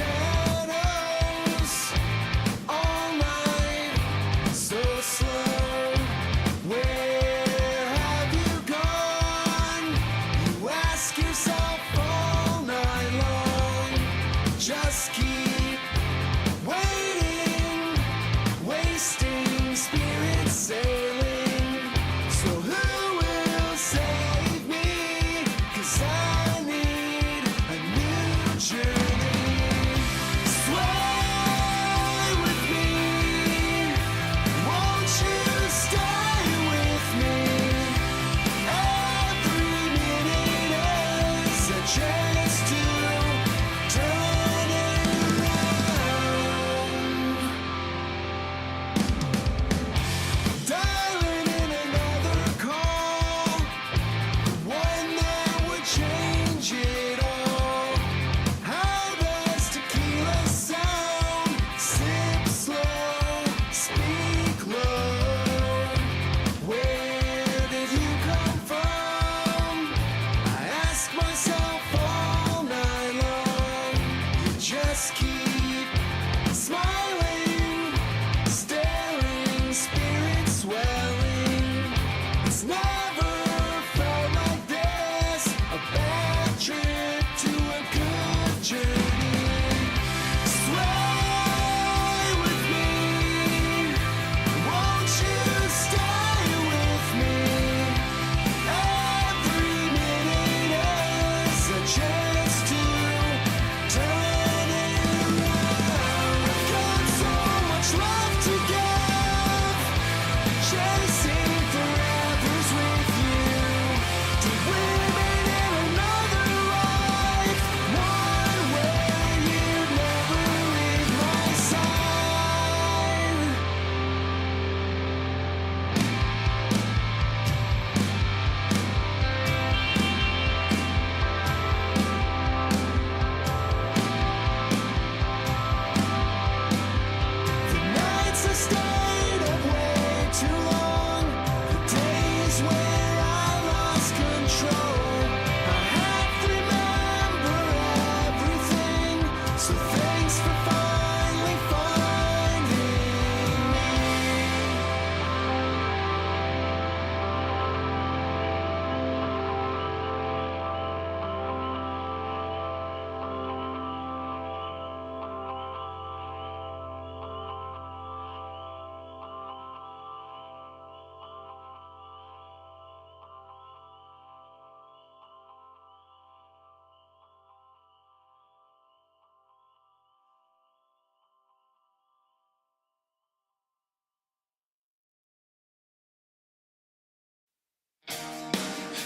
shadows all night, so slow. Where have you gone? You ask yourself all night long. Just keep waiting, wasting spirits sailing. So who will save me? 'Cause I need a new journey. Sway with me, won't you stay with me? Every minute is a chance to turn it around. Dialing in another call, one that would change it all. How does tequila sound? Sip slow, speak low. Where did you come from? I ask myself all night long. You just keep smiling, staring, spirit swelling. It's never felt like this. A bad trip to a good journey. Sway with me, won't you stay with me? Every minute is a chance to turn it around. I've got so much love to give, chasing forevers with you, to women in another life, one where you'd never leave my side. The nights I stayed up way too long, the days where I lost control. I have to remember everything, so thanks for finally finding me.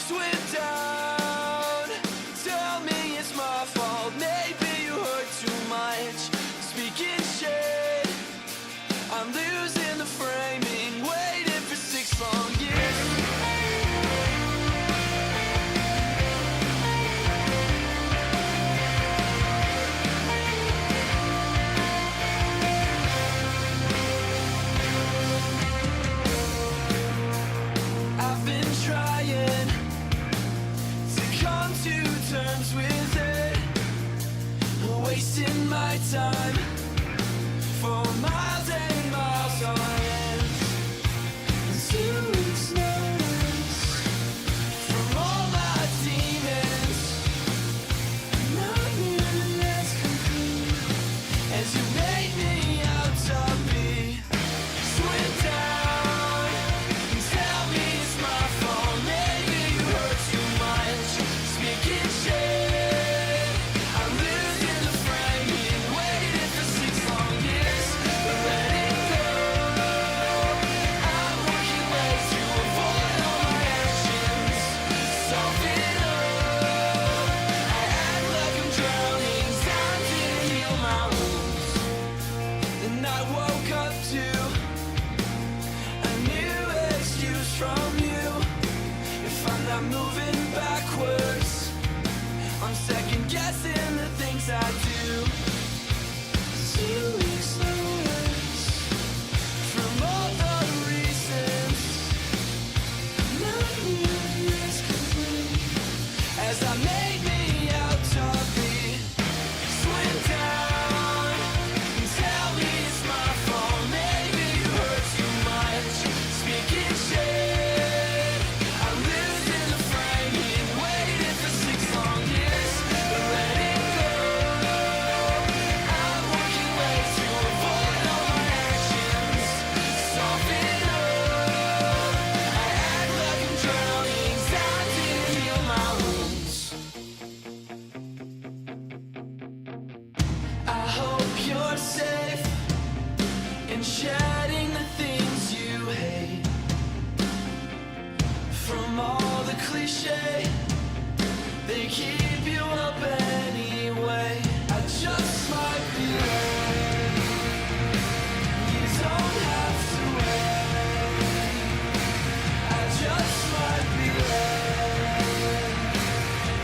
Swim down, tell me it's my fault. Maybe you hurt too much. Speaking shit, I'm losing the framing. Waited for 6 long years. I've been trying to come to terms with it, wasting my time for miles and miles on end. And 2 weeks notice from all my demons, not nearly as complete as you made me out to be. Swim down and tell me it's my fault. Maybe you hurt too much. Speaking shit, I'm losing the framing. Waited for 6 long years, but letting go. I'm working ways to avoid all my actions. Soften up, I act like I'm drowning. Time to heal my wounds. shedding the things you hate. From all the cliche, they keep you up anyway. I just might be late. You don't have to wait. I just might be late.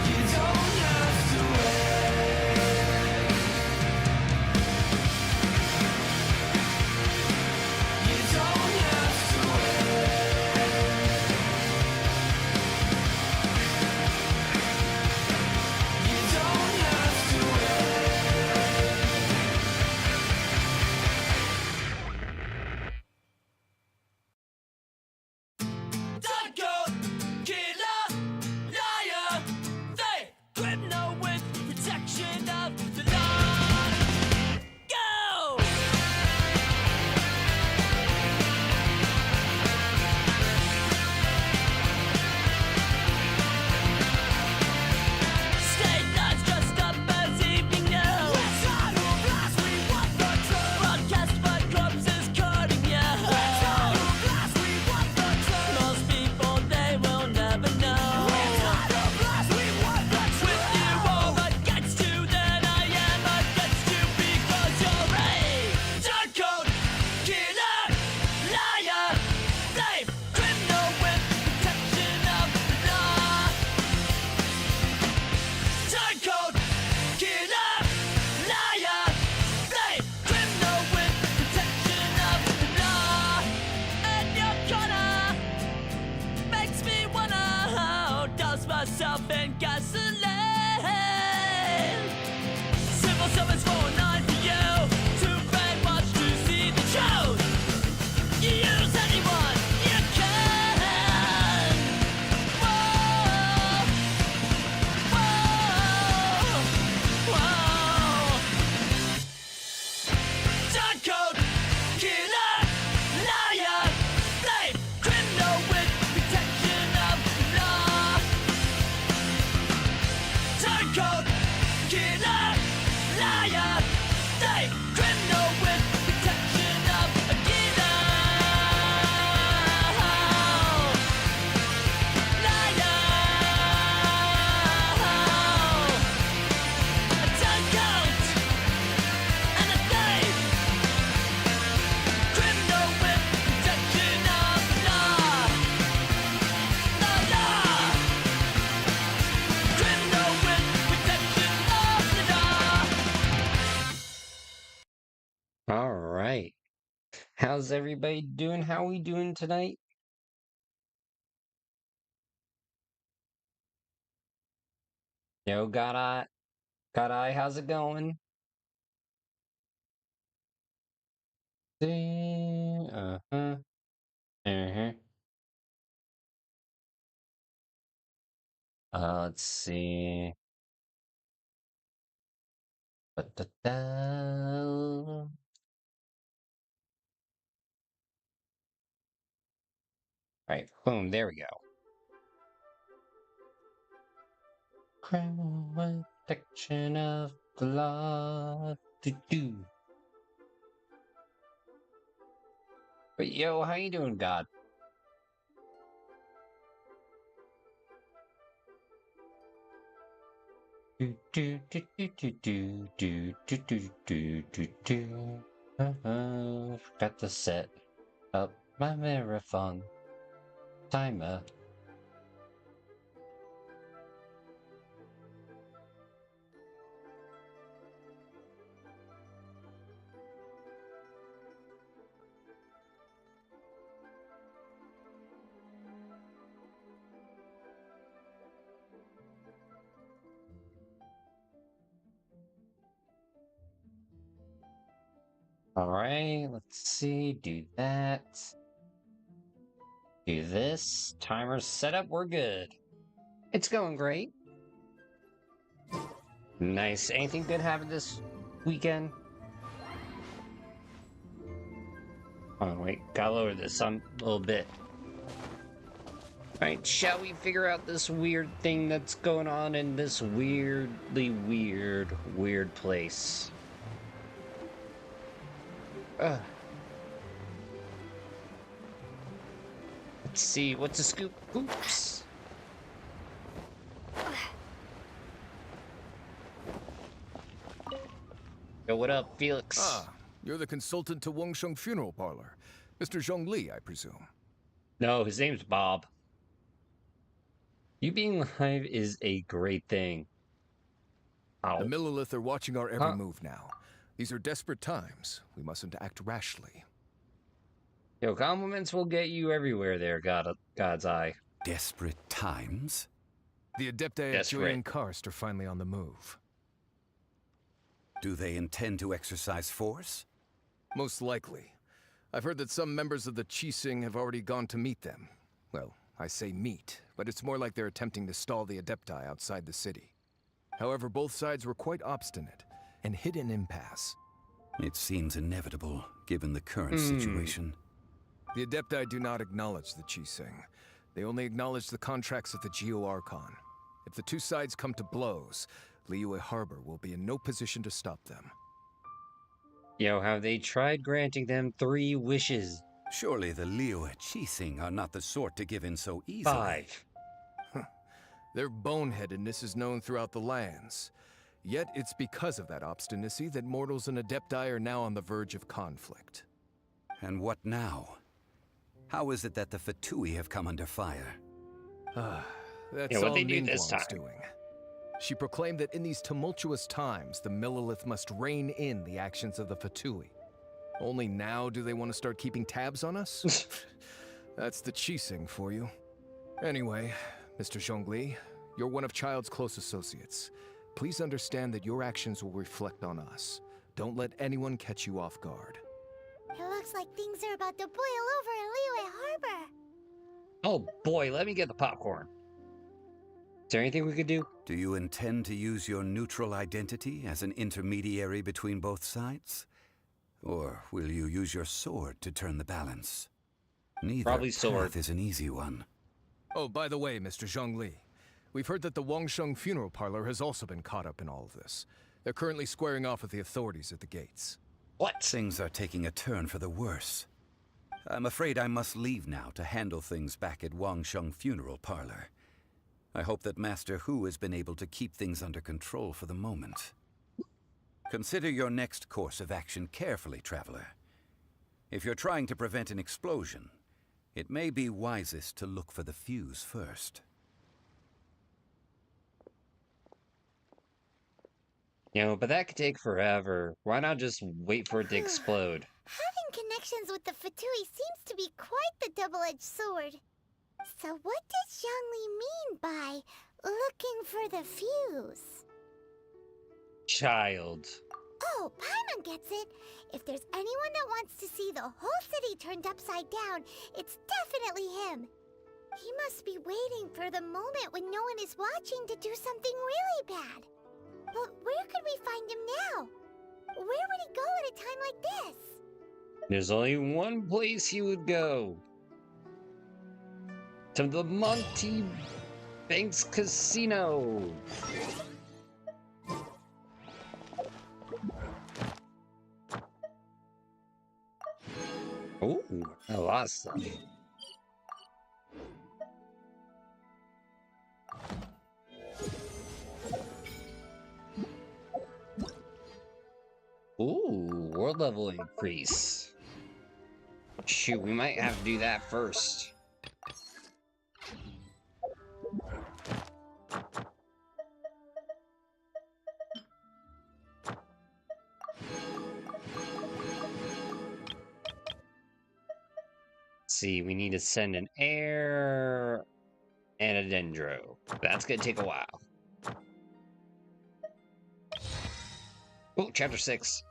You don't have to wait. You don't have to wait. You don't have to wait. Psycho, killer, liar, they criminal with protection of the law. Go! State lights dressed up as evening news. Let's out of blast, we want the truth. Broadcast by corpses cutting you. Let's out of blast, we want the truth. Most people, they will never know. Let's out of blast, we want the truth. With you all against you, then I am against you because you're a turncoat, killer, liar, slave, criminal with protection of the law. Turncoat, killer, liar, slave, criminal with protection of the law. And your corner makes me wanna douse myself in gasoline. Civil service for 9 for you to brainwash to see the truth. You use anyone you can. Whoa, whoa, whoa. Turncoat, killer, liar, slave, criminal with protection of the law. Turncoat, killer, liar, slave, criminal with protection of the All right. How's everybody doing? How we doing tonight? Yo, got I, how's it going? Uh-huh. Uh-huh. Let's see. Da-da-da. Right, boom, there we go. Criminal protection of the law. Do-do. But yo, how you doing, God? Do do do do do do do do do do do do. Forgot to set up my marathon timer. Alright, let's see, do that. Do this. Timer set up, we're good. It's going great. Nice. Anything good happen this weekend? Oh, wait, gotta lower this on a little bit. Alright, shall we figure out this weird thing that's going on in this weirdly weird place? Ugh. Let's see, what's the scoop? Oops. Yo, what up, Felix? Ah, you're the consultant to Wangsheng Funeral Parlor. Mr. Zhongli, I presume. No, his name's Bob. You being live is a great thing. The Ow. Millilith are watching our every Huh? move now. These are desperate times. We mustn't act rashly. Yo, compliments will get you everywhere there, God's eye. Desperate times? The Adepti at Desperate. Julian Karst are finally on the move. Do they intend to exercise force? Most likely. I've heard that some members of the Qixing have already gone to meet them. Well, I say meet, but it's more like they're attempting to stall the Adepti outside the city. However, both sides were quite obstinate and hit an impasse. It seems inevitable, given the current situation. The Adepti do not acknowledge the Qixing. They only acknowledge the contracts of the Geo-Archon. If the two sides come to blows, Liyue Harbor will be in no position to stop them. Yo, have they tried granting them 3 wishes? Surely the Liyue Qixing are not the sort to give in so easily. 5. Their boneheadedness is known throughout the lands. Yet it's because of that obstinacy that mortals and Adepti are now on the verge of conflict. And what now? How is it that the Fatui have come under fire? That's Yeah, all what'd they do this Ningguang's time? doing. She proclaimed that in these tumultuous times, the Millilith must rein in the actions of the Fatui. Only now do they want to start keeping tabs on us? That's the Qixing for you. Anyway, Mr. Zhongli, you're one of Child's close associates. Please understand that your actions will reflect on us. Don't let anyone catch you off guard. It looks like things are about to boil over in Liyue Harbor. Oh boy, let me get the popcorn. Is there anything we could do? Do you intend to use your neutral identity as an intermediary between both sides? Or will you use your sword to turn the balance? Neither Probably sword. path is an easy one. Oh, by the way, Mr. Zhongli, we've heard that the Wangsheng Funeral Parlor has also been caught up in all of this. They're currently squaring off with the authorities at the gates. What? Things are taking a turn for the worse. I'm afraid I must leave now to handle things back at Wangsheng Funeral Parlor. I hope that Master Hu has been able to keep things under control for the moment. Consider your next course of action carefully, Traveler. If you're trying to prevent an explosion, it may be wisest to look for the fuse first. You know, but that could take forever. Why not just wait for it to explode? Having connections with the Fatui seems to be quite the double-edged sword. So what does Zhongli mean by looking for the fuse? Child. Oh, Paimon gets it. If there's anyone that wants to see the whole city turned upside down, it's definitely him. He must be waiting for the moment when no one is watching to do something really bad. But where could we find him now? Where would he go at a time like this? There's only one place he would go. To the Monty Banks Casino. Ooh, a lot of stuff. Ooh, world level increase. Shoot, we might have to do that first. See, we need to send an air and a dendro. That's gonna take a while. Oh, chapter 6.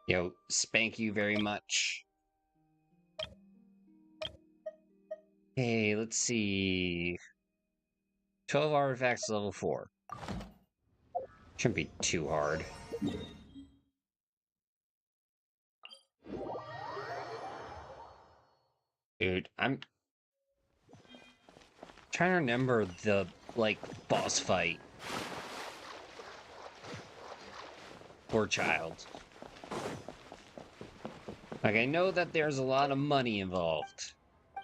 Yo, spank you very much. Hey, let's see. 12 artifacts level 4. Shouldn't be too hard. Dude, I'm trying to remember the, like, boss fight. Poor child. Like, I know that there's a lot of money involved. I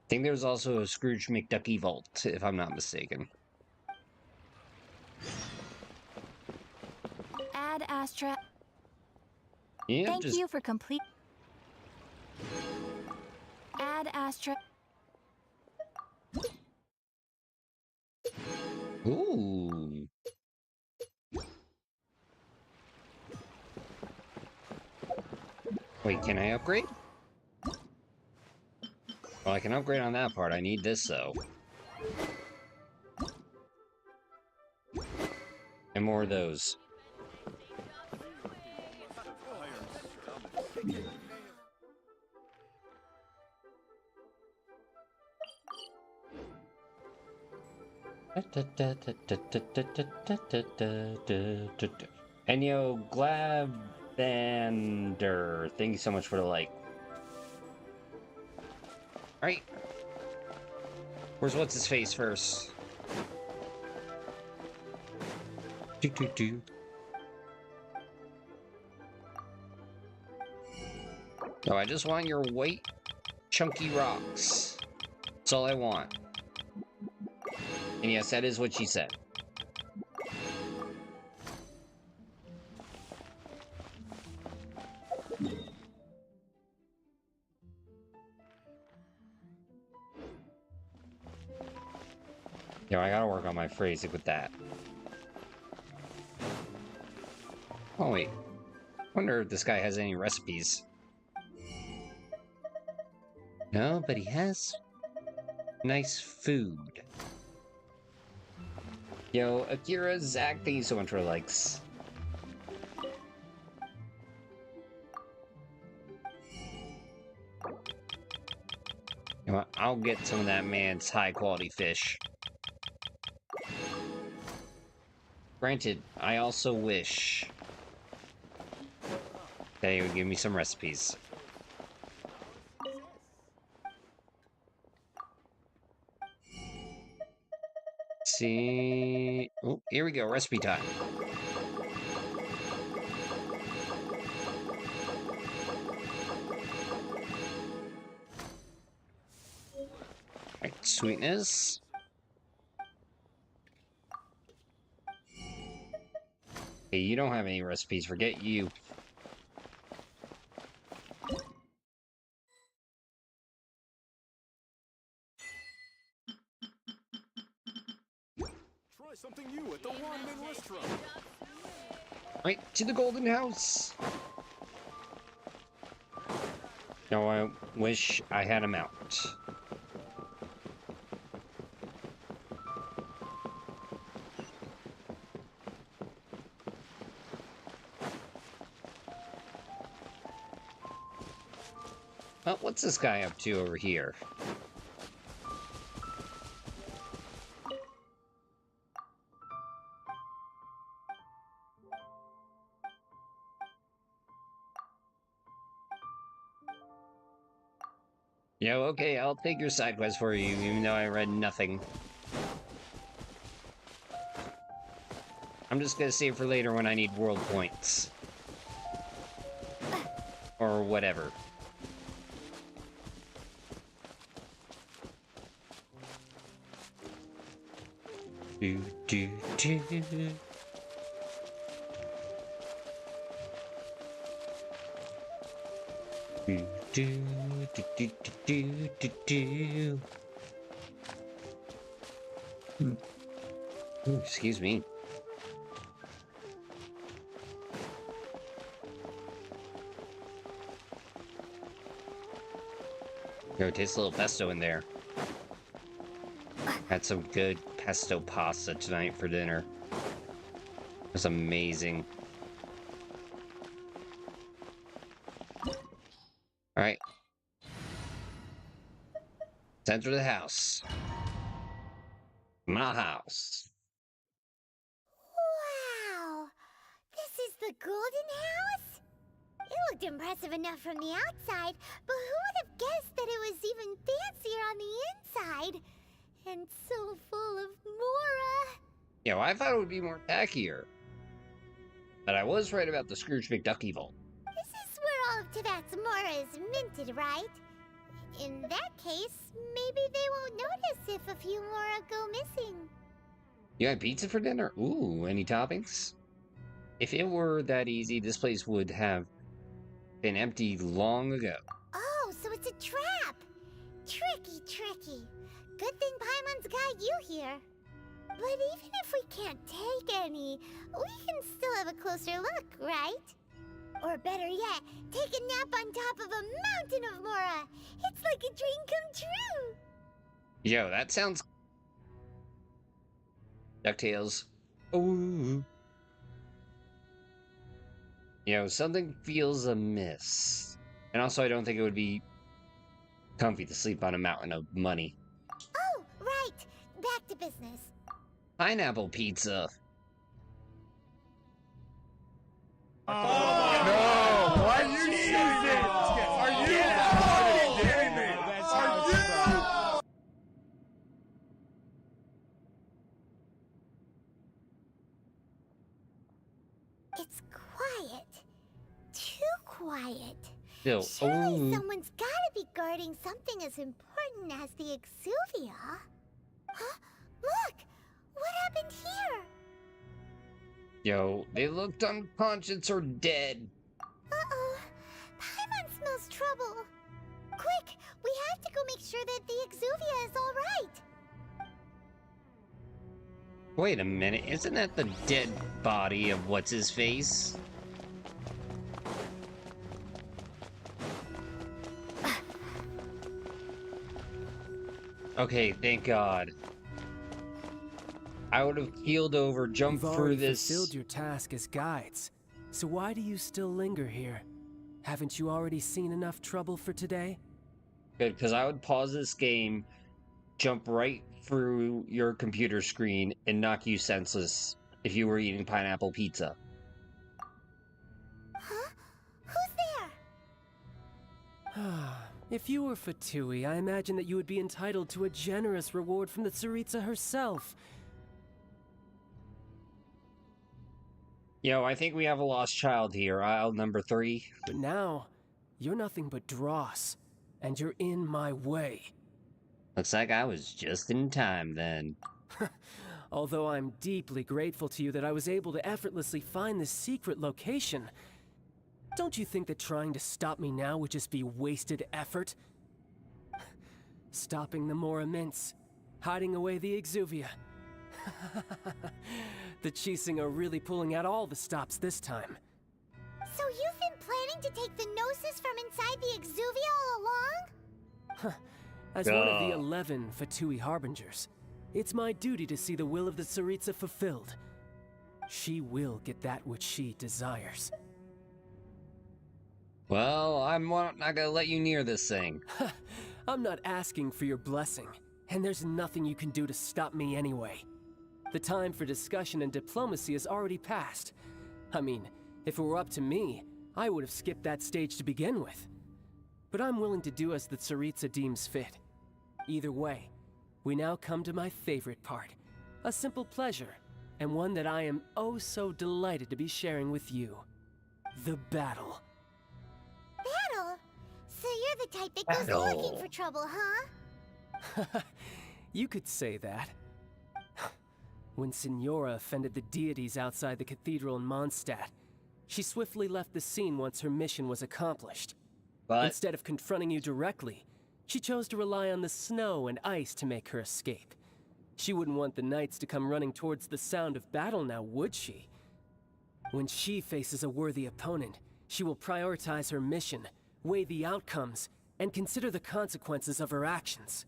think there's also a Scrooge McDucky vault, if I'm not mistaken. Ad Astra. Yeah, Thank you for complete. Ad Astra. Ooh. Wait, can I upgrade? Well, I can upgrade on that part. I need this, though. And more of those. And yo, Glavander, thank you so much for the like. Alright. Where's what's his face first? Do. Oh, I just want your white, chunky rocks. That's all I want. And yes, that is what she said. Yo, I gotta work on my phrasing with that. Oh, wait. Wonder if this guy has any recipes. No, but he has nice food. Yo, Akira, Zach, thank you so much for likes. You know what? I'll get some of that man's high-quality fish. Granted, I also wish that he would give me some recipes. See... Oh, here we go, recipe time. Right, sweetness. Hey, you don't have any recipes, forget you. Try something new at the Wanman restaurant. Right, to the golden house! No, I wish I had a mount. Well, what's this guy up to over here? Yo, okay, I'll take your side quest for you, even though I read nothing. I'm just gonna save for later when I need world points. Or whatever. Do. Do. Ooh, excuse me. Yo, taste a little pesto in there. Had some good pesto pasta tonight for dinner. It was amazing. Alright. Let's enter the house. My house. Wow! This is the Golden House? It looked impressive enough from the outside, but who would have guessed that it was even fancier on the inside? And so full of Mora. Yo, I thought it would be more tackier. But I was right about the Scrooge McDucky vault. This is where all of Teyvat's Mora is minted, right? In that case, maybe they won't notice if a few Mora go missing. You had pizza for dinner? Ooh, any toppings? If it were that easy, this place would have been empty long ago. Oh, so it's a trap! Tricky, tricky. Good thing Paimon's got you here. But even if we can't take any, we can still have a closer look, right? Or better yet, take a nap on top of a mountain of Mora. It's like a dream come true. Yo, that sounds... DuckTales. Ooh. Yo, something feels amiss. And also, I don't think it would be comfy to sleep on a mountain of money. Oh, right. Back to business. Pineapple pizza. No! Why are you using it? Are you fucking kidding me? Are you? It's quiet. Too quiet. Yo, Surely ooh. someone's gotta be guarding something as important as the exuvia. Huh? Look! What happened here? Yo, they looked unconscious or dead. Uh-oh. Paimon smells trouble. Quick! We have to go make sure that the exuvia is alright. Wait a minute, isn't that the dead body of what's-his-face? Okay, thank God. I would have keeled over, jumped You've through already this. fulfilled your task as guides, so why do you still linger here? Haven't you already seen enough trouble for today? Good, because I would pause this game, jump right through your computer screen, and knock you senseless if you were eating pineapple pizza. Huh? Who's there? If you were Fatui, I imagine that you would be entitled to a generous reward from the Tsaritsa herself. Yo, I think we have a lost child here, aisle number 3. But now, you're nothing but dross, and you're in my way. Looks like I was just in time then. Although I'm deeply grateful to you that I was able to effortlessly find this secret location, don't you think that trying to stop me now would just be wasted effort? Stopping the Mora Mints, hiding away the exuvia. The Chising are really pulling out all the stops this time. So you've been planning to take the Gnosis from inside the exuvia all along? As one of the Duh. 11 Fatui Harbingers, it's my duty to see the will of the Tsaritsa fulfilled. She will get that which she desires. Well, I'm not gonna let you near this thing. I'm not asking for your blessing, and there's nothing you can do to stop me anyway. The time for discussion and diplomacy has already passed. I mean, if it were up to me, I would have skipped that stage to begin with. But I'm willing to do as the Tsaritsa deems fit. Either way, we now come to my favorite part. A simple pleasure, and one that I am oh so delighted to be sharing with you. The battle. Battle? So you're the type that goes Battle. looking for trouble, huh? You could say that. When Signora offended the deities outside the cathedral in Mondstadt, she swiftly left the scene once her mission was accomplished. But Instead of confronting you directly, she chose to rely on the snow and ice to make her escape. She wouldn't want the knights to come running towards the sound of battle now, would she? When she faces a worthy opponent, she will prioritize her mission, weigh the outcomes, and consider the consequences of her actions.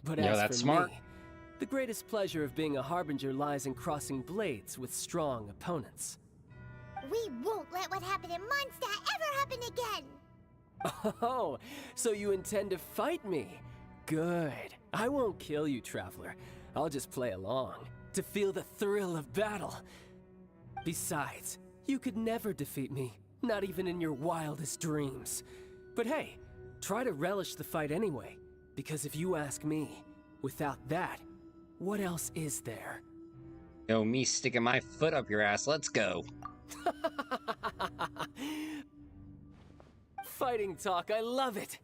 But Yeah, as that's for smart. me, the greatest pleasure of being a harbinger lies in crossing blades with strong opponents. We won't let what happened in Mondstadt ever happen again! Oh, so you intend to fight me? Good. I won't kill you, Traveler. I'll just play along, to feel the thrill of battle. Besides, you could never defeat me, not even in your wildest dreams. But hey, try to relish the fight anyway, because if you ask me, without that, what else is there? yo, me sticking my foot up your ass, let's go. Fighting talk, I love it.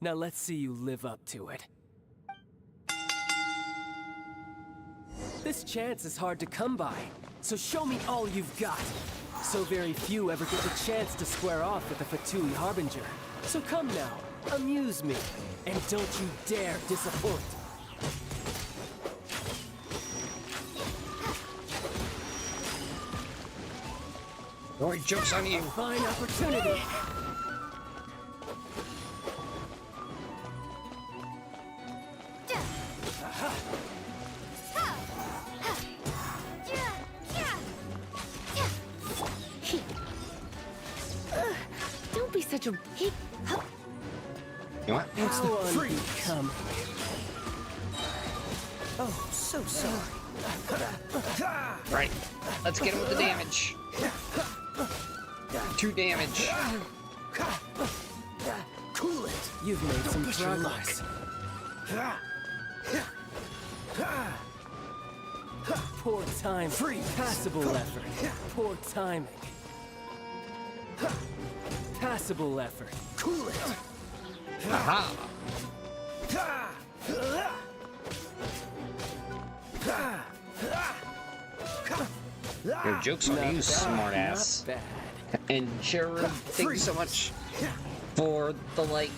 Now let's see you live up to it. This chance is hard to come by, so show me all you've got. So very few ever get the chance to square off with the Fatui Harbinger. So come now, amuse me, and don't you dare disappoint. Roy, joke's on you. Fine opportunity. Don't be such a... You know what? How unbecoming. Oh, so sorry. Right. Let's get him with the damage. 2 damage. Cool it. You've made some progress. Poor time. Passable effort. Poor timing. Passable effort. Cool it. Aha! Your joke's on you, smartass. Not bad. And Cherub, thank you so much for the like.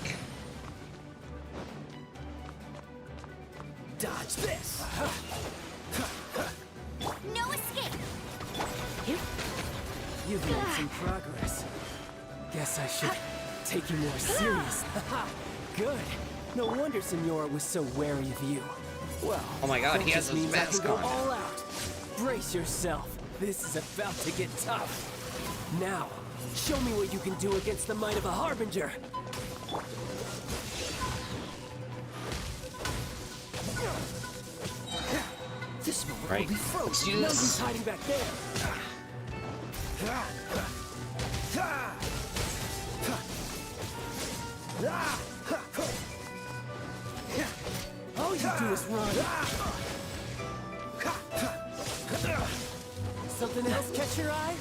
Dodge this. No escape! You've made some progress. Guess I should take you more seriously. Good. No wonder Senora was so wary of you. Well, Oh my god, that he has just his means I can mask go on. all out. Brace yourself. This is about to get tough. Now, show me what you can do against the might of a Harbinger. This moment Right. will be frozen. Let's do No use this. hiding back there. All you do is run. Something else catch your eye?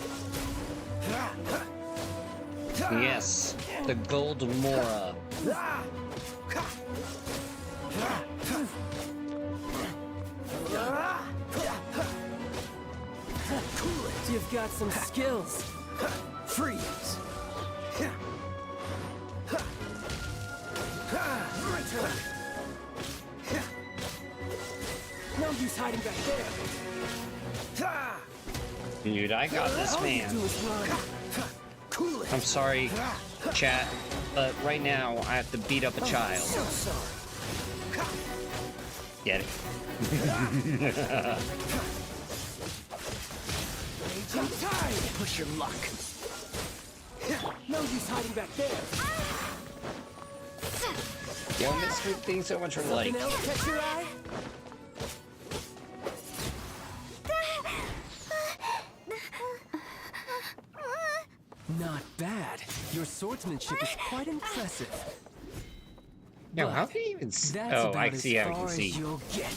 Yes, the Gold Mora. You've got some skills. Freeze. No use hiding back there. Dude, I got this, All you man. do is run. Cool it. I'm sorry, chat, but right now I have to beat up a child. So sorry. Get it? Raging tide. Push your luck. No use hiding back there. Yo, Mr. Thanks so much for the like. Something else catch your eye? Not bad. Your swordsmanship is quite impressive. Yo, But how can you even see? That's Oh, about I as see how you far can see. as you'll get.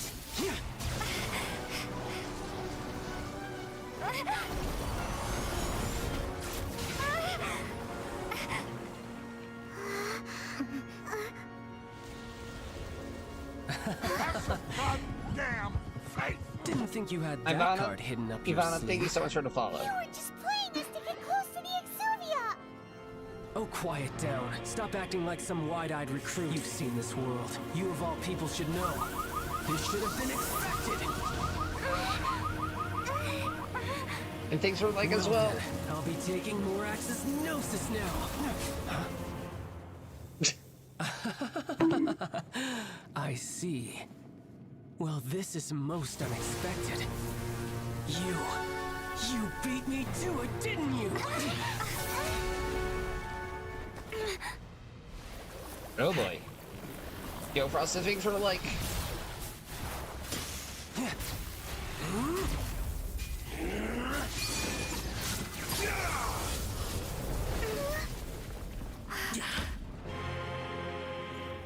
Goddamn faith! Didn't think you had that Ivana? card hidden up your Ivana, sleeve. thank you so much for the follow. You were just playing us to get close to the Exuvia! Oh, quiet down. Stop acting like some wide-eyed recruit. You've seen this world. You of all people should know. This should have been expected. And thanks for the like as well. Then, I'll be taking Morax's gnosis now. I see. Well, this is most unexpected. You beat me to it, didn't you? Oh boy. Yo, Frosted, thanks for the like.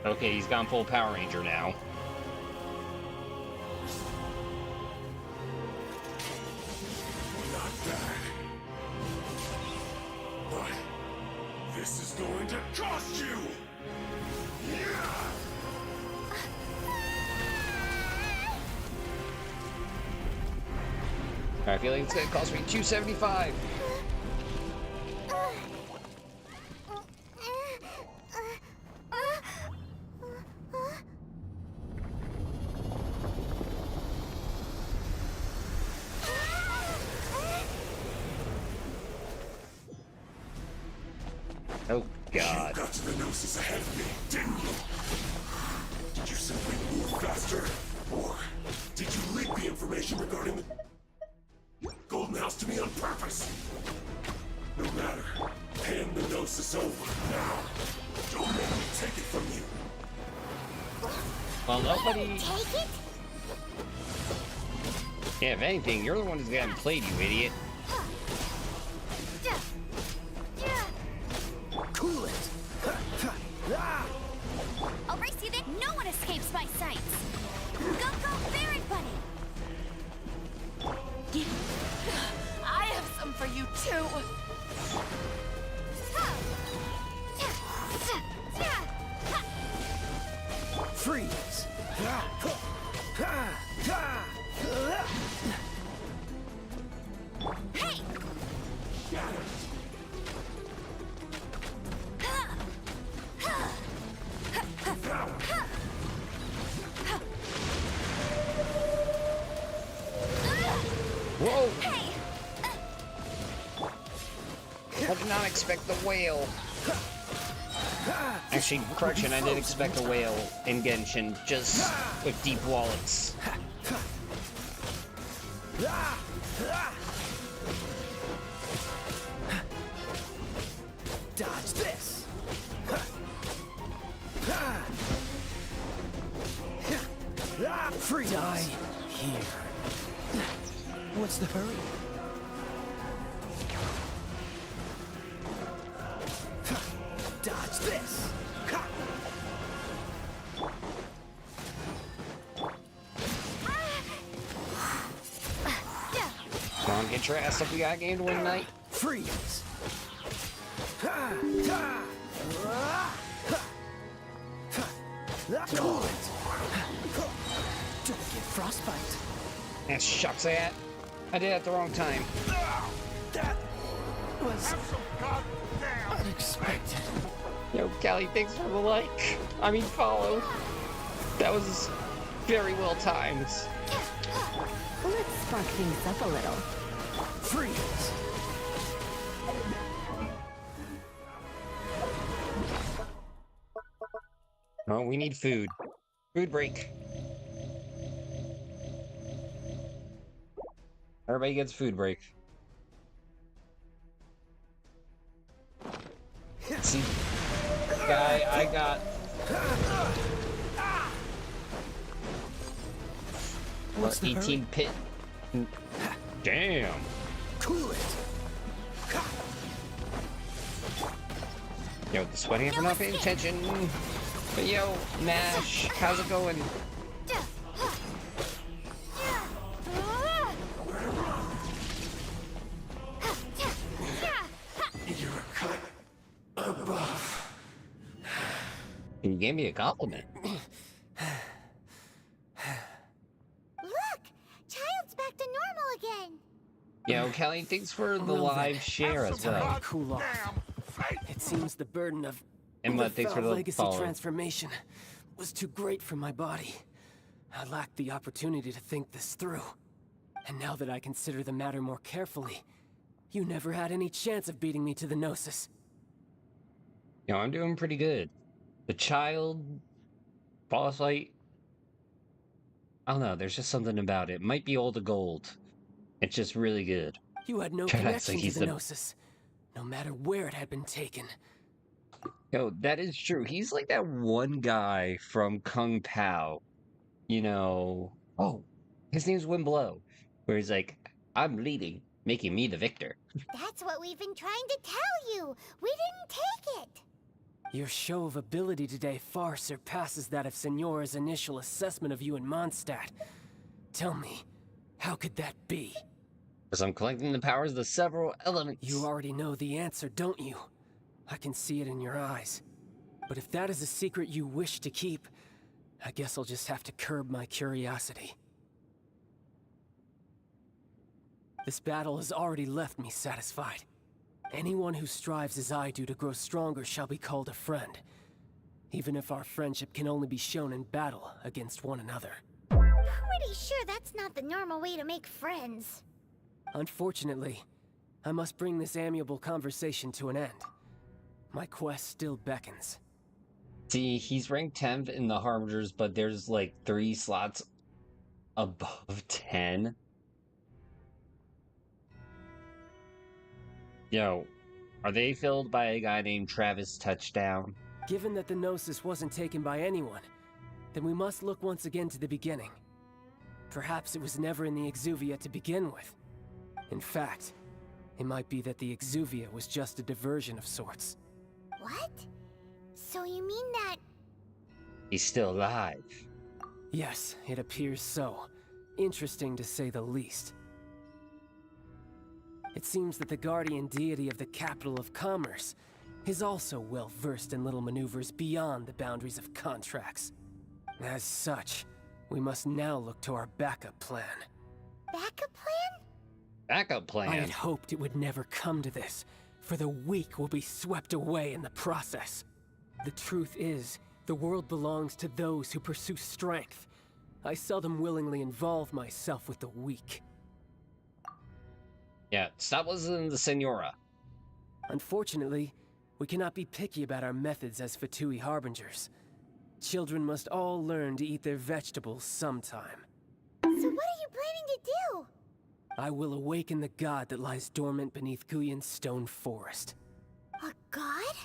Okay, he's gone full Power Ranger now. Not bad. But this is going to cost you! I feel like it's gonna cost me $275. Oh God. You got to the Gnosis ahead of me, didn't you? Did you simply move faster? Or did you leak the information regarding the Golden House to me on purpose? No matter. Hand the Gnosis over now. Don't make me take it from you. Well, nobody. Take it? Yeah, if anything, you're the one who's gotten played, you idiot. Cool it. I'll race you there. No one escapes my sights. Go, Fairy Bunny! I have some for you too. Freeze. Hey! Whoa! Hey! I did not expect the whale. Actually, correction, I did expect a whale in Genshin, just with deep wallets. Dodge this. Freeze. Die here. What's the hurry? Dodge this. Come on, get your ass up, we got a game to win tonight. Freeze. Cool it. Don't get frostbite. And shucks that. I did it at the wrong time. That was unexpected. Yo, Callie, thanks for the like. I mean, follow. That was very well timed. Let's spark things up a little. Freeze. Oh, we need food. Food break. Everybody gets food break. See, guy, I got. What's the 18 pit. Damn. Cool it. Yo, the sweating for not paying attention. But yo, Nash, how's it going? You're a cut above. You gave me a compliment. Look! Child's back to normal again. Yo, Callie, thanks for the live share as well. Cool off. It seems the burden of And the what, thanks for foul the legacy follow. transformation was too great for my body. I lacked the opportunity to think this through. And now that I consider the matter more carefully, you never had any chance of beating me to the Gnosis. Yo, I'm doing pretty good. The child boss fight, I don't know, there's just something about it. Might be all the gold. It's just really good. You had no Try to act connection like to he's the the- Gnosis, no matter where it had been taken. Yo, that is true. He's like that one guy from Kung Pao. You know, oh, his name's Wimblow. Where he's like, I'm leading, making me the victor. That's what we've been trying to tell you. We didn't take it. Your show of ability today far surpasses that of Signora's initial assessment of you in Mondstadt. Tell me, how could that be? Because I'm collecting the powers of the several elements. You already know the answer, don't you? I can see it in your eyes. But if that is a secret you wish to keep, I guess I'll just have to curb my curiosity. This battle has already left me satisfied. Anyone who strives as I do to grow stronger shall be called a friend, even if our friendship can only be shown in battle against one another. Pretty sure that's not the normal way to make friends. Unfortunately, I must bring this amiable conversation to an end. My quest still beckons. See, he's ranked 10th in the Harbingers, but there's like 3 slots above 10. Yo, are they filled by a guy named Travis Touchdown? Given that the Gnosis wasn't taken by anyone, then we must look once again to the beginning. Perhaps it was never in the Exuvia to begin with. In fact, it might be that the Exuvia was just a diversion of sorts. What? So you mean that... He's still alive. Yes, it appears so. Interesting to say the least. It seems that the guardian deity of the capital of commerce is also well versed in little maneuvers beyond the boundaries of contracts. As such, we must now look to our backup plan. Backup plan? Backup plan? I had hoped it would never come to this, for the weak will be swept away in the process. The truth is, the world belongs to those who pursue strength. I seldom willingly involve myself with the weak. Yeah, stop listening to Senora. Unfortunately, we cannot be picky about our methods as Fatui Harbingers. Children must all learn to eat their vegetables sometime. So what are you planning to do? I will awaken the god that lies dormant beneath Guyon's stone forest. A god?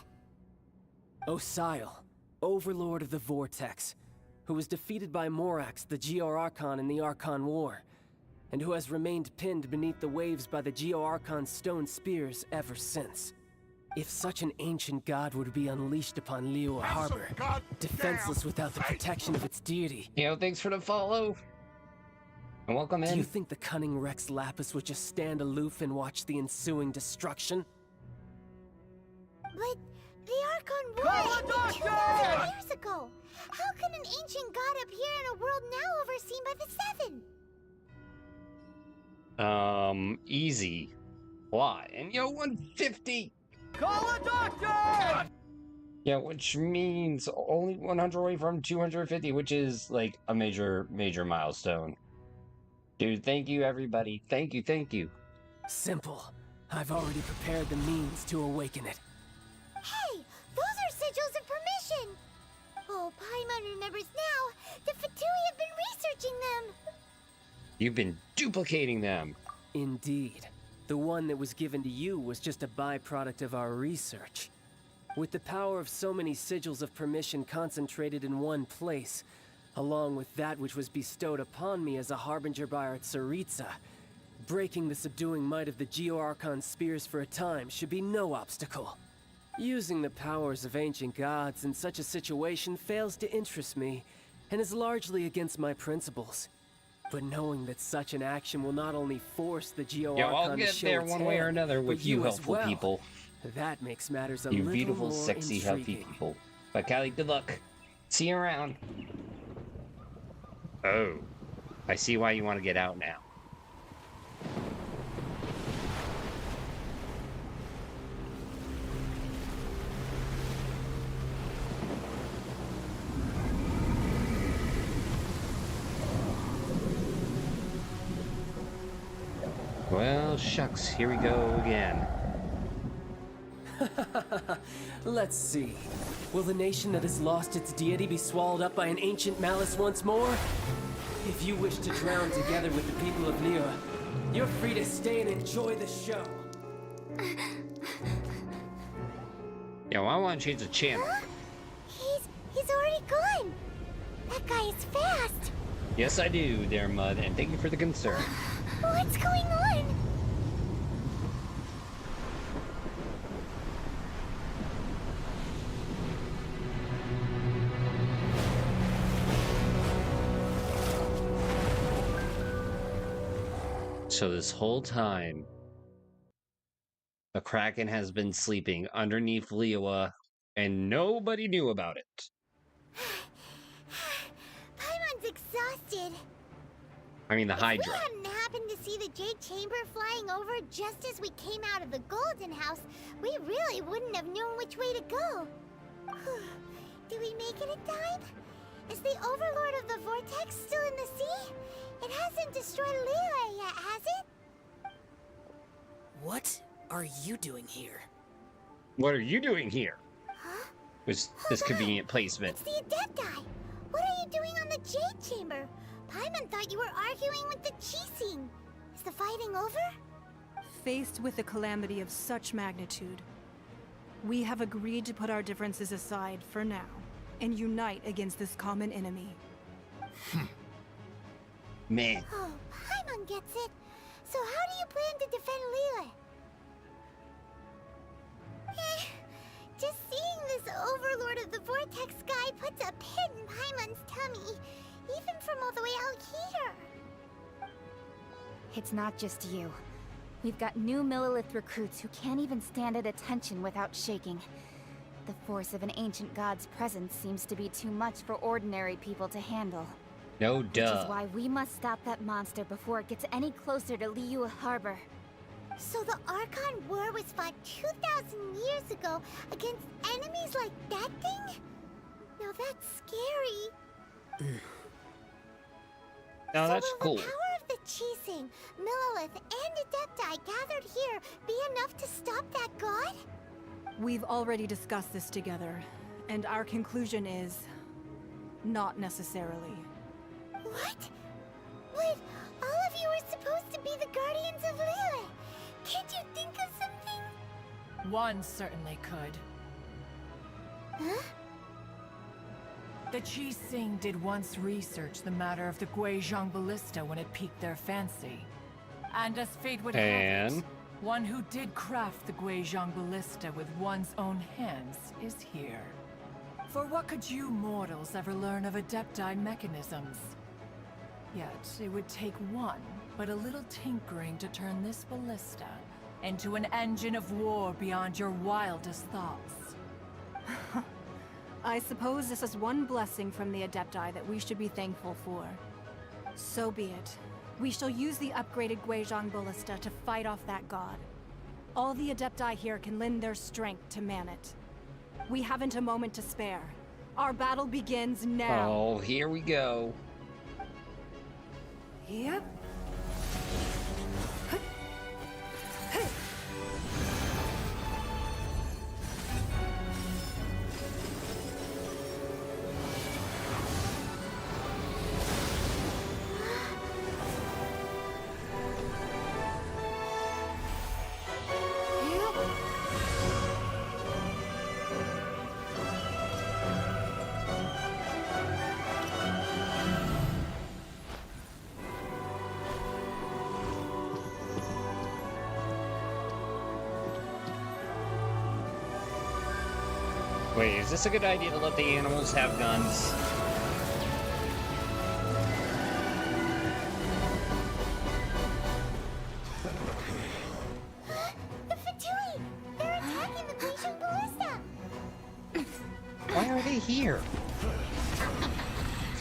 Osial, overlord of the Vortex, who was defeated by Morax, the Geo-Archon in the Archon War, and who has remained pinned beneath the waves by the Geo-Archon's stone spears ever since. If such an ancient god were to be unleashed upon Liyue Harbor, defenseless without the protection of its deity... Yo, thanks for the follow. And welcome in. Do you think the cunning Rex Lapis would just stand aloof and watch the ensuing destruction? But the Archon War ended 2,000 years ago. How can an ancient god appear in a world now overseen by the Seven? Easy. Why? And yo, 150! Call a doctor! Yeah, which means only 100 away from 250, which is like a major milestone. Dude, thank you, everybody. Thank you. Simple. I've already prepared the means to awaken it. Hey, those are sigils of permission! Oh, Paimon remembers now. The Fatui have been researching them. You've been duplicating them. Indeed. The one that was given to you was just a byproduct of our research. With the power of so many sigils of permission concentrated in one place, along with that which was bestowed upon me as a harbinger by our Tsaritsa, breaking the subduing might of the Geo-Archon spears for a time should be no obstacle. Using the powers of ancient gods in such a situation fails to interest me, and is largely against my principles. But knowing that such an action will not only force the Geo-Archon I'll get to show there its one way or hand, another with but you as helpful well, people. that makes matters a You little beautiful, more sexy, healthy intriguing. people. But Callie, good luck. See you around. Oh, I see why you want to get out now. Well, shucks, here we go again. Let's see. Will the nation that has lost its deity be swallowed up by an ancient malice once more? If you wish to drown together with the people of Liyue, you're free to stay and enjoy the show. Yo, I want to change the channel. He's already gone. That guy is fast. Yes, I do, there, Mud, and thank you for the concern. What's going on? So this whole time... The Kraken has been sleeping underneath Liyue, and nobody knew about it. Paimon's exhausted. I mean, the If Hydra. we hadn't happened to see the Jade Chamber flying over just as we came out of the Golden House, we really wouldn't have known which way to go. Did we make it in time? Is the Overlord of the Vortex still in the sea? It hasn't destroyed Liyue yet, has it? What are you doing here? What are you doing here? Huh? Was Hold this on. convenient placement? It's the Adepti. What are you doing on the Jade Chamber? Paimon thought you were arguing with the Qixing. Is the fighting over? Faced with a calamity of such magnitude, we have agreed to put our differences aside for now and unite against this common enemy. Man. Oh, Paimon gets it. So how do you plan to defend Liyue? Just seeing this Overlord of the Vortex guy puts a pit in Paimon's tummy, even from all the way out here. It's not just you. We've got new Millilith recruits who can't even stand at attention without shaking. The force of an ancient god's presence seems to be too much for ordinary people to handle. No Which duh. is why we must stop that monster before it gets any closer to Liyue Harbor. So the Archon War was fought 2,000 years ago against enemies like that thing? Now that's scary. No, So that's will cool. the power of the Qixing, Millilith, and Adepti gathered here be enough to stop that god? We've already discussed this together, and our conclusion is not necessarily. What? But all of you were supposed to be the guardians of Liyue. Can't you think of something? One certainly could. Huh? The Qixing did once research the matter of the Guizhong Ballista when it piqued their fancy. And as fate would have And? it, one who did craft the Guizhong Ballista with one's own hands is here. For what could you mortals ever learn of Adepti mechanisms? Yet, it would take one, but a little tinkering to turn this ballista into an engine of war beyond your wildest thoughts. I suppose this is one blessing from the Adepti that we should be thankful for. So be it. We shall use the upgraded Guizhong Ballista to fight off that god. All the Adepti here can lend their strength to man it. We haven't a moment to spare. Our battle begins now. Oh, here we go. Yep. Wait, is this a good idea to let the animals have guns? The Fatui! They're attacking the Guizhong Ballista! Why are they here?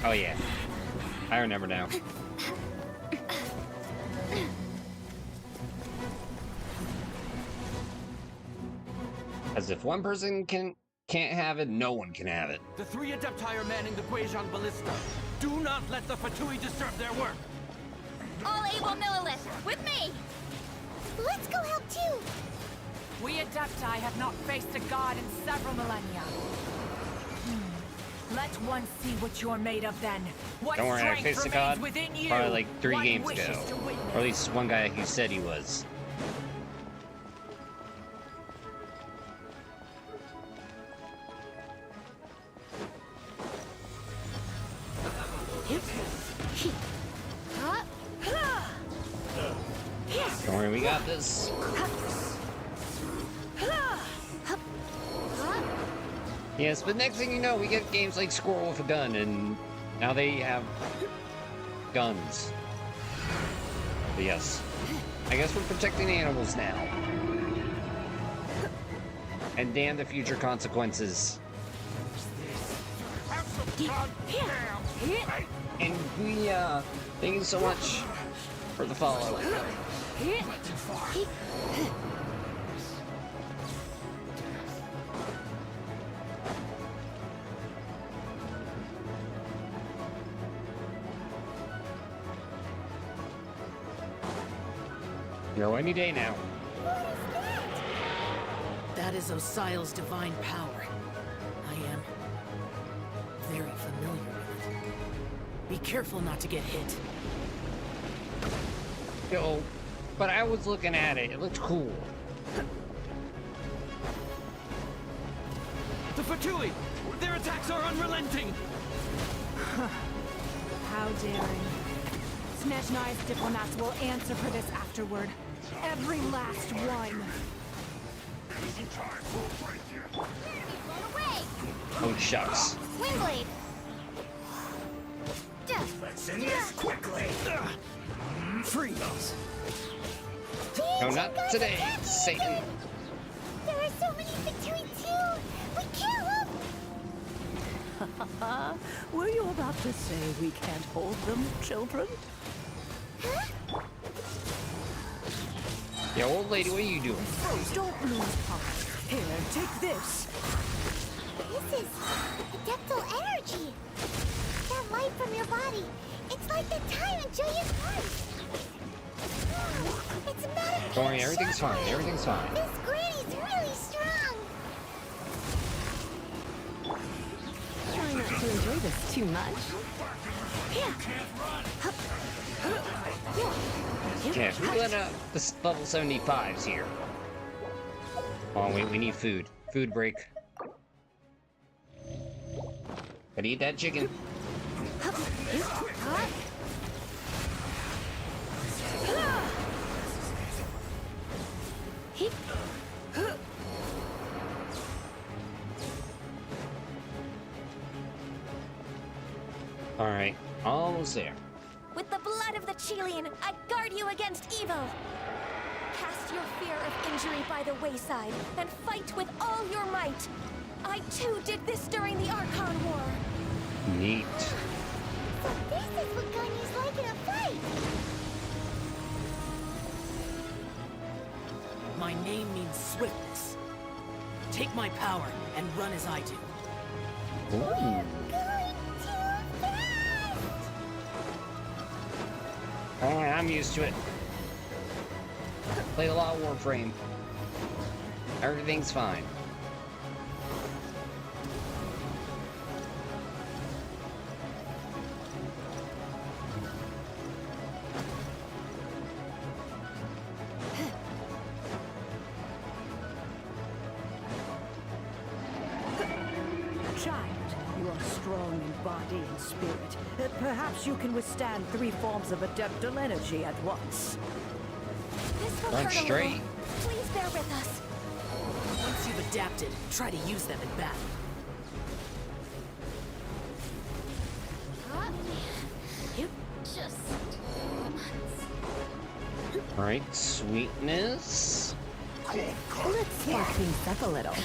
Oh yeah. I remember now. As if one person can't have it, no one can have it. The three Adepti are manning the Guizhong Ballista. Do not let the Fatui disturb their work. All able Millilith, with me! Let's go help too! We Adepti have not faced a god in several millennia. Let one see what you're made of then. What Don't worry, I strength faced a remains god within you? probably like 3 One games wishes ago. to witness. Or at least one guy who said he was. Don't worry, we got this. Yes, but next thing you know, we get games like Squirrel with a Gun, and now they have guns. But yes, I guess we're protecting animals now. And damn the future consequences. And we, thank you so much for the follow. Go any day now. That is Osial's divine power. I am very familiar with it. Be careful not to get hit. Yo, but I was looking at it. It looked cool. The Fatui! Their attacks are unrelenting! How daring. Snezhnai's diplomats will answer for this afterward. Every last one. Oh, shucks. Windblade! Let's end this quickly. Freeze! No, not today, Satan. There are so many Fatui too! We kill them! Were you about to say we can't hold them, children? Yeah, old lady, what are you doing? Oh, don't lose heart. Here, take this. This is adeptal energy. That light from your body. It's like the time in Julia's heart. It's a matter of Don't worry, everything's fine. Everything's fine. This granny's really strong. Try not to enjoy this too much. Yeah, who let up the level 75s here? Oh, wait, we need food. Food break. Gotta eat that chicken. Alright, almost there. With the blood of the Chilean, I guard you against evil. Cast your fear of injury by the wayside and fight with all your might. I too did this during the Archon War. Neat. So this is what Ganya's like in a fight. My name means swiftness. Take my power and run as I do. Ooh. Going too fast. Alright, I'm used to it. Play a lot of Warframe. Everything's fine. Child, you are strong in body and spirit. Perhaps you can withstand 3 forms of adeptal energy at once. This will Run hurt a straight. little. Please bear with us. Once you've adapted, try to use them in battle. Just Alright, sweetness. Let's spark things up a little.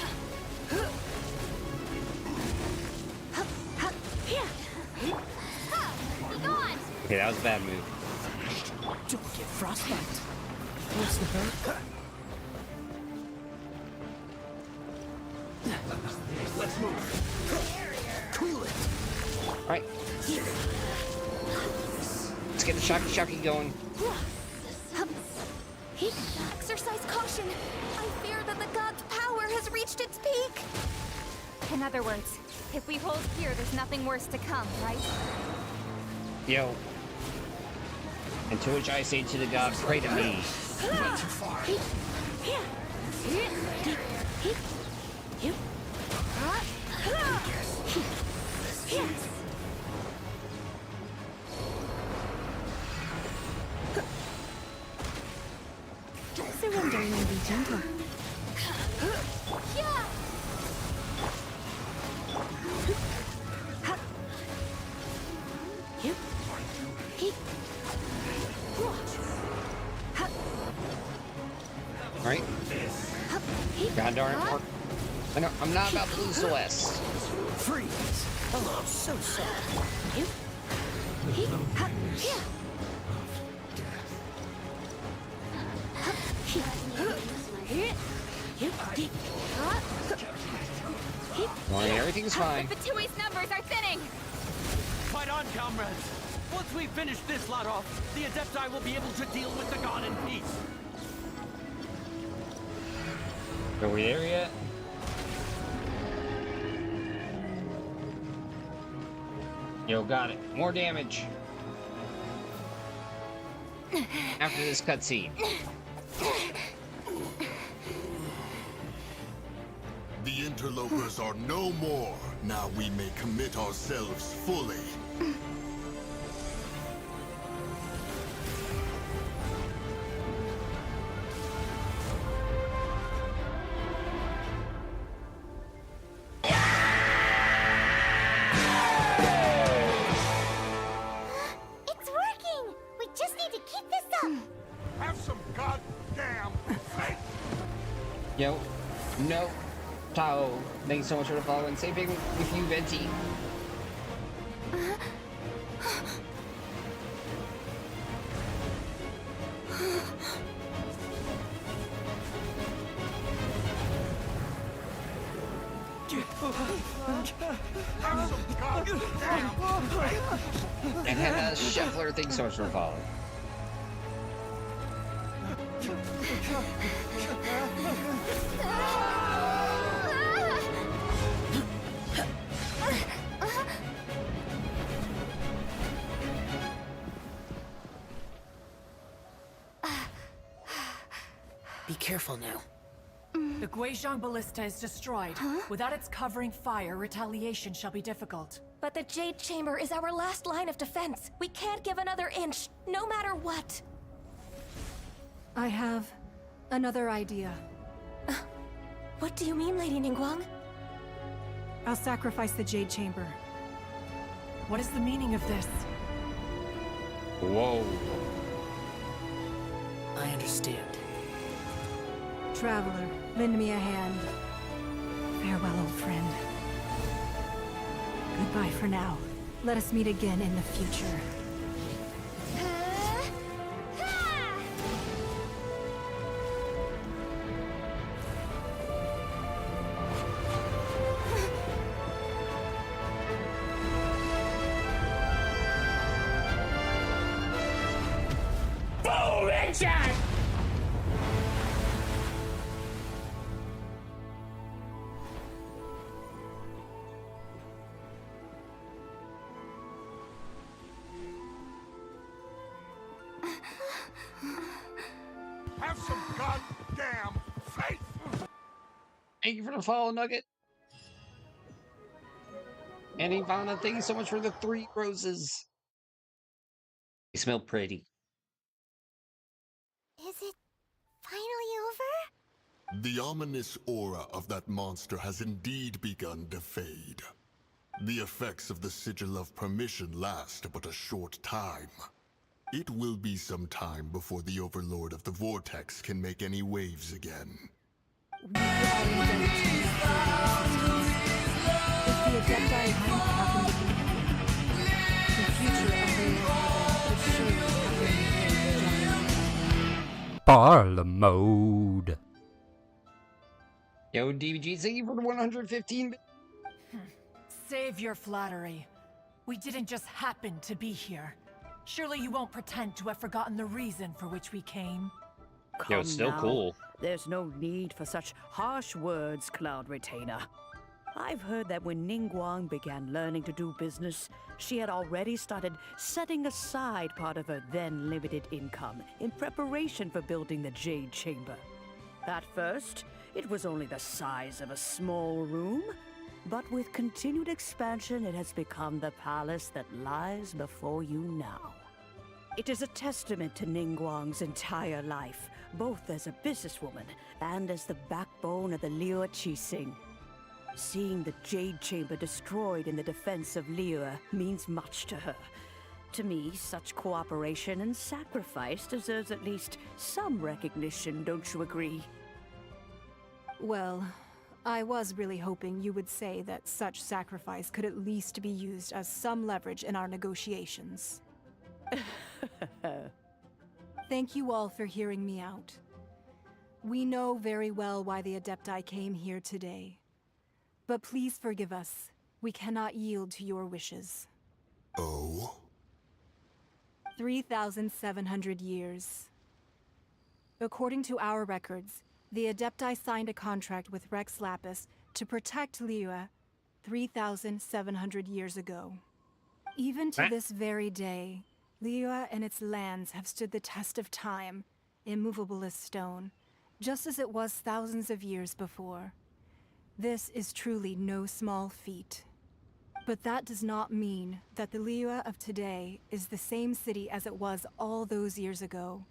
Okay, that was a bad move. Don't get frostbite. What's the hurt? Let's move. Cool it. Alright. Let's get the shocky going. Exercise caution. I fear that the god's power has reached its peak. In other words, if we hold here, there's nothing worse to come, right? Yo. And to which I say to the god, pray to me. Not too far. Surrender and be gentle. Right? God darn it. I'm not about to lose the West. Freeze! Oh, I'm so sorry. Well, everything's fine. The Fatui's numbers are thinning! Fight on, comrades! Once we finish this lot off, the Adepti will be able to deal with the god in peace. Are we there yet? Yo, got it. More damage. After this cutscene. The interlopers are no more. Now we may commit ourselves fully. It's working! We just need to keep this up! Have some goddamn faith! Yo. No. Tao. Thanks so much for the follow and saving with you, Venti. And Hannah Scheffler, thanks so much for the follow. Be careful now. The Guizhong Ballista is destroyed. Without its covering fire, retaliation shall be difficult. But the Jade Chamber is our last line of defense. We can't give another inch, no matter what. I have another idea. What do you mean, Lady Ningguang? I'll sacrifice the Jade Chamber. What is the meaning of this? Whoa. I understand. Traveler, lend me a hand. Farewell, old friend. Goodbye for now. Let us meet again in the future. Have some goddamn faith! Thank you for the follow, Nugget. And Ivana, thank you so much for the 3 roses. They smell pretty. Is it finally over? The ominous aura of that monster has indeed begun to fade. The effects of the Sigil of Permission last but a short time. It will be some time before the Overlord of the Vortex can make any waves again. If the Adepti hadn't happened again, the future of the world would surely have been Parla mode. Yo, DBG, thank you for the 115. Save your flattery. We didn't just happen to be here. Surely you won't pretend to have forgotten the reason for which we came. Yo, it's still now. cool. There's no need for such harsh words, Cloud Retainer. I've heard that when Ningguang began learning to do business, she had already started setting aside part of her then limited income in preparation for building the Jade Chamber. At first, it was only the size of a small room, but with continued expansion, it has become the palace that lies before you now. It is a testament to Ningguang's entire life, both as a businesswoman and as the backbone of the Liyue Qixing. Seeing the Jade Chamber destroyed in the defense of Liyue means much to her. To me, such cooperation and sacrifice deserves at least some recognition, don't you agree? Well, I was really hoping you would say that such sacrifice could at least be used as some leverage in our negotiations. Thank you all for hearing me out. We know very well why the Adepti came here today. But please forgive us. We cannot yield to your wishes. Oh? 3,700 years. According to our records, the Adepti signed a contract with Rex Lapis to protect Liyue 3,700 years ago. Even to this very day, Liyue and its lands have stood the test of time, immovable as stone, just as it was thousands of years before. This is truly no small feat. But that does not mean that the Liyue of today is the same city as it was all those years ago.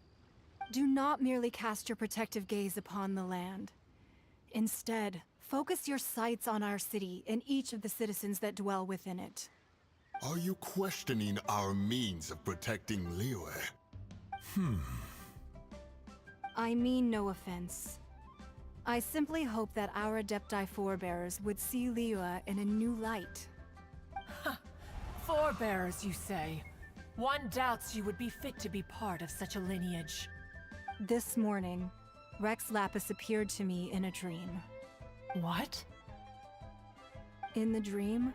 Do not merely cast your protective gaze upon the land. Instead, focus your sights on our city and each of the citizens that dwell within it. Are you questioning our means of protecting Liyue? I mean no offense. I simply hope that our Adepti forebears would see Liyue in a new light. Forebearers, you say? One doubts you would be fit to be part of such a lineage. This morning, Rex Lapis appeared to me in a dream. What? In the dream,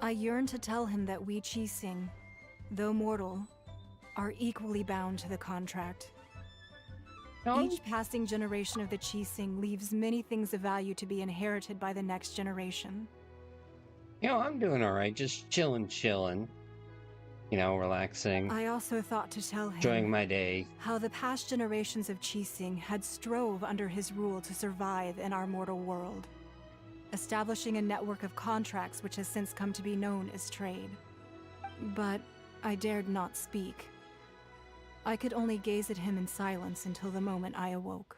I yearned to tell him that we Qixing, though mortal, are equally bound to the contract. Each passing generation of the Qixing leaves many things of value to be inherited by the next generation. You know, I'm doing alright, just chilling. You know, relaxing. I also thought to tell him enjoying my day. How the past generations of Qixing had strove under his rule to survive in our mortal world, establishing a network of contracts which has since come to be known as trade. But I dared not speak. I could only gaze at him in silence until the moment I awoke.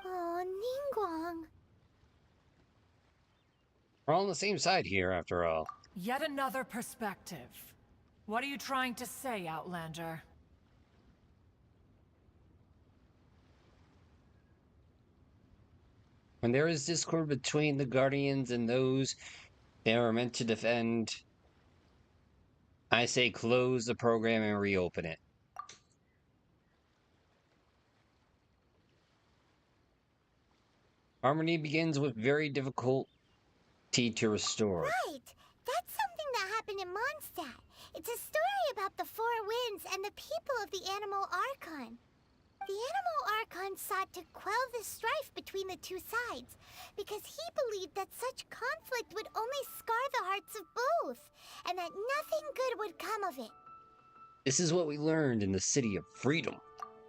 Oh, Ningguang. We're all on the same side here, after all. Yet another perspective. What are you trying to say, Outlander? When there is discord between the Guardians and those they are meant to defend, I say close the program and reopen it. Harmony begins with very difficulty to restore. Right! That's something that happened in Mondstadt. It's a story about the Four Winds and the people of the Animal Archon. The Animal Archon sought to quell the strife between the two sides, because he believed that such conflict would only scar the hearts of both, and that nothing good would come of it. This is what we learned in the City of Freedom.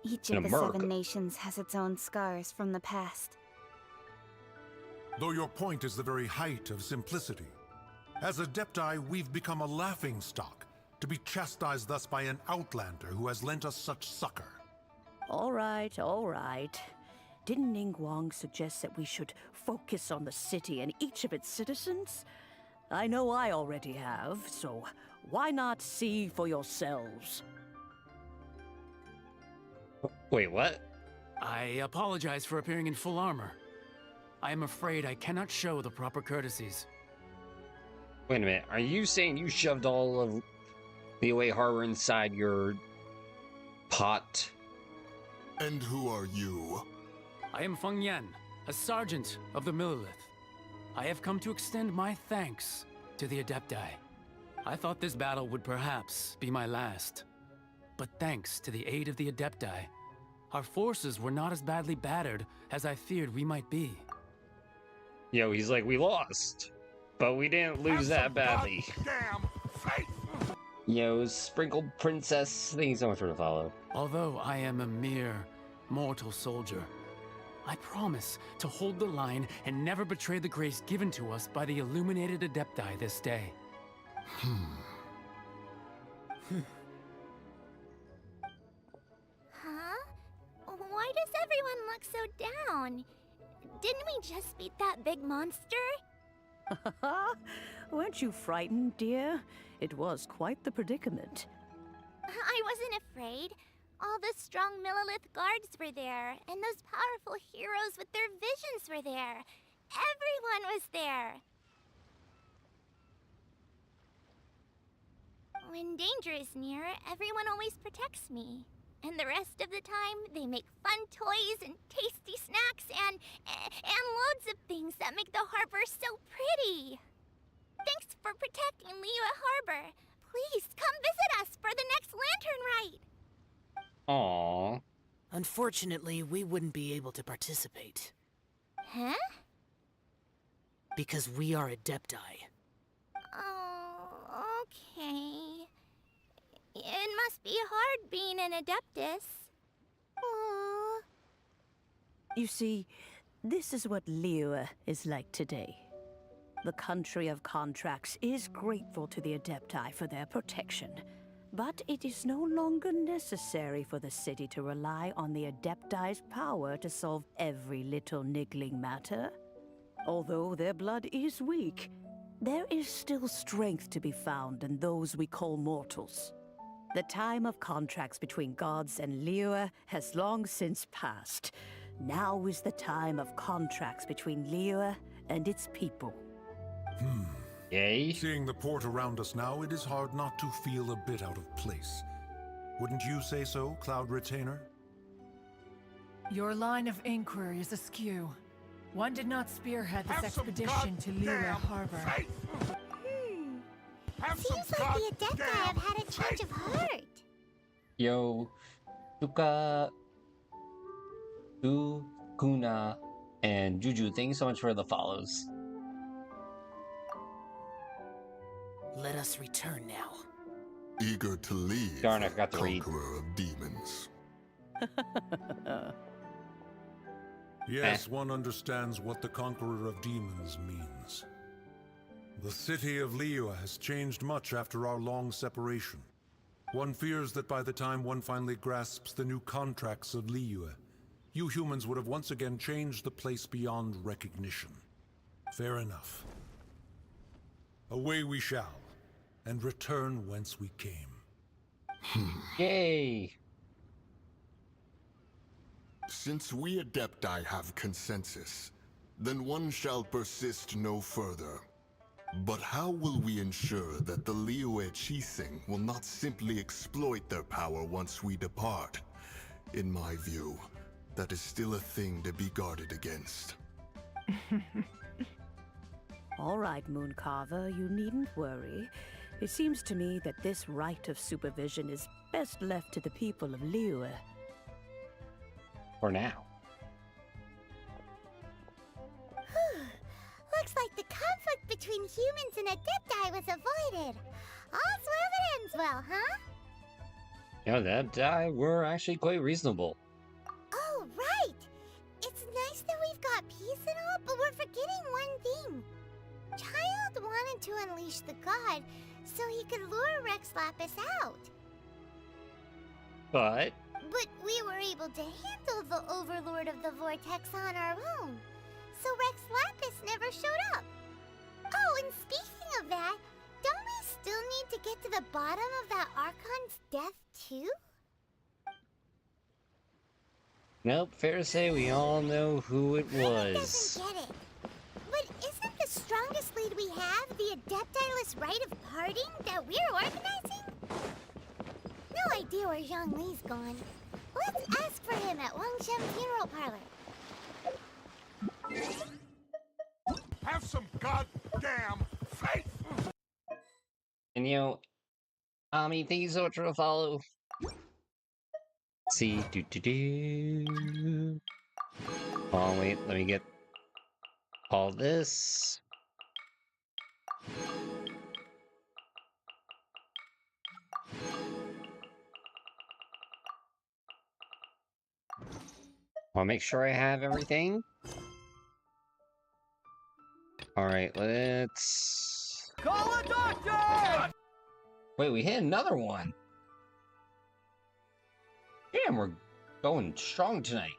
Each in of the America. 7 nations has its own scars from the past. Though your point is the very height of simplicity. As Adepti, we've become a laughingstock, to be chastised thus by an outlander who has lent us such succor. All right. Didn't Ningguang suggest that we should focus on the city and each of its citizens? I know I already have, so why not see for yourselves? Wait, what? I apologize for appearing in full armor. I am afraid I cannot show the proper courtesies. Wait a minute, are you saying you shoved all of Liyue Harbor inside your pot? And who are you? I am Feng Yan, a sergeant of the Millelith. I have come to extend my thanks to the Adepti. I thought this battle would perhaps be my last. But thanks to the aid of the Adepti, our forces were not as badly battered as I feared we might be. Yo, he's like, we lost, but we didn't lose that badly. Damn faith! Yo, sprinkled princess, thank you so much for the follow. Although I am a mere mortal soldier, I promise to hold the line and never betray the grace given to us by the illuminated Adepti this day. Huh? Why does everyone look so down? Didn't we just beat that big monster? Weren't you frightened, dear? It was quite the predicament. I wasn't afraid. All the strong Millelith guards were there, and those powerful heroes with their visions were there. Everyone was there. When danger is near, everyone always protects me. And the rest of the time, they make fun toys and tasty snacks and loads of things that make the harbor so pretty. Thanks for protecting Liyue Harbor. Please come visit us for the next lantern rite. Aww. Unfortunately, we wouldn't be able to participate. Huh? Because we are Adepti. Oh, okay. It must be hard being an Adeptus. Aww. You see, this is what Liyue is like today. The country of contracts is grateful to the Adepti for their protection, but it is no longer necessary for the city to rely on the Adepti's power to solve every little niggling matter. Although their blood is weak, there is still strength to be found in those we call mortals. The time of contracts between gods and Liyue has long since passed. Now is the time of contracts between Liyue and its people. Yay. Seeing the port around us now, it is hard not to feel a bit out of place. Wouldn't you say so, Cloud Retainer? Your line of inquiry is askew. One did not spearhead this expedition to Liyue Harbor. Seems like the Adepti have had a change of heart. Yo, Tuka, Du, Kuna, and Juju, thank you so much for the follows. Let us return now. Eager to leave, Darn, I forgot to read. Conqueror of Demons. Yes, one understands what the Conqueror of Demons means. The city of Liyue has changed much after our long separation. One fears that by the time one finally grasps the new contracts of Liyue, you humans would have once again changed the place beyond recognition. Fair enough. Away we shall, and return whence we came. Yay! Since we Adepti have consensus, then one shall persist no further. But how will we ensure that the Liyue Chising will not simply exploit their power once we depart? In my view, that is still a thing to be guarded against. All right, Mooncarver, you needn't worry. It seems to me that this right of supervision is best left to the people of Liyue. For now. Looks like the conflict between humans and Adepti was avoided. All's well that ends well, huh? Yeah, the Adepti were actually quite reasonable. Oh, right! It's nice that we've got peace and all, but we're forgetting one thing. Child wanted to unleash the god so he could lure Rex Lapis out. But we were able to handle the Overlord of the Vortex on our own, so Rex Lapis never showed up. Oh, and speaking of that, don't we still need to get to the bottom of that Archon's death too? nope, fair to say we all know who it Ryder was. doesn't get it. But isn't the strongest lead we have the Adepti-less rite of parting that we're organizing? No idea where Zhongli's gone. Let's ask for him at Wangshem Funeral Parlor. Have some goddamn faith! And you know, Ami, thank you so much for the follow. See, Oh, wait, let me get all this. I'll make sure I have everything. Alright, let's... Call a doctor! Wait, we hit another one! Damn, we're going strong tonight.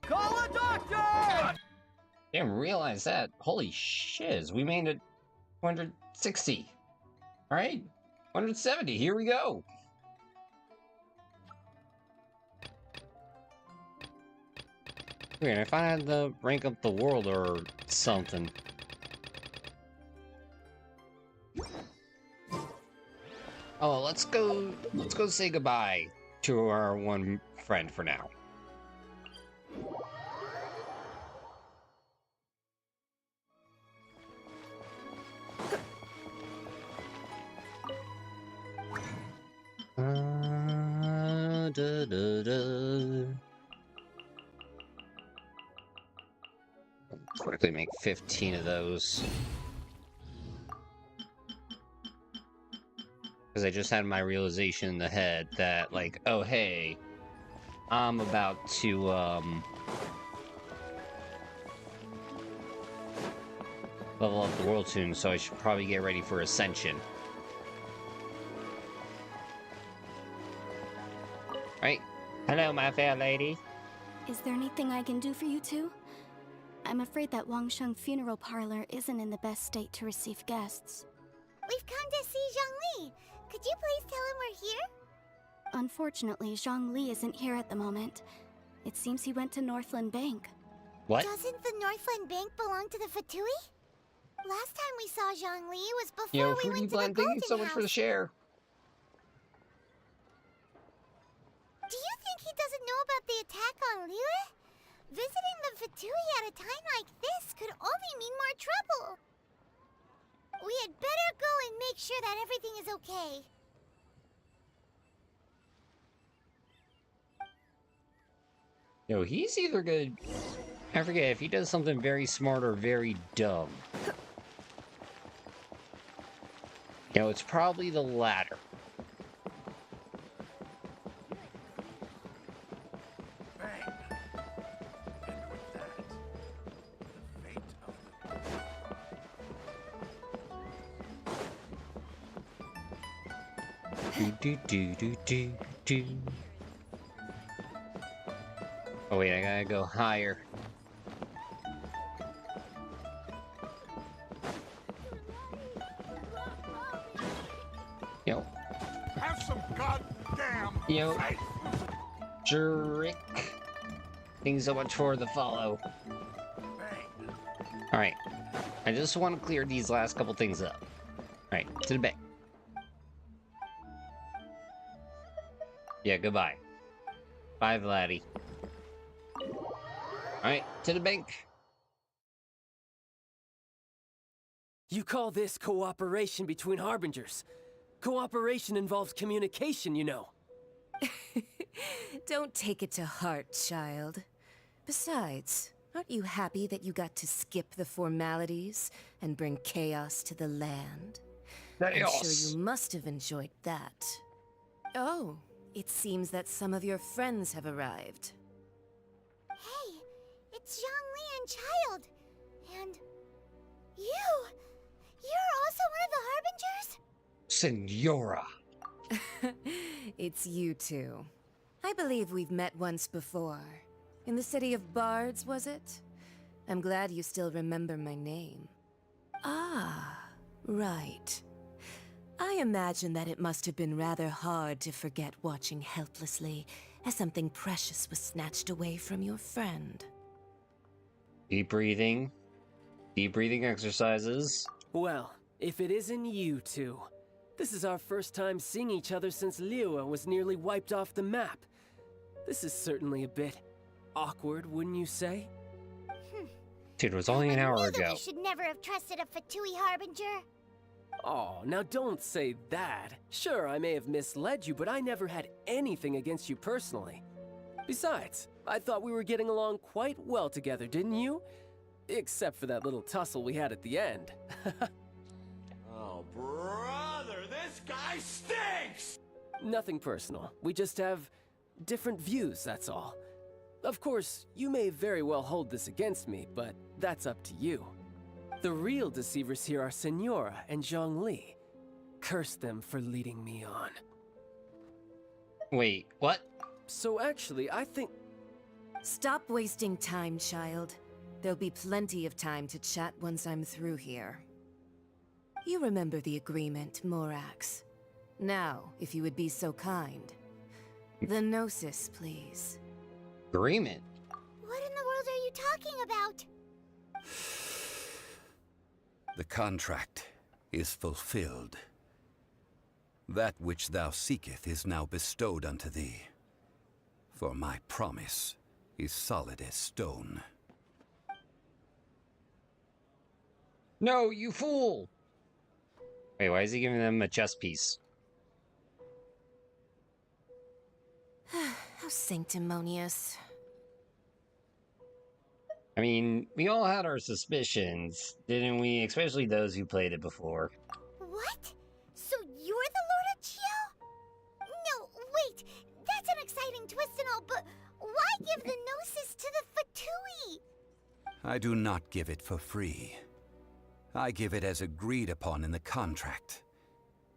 Call a doctor! Didn't realize that. Holy shiz, we made it 260. Alright, 170, here we go. Weird, if I had to rank up the world or something. Oh, let's go say goodbye to our one friend for now. Quickly make 15 of those. Because I just had my realization in the head that, like, oh hey, I'm about to, level up the world soon, so I should probably get ready for Ascension. Right? Hello, my fair lady. Is there anything I can do for you two? I'm afraid that Wangsheng funeral parlor isn't in the best state to receive guests. We've come to see Zhongli. Could you please tell him we're here? Unfortunately, Zhongli isn't here at the moment. It seems he went to Northland Bank. What? Doesn't the Northland Bank belong to the Fatui? Last time we saw Zhongli was before Yo, we Fruity went to the Blend, Golden thank you so much for the House. share. Do you think he doesn't know about the attack on Liyue? Visiting the Fatui at a time like this could only mean more trouble. We had better go and make sure that everything is okay. Yo, he's either good. I forget if he does something very smart or very dumb. Yo, it's probably the latter. Do. Oh wait, I gotta go higher. Yo. Have some goddamn Yo. faith. Drick. Thanks so much for the follow. Alright. I just want to clear these last couple things up. Alright, to the bank. Yeah, goodbye. Bye, Vladdy. Alright, to the bank. You call this cooperation between Harbingers? Cooperation involves communication, you know. Don't take it to heart, child. Besides, aren't you happy that you got to skip the formalities and bring chaos to the land? I'm sure you must have enjoyed that. Oh, it seems that some of your friends have arrived. Hey, it's Zhongli and Child. And you! You're also one of the Harbingers? Senora! It's you two. I believe we've met once before. In the city of Bards, was it? I'm glad you still remember my name. Ah, right. I imagine that it must have been rather hard to forget watching helplessly as something precious was snatched away from your friend. Deep breathing. Deep breathing exercises. Well, if it isn't you two. This is our first time seeing each other since Liyue was nearly wiped off the map. This is certainly a bit awkward, wouldn't you say? Dude, it was only an hour I knew that ago. we should never have trusted a Fatui Harbinger. Oh, now don't say that. Sure, I may have misled you, but I never had anything against you personally. Besides, I thought we were getting along quite well together, didn't you? Except for that little tussle we had at the end. Oh, brother, this guy stinks! Nothing personal. We just have different views, that's all. Of course, you may very well hold this against me, but that's up to you. The real deceivers here are Senora and Zhongli. Curse them for leading me on. Wait, what? So actually, I think... Stop wasting time, child. There'll be plenty of time to chat once I'm through here. You remember the agreement, Morax. Now, if you would be so kind. The Gnosis, please. Agreement? What in the world deals are you talking about? The contract is fulfilled. That which thou seeketh is now bestowed unto thee. For my promise is solid as stone. No, you fool! Wait, why is he giving them a chess piece? How sanctimonious. I mean, we all had our suspicions, didn't we? Especially those who played it before. What? So you're the Lord of Chio? No, wait. That's an exciting twist and all, but why give the Gnosis to the Fatui? I do not give it for free. I give it as agreed upon in the contract,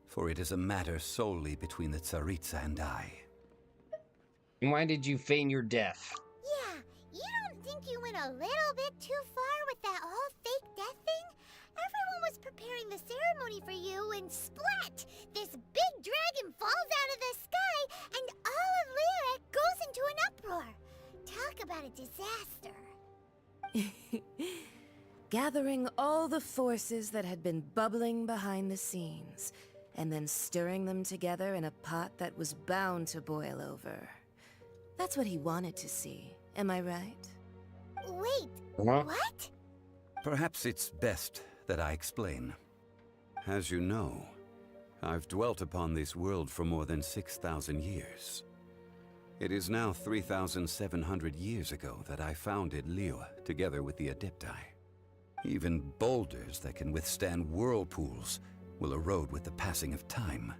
for it is a matter solely between the Tsaritsa and I. And why did you feign your death? Yeah, you don't think you went a little bit too far with that whole fake death thing? Everyone was preparing the ceremony for you, and splat! This big dragon falls out of the sky, and all of Lyric goes into an uproar. Talk about a disaster. Gathering all the forces that had been bubbling behind the scenes, and then stirring them together in a pot that was bound to boil over. That's what he wanted to see, am I right? Wait, Huh? what? Perhaps it's best that I explain. As you know, I've dwelt upon this world for more than 6,000 years. It is now 3,700 years ago that I founded Liyue together with the Adepti. Even boulders that can withstand whirlpools will erode with the passing of time.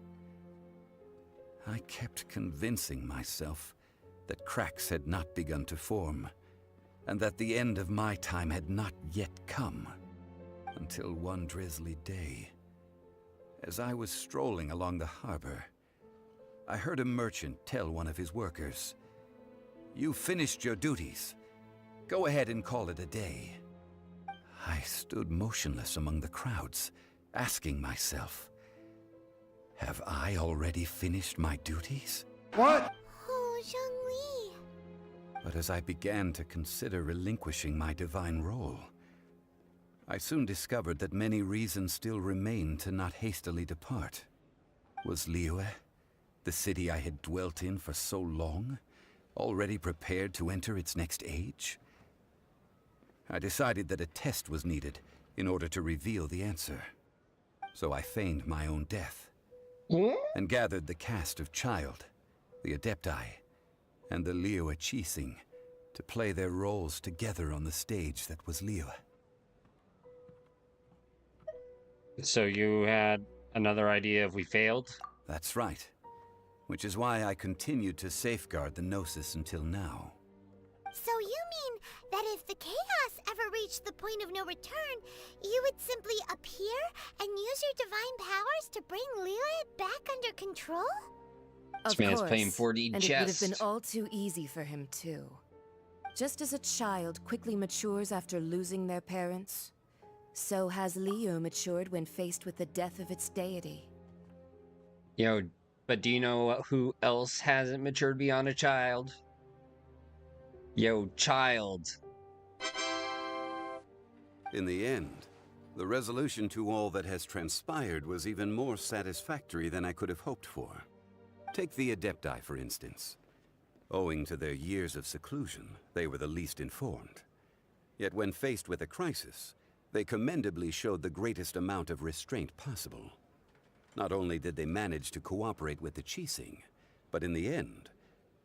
I kept convincing myself that cracks had not begun to form, and that the end of my time had not yet come. Until one drizzly day, as I was strolling along the harbor, I heard a merchant tell one of his workers, "You've finished your duties. Go ahead and call it a day." I stood motionless among the crowds, asking myself, have I already finished my duties? What? Oh, Zhongli. But as I began to consider relinquishing my divine role, I soon discovered that many reasons still remained to not hastily depart. Was Liyue, the city I had dwelt in for so long, already prepared to enter its next age? I decided that a test was needed in order to reveal the answer. So I feigned my own death, and gathered the cast of Child, the Adepti, and the Liyue Qixing to play their roles together on the stage that was Liyue. So you had another idea if we failed? That's right. Which is why I continued to safeguard the Gnosis until now. So you mean that if the chaos ever reached the point of no return, you would simply appear and use your divine powers to bring Liyue back under control? This man's playing 4D and chess. it would have been all too easy for him too. Just as a child quickly matures after losing their parents, so has Liyue matured when faced with the death of its deity. Yo, but do you know who else hasn't matured beyond a child? Yo, Child. In the end, the resolution to all that has transpired was even more satisfactory than I could have hoped for. Take the Adepti, for instance. Owing to their years of seclusion, they were the least informed. Yet when faced with a crisis, they commendably showed the greatest amount of restraint possible. Not only did they manage to cooperate with the Qixing, but in the end,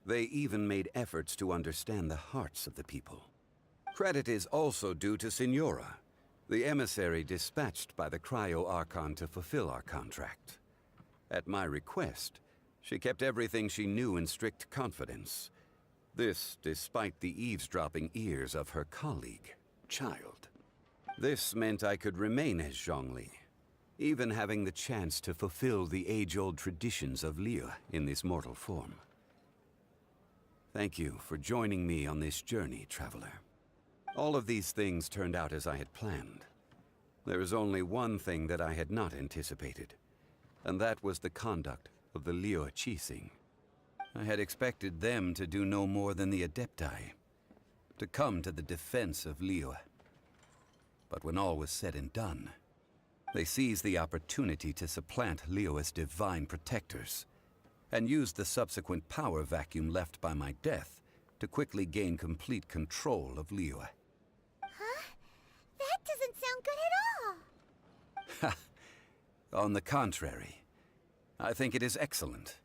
they even made efforts to understand the hearts of the people. Credit is also due to Signora, the emissary dispatched by the Cryo Archon to fulfill our contract. At my request, she kept everything she knew in strict confidence. This despite the eavesdropping ears of her colleague, Child. This meant I could remain as Zhongli, even having the chance to fulfill the age-old traditions of Liyue in this mortal form. Thank you for joining me on this journey, Traveler. All of these things turned out as I had planned. There is only one thing that I had not anticipated, and that was the conduct of the Liyue Qixing. I had expected them to do no more than the Adepti, to come to the defense of Liyue. But when all was said and done, they seized the opportunity to supplant Liyue's divine protectors, and used the subsequent power vacuum left by my death to quickly gain complete control of Liyue. Huh? That doesn't sound good at all! On the contrary, I think it is excellent.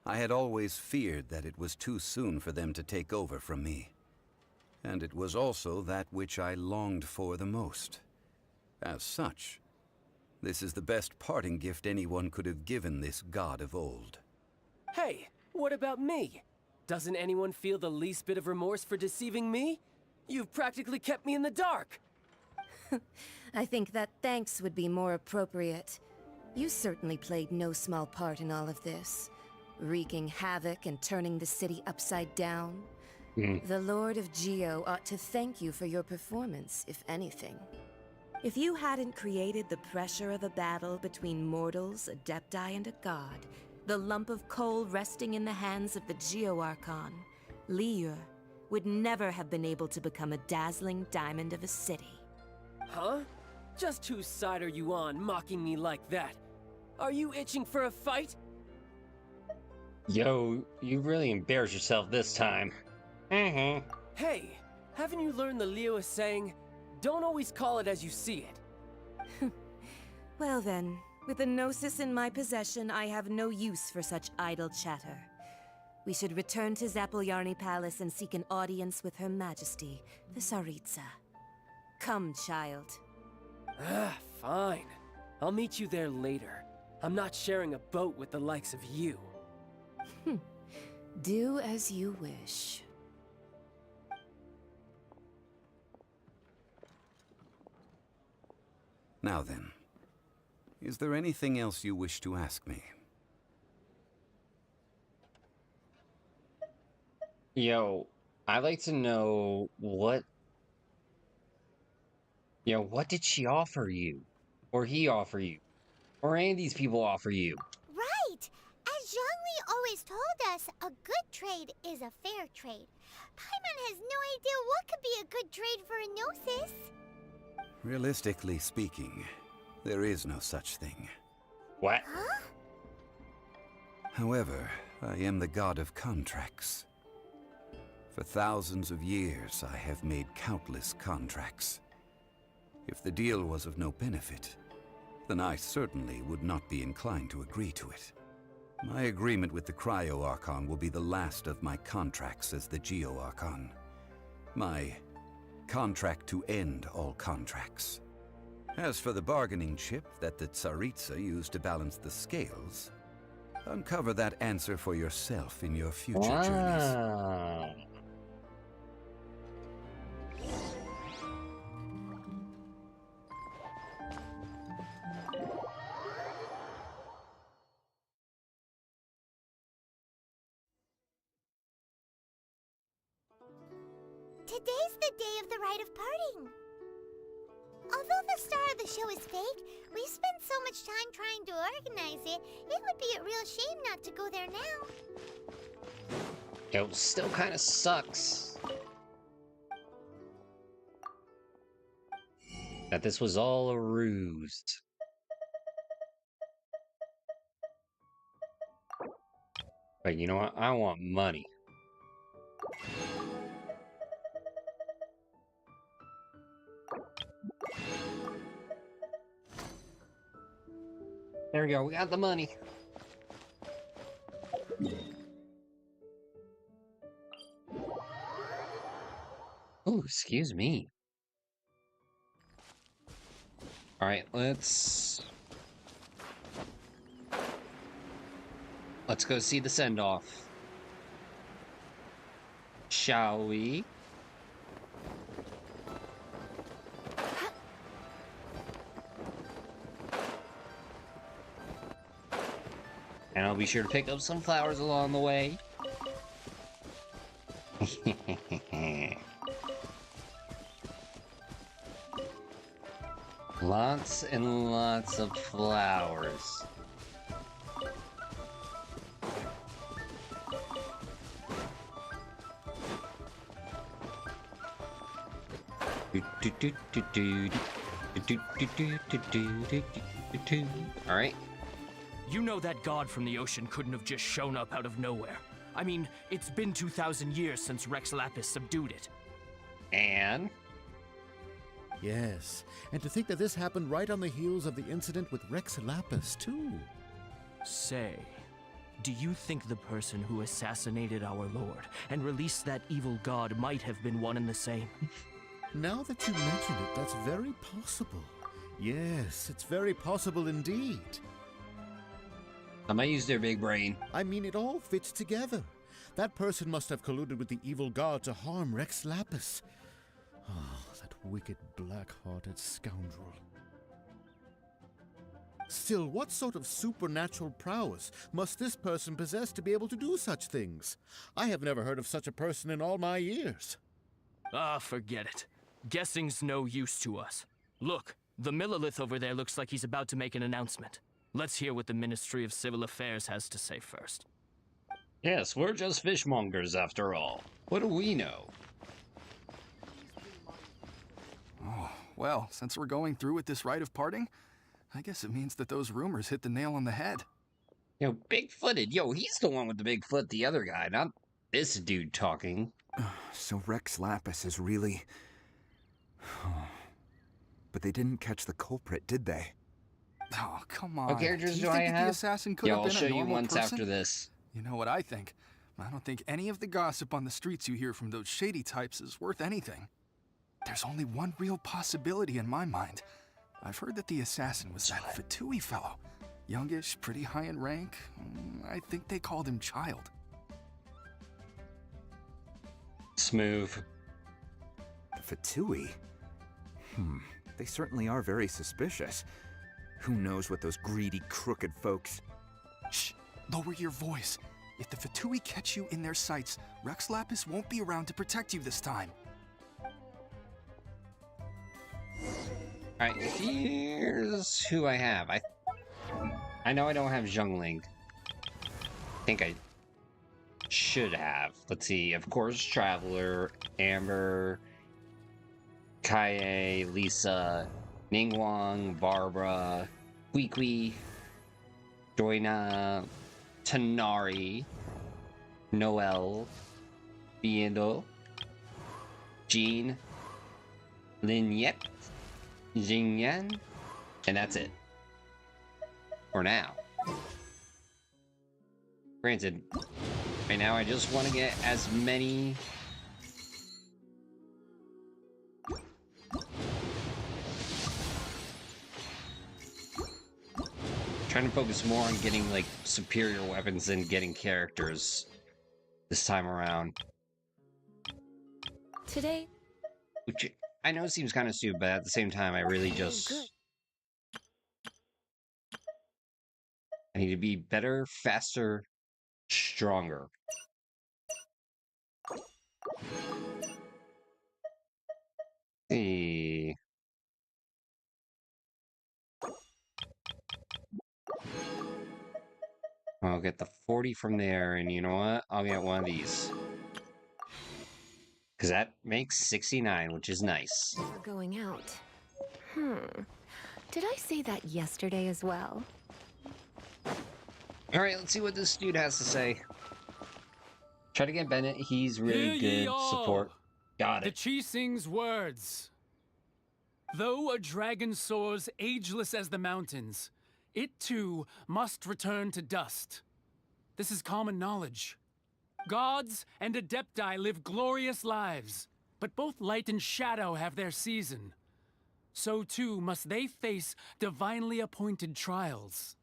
I had always feared that it was too soon for them to take over from me. And it was also that which I longed for the most. As such, this is the best parting gift anyone could have given this god of old. Hey, what about me? Doesn't anyone feel the least bit of remorse for deceiving me? You've practically kept me in the dark! I think that thanks would be more appropriate. You certainly played no small part in all of this, wreaking havoc and turning the city upside down. The Lord of Geo ought to thank you for your performance, if anything. If you hadn't created the pressure of a battle between mortals, adepti, and a god, the lump of coal resting in the hands of the Geo Archon, Liyue, would never have been able to become a dazzling diamond of a city. Huh? Just whose side are you on, mocking me like that? Are you itching for a fight? Yo, you really embarrassed yourself this time. Hey, haven't you learned the Liyue saying, don't always call it as you see it? Well then, with the Gnosis in my possession, I have no use for such idle chatter. We should return to Zapoljarny Palace and seek an audience with Her Majesty, the Tsaritsa. Come, child. Fine. I'll meet you there later. I'm not sharing a boat with the likes of you. Do as you wish. Now then, is there anything else you wish to ask me? Yo, I'd like to know what did she offer you? Or he offer you? Or any of these people offer you? Right! As Zhongli always told us, a good trade is a fair trade. Paimon has no idea what could be a good trade for a Gnosis. Realistically speaking, there is no such thing. What? Huh? However, I am the god of contracts. For thousands of years, I have made countless contracts. If the deal was of no benefit, then I certainly would not be inclined to agree to it. My agreement with the Cryo Archon will be the last of my contracts as the Geo Archon. My contract to end all contracts. As for the bargaining chip that the Tsaritsa used to balance the scales, uncover that answer for yourself in your future journeys. Today's the day of the rite of parting. Although the star of the show is fake, we've spent so much time trying to organize it, it would be a real shame not to go there now. It still kind of sucks that this was all a ruse. But you know what? I want money. There we go, we got the money. Oh, excuse me. Alright, let's go see the send-off. Shall we? And I'll be sure to pick up some flowers along the way. Lots and lots of flowers. All right. You know that god from the ocean couldn't have just shown up out of nowhere. I mean, it's been 2,000 years since Rex Lapis subdued it. And? Yes, and to think that this happened right on the heels of the incident with Rex Lapis, too. Say, do you think the person who assassinated our lord and released that evil god might have been one and the same? Now that you mention it, that's very possible. Yes, it's very possible indeed. I might use their big brain. I mean, it all fits together. That person must have colluded with the evil god to harm Rex Lapis. Oh, that wicked, black-hearted scoundrel. Still, what sort of supernatural prowess must this person possess to be able to do such things? I have never heard of such a person in all my years. Ah, forget it. Guessing's no use to us. Look, the Millilith over there looks like he's about to make an announcement. Let's hear what the Ministry of Civil Affairs has to say first. Yes, we're just fishmongers after all. What do we know? Oh, well, since we're going through with this rite of parting, I guess it means that those rumors hit the nail on the head. Yo, big-footed. Yo, he's the one with the big foot, the other guy, not this dude talking. So Rex Lapis is really... But they didn't catch the culprit, did they? Oh, come on. What characters do I think that have? the assassin could Yeah, have I'll been show a you normal once person? after this. You know what I think? I don't think any of the gossip on the streets you hear from those shady types is worth anything. There's only one real possibility in my mind. I've heard that the assassin was that Fatui fellow. Youngish, pretty high in rank. I think they called him Child. Smooth. Fatui? They certainly are very suspicious. Who knows what those greedy, crooked folks... Shh! Lower your voice. If the Fatui catch you in their sights, Rex Lapis won't be around to protect you this time. Alright, here's who I have. I know I don't have Zhongling. I think I should have. Let's see, of course, Traveler, Amber, Kaie, Lisa, Ningguang, Barbara, Queequee, Joyna, Tanari, Noelle, Biendo, Jean, Lynette, Jingyan, and that's it. For now. Granted, right now I just want to get as many... Trying to focus more on getting, like, superior weapons than getting characters this time around. Today... Which I know seems kind of stupid, but at the same time, I really just... I need to be better, faster, stronger. Hey. I'll get the 40 from there, and you know what? I'll get one of these. Because that makes 69, which is nice. We're going out. Did I say that yesterday as well? Alright, let's see what this dude has to say. Try to get Bennett. He's really good support. Got it. The Chi sings words. Though a dragon soars ageless as the mountains, it too must return to dust. This is common knowledge. Gods and Adepti live glorious lives, but both light and shadow have their season. So too must they face divinely appointed trials.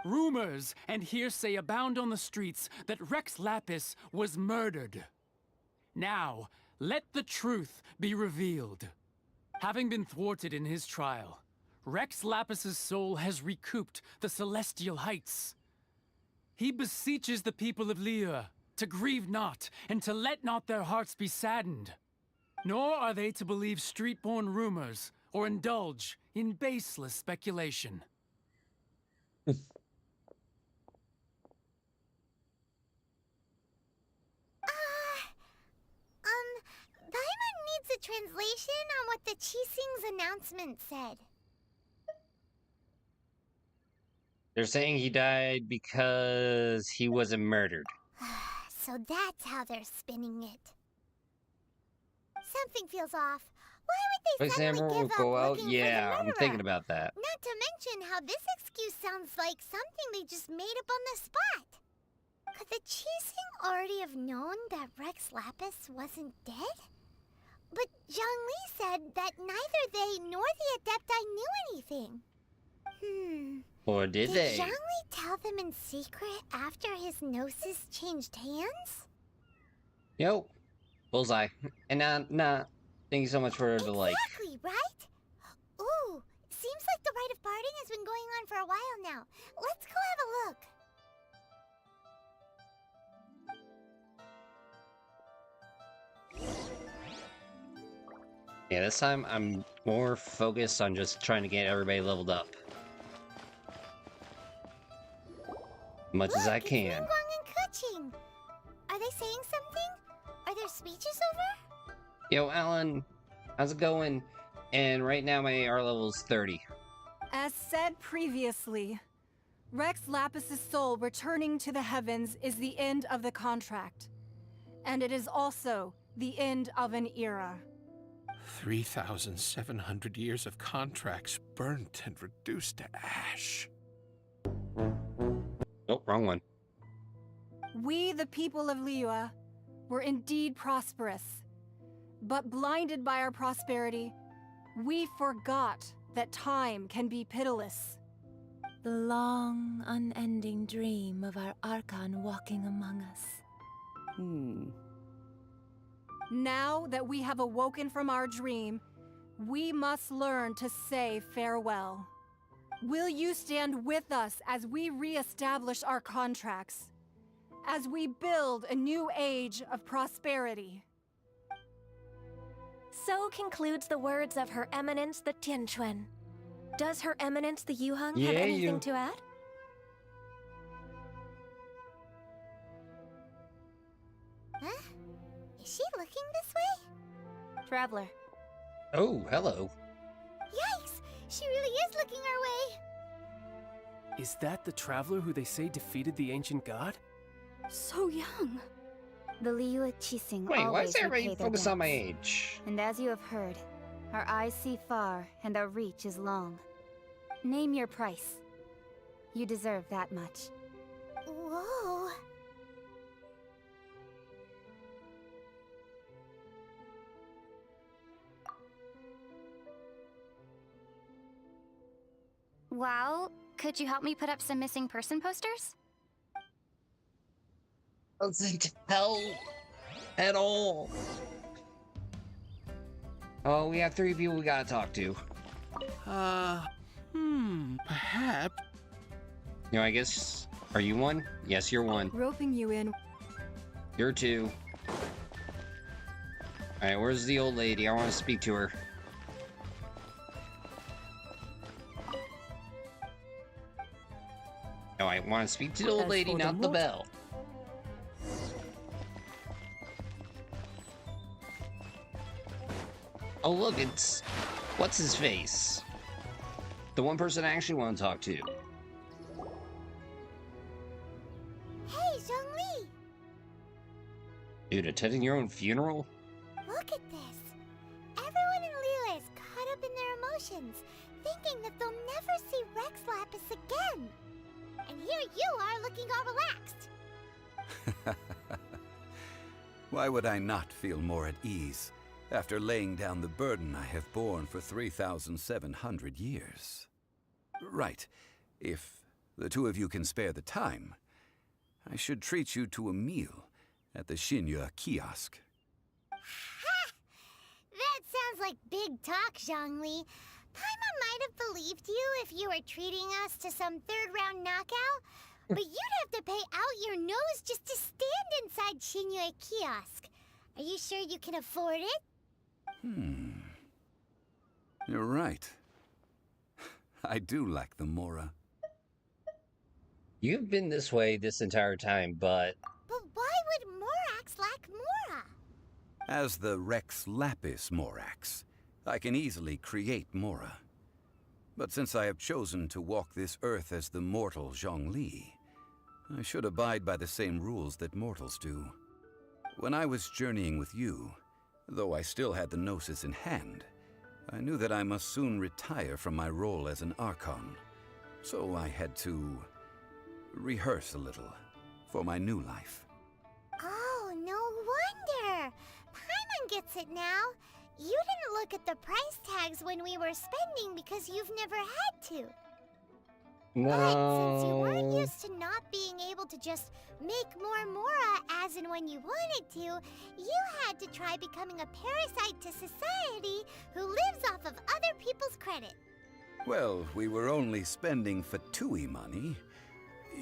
Rumors and hearsay abound on the streets that Rex Lapis was murdered. Now, let the truth be revealed. Having been thwarted in his trial, Rex Lapis's soul has recouped the celestial heights. He beseeches the people of Liyue to grieve not and to let not their hearts be saddened. Nor are they to believe street-born rumors or indulge in baseless speculation. Paimon needs a translation on what the Qixing's announcement said. They're saying he died because he wasn't murdered. So that's how they're spinning it. Something feels off. Why would they suddenly give up go out? looking for Yeah, the I'm murderer? thinking about that. Not to mention how this excuse sounds like something they just made up on the spot. Could the Qixing already have known that Rex Lapis wasn't dead? But Zhongli said that neither they nor the Adepti knew anything. Or did they? Did Zhongli tell them in secret after his gnosis changed hands? Yo, bullseye. And nah. Thank you so much for the like. Exactly, right? Ooh, seems like the rite of parting has been going on for a while now. Let's go have a look. Yeah, this time I'm more focused on just trying to get everybody leveled up. Much as I can. Ningguang and Keqing. Are they saying something? Are their speeches over? Yo, Alan, how's it going? And right now my AR level is 30. As said previously, Rex Lapis's soul returning to the heavens is the end of the contract. And it is also the end of an era. 3,700 years of contracts burnt and reduced to ash. Oh, wrong one. We, the people of Liyue, were indeed prosperous. But blinded by our prosperity, we forgot that time can be pitiless. The long, unending dream of our Archon walking among us. Now that we have awoken from our dream, we must learn to say farewell. Will you stand with us as we re-establish our contracts? As we build a new age of prosperity? So concludes the words of Her Eminence the Tianquan. Does Her Eminence the Yuheng have Yeah, anything you. to add? Huh? Is she looking this way? Traveler. Oh, hello. Yikes! She really is looking our way. Is that the traveler who they say defeated the ancient god? So young. The Liyue Qixing Wait, why always is everybody repay their focused on my debts. age? And as you have heard, our eyes see far and our reach is long. Name your price. You deserve that much. Whoa. Well, could you help me put up some missing person posters? Doesn't help at all. Oh, we have 3 people we gotta talk to. Perhaps. You know, I guess. Are you one? Yes, you're one. Roping you in. You're 2. Alright, where's the old lady? I want to speak to her. No, I want to speak to the old As lady, for the not the mort- bell. Oh, look, it's... What's his face? The one person I actually want to talk to. Hey, Zhongli! Dude, attending your own funeral? Look at this. Everyone in Liyue is caught up in their emotions, thinking that they'll never see Rex Lapis again. And here you are looking all relaxed. Why would I not feel more at ease after laying down the burden I have borne for 3,700 years? Right. If the 2 of you can spare the time, I should treat you to a meal at the Xinyue kiosk. Ha! That sounds like big talk, Zhongli. Paimon might have believed you if you were treating us to some third-round knockout, but you'd have to pay out your nose just to stand inside Xinyue kiosk. Are you sure you can afford it? You're right. I do lack the Mora. You've been this way this entire time, but... But why would Morax lack Mora? As the Rex Lapis Morax, I can easily create Mora. But since I have chosen to walk this earth as the mortal Zhongli, I should abide by the same rules that mortals do. When I was journeying with you, though I still had the Gnosis in hand, I knew that I must soon retire from my role as an Archon. So I had to rehearse a little for my new life. Oh, no wonder! Paimon gets it now. You didn't look at the price tags when we were spending because you've never had to. But since you weren't used to not being able to just make more Mora as and when you wanted to, you had to try becoming a parasite to society who lives off of other people's credit. Well, we were only spending Fatui money.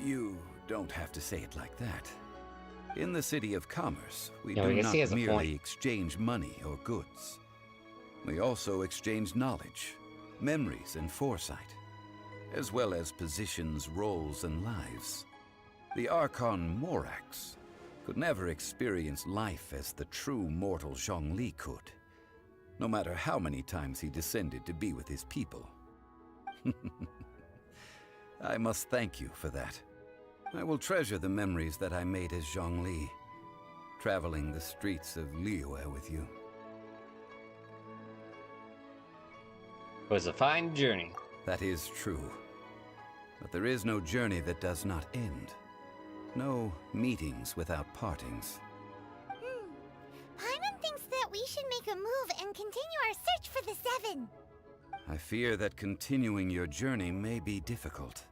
You don't have to say it like that. In the City of Commerce, we do not merely exchange money or goods. We also exchange knowledge, memories, and foresight, as well as positions, roles, and lives. The Archon Morax could never experience life as the true mortal Zhongli could, no matter how many times he descended to be with his people. I must thank you for that. I will treasure the memories that I made as Zhongli, traveling the streets of Liyue with you. It was a fine journey. That is true. But there is no journey that does not end. No meetings without partings. Paimon thinks that we should make a move and continue our search for the Seven. I fear that continuing your journey may be difficult.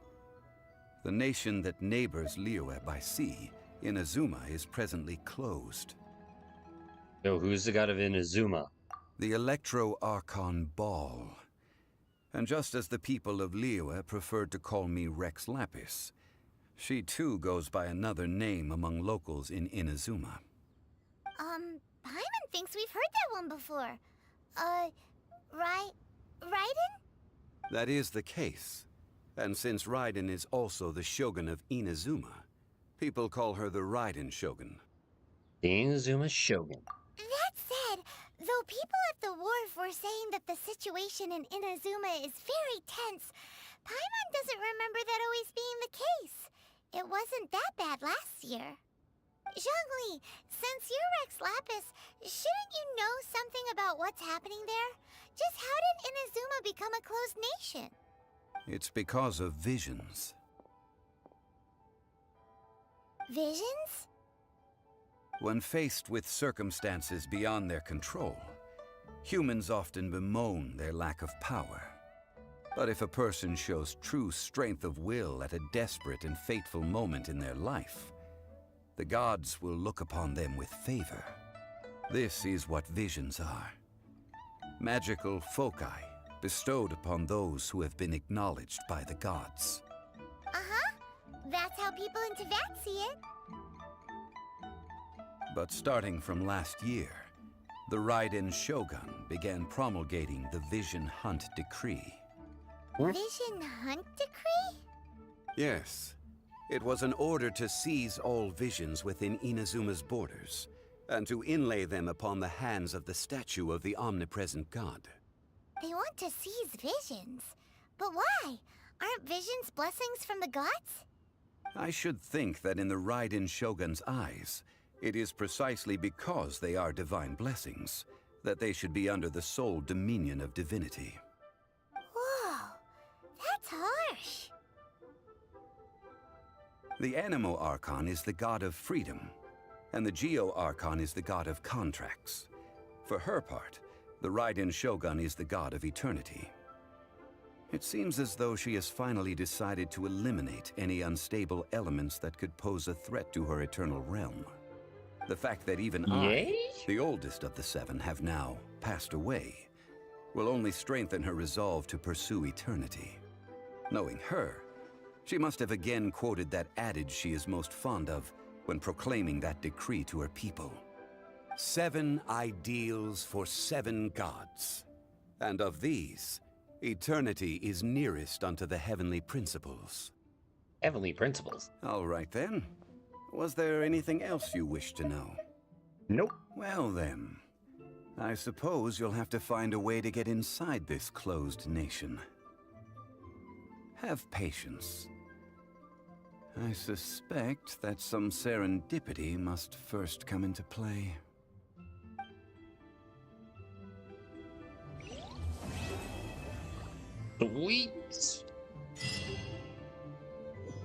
The nation that neighbors Liyue by sea, Inazuma, is presently closed. So who's the god of Inazuma? The Electro-Archon Ball. And just as the people of Liyue preferred to call me Rex Lapis, she too goes by another name among locals in Inazuma. Paimon thinks we've heard that one before. Raiden? That is the case. And since Raiden is also the Shogun of Inazuma, people call her the Raiden Shogun. The Inazuma Shogun. That said, though people at the wharf were saying that the situation in Inazuma is very tense, Paimon doesn't remember that always being the case. It wasn't that bad last year. Zhongli, since you're Rex Lapis, shouldn't you know something about what's happening there? Just how did Inazuma become a closed nation? It's because of visions. Visions? When faced with circumstances beyond their control, humans often bemoan their lack of power. But if a person shows true strength of will at a desperate and fateful moment in their life, the gods will look upon them with favor. This is what visions are. Magical foci bestowed upon those who have been acknowledged by the gods. That's how people in Teyvat see it. But starting from last year, the Raiden Shogun began promulgating the Vision Hunt Decree. Vision Hunt Decree? Yes. It was an order to seize all visions within Inazuma's borders, and to inlay them upon the hands of the statue of the omnipresent god. They want to seize visions. But why? Aren't visions blessings from the gods? I should think that in the Raiden Shogun's eyes, it is precisely because they are divine blessings that they should be under the sole dominion of divinity. Whoa, that's harsh. The Animo Archon is the god of freedom, and the Geo Archon is the god of contracts. For her part, the Raiden Shogun is the god of eternity. It seems as though she has finally decided to eliminate any unstable elements that could pose a threat to her eternal realm. The fact that even I, the oldest of the seven, have now passed away, will only strengthen her resolve to pursue eternity. Knowing her, she must have again quoted that adage she is most fond of when proclaiming that decree to her people. 7 ideals for 7 gods, and of these, eternity is nearest unto the heavenly principles. Heavenly principles? All right then. Was there anything else you wish to know? Nope. Well then, I suppose you'll have to find a way to get inside this closed nation. Have patience. I suspect that some serendipity must first come into play. Sweet.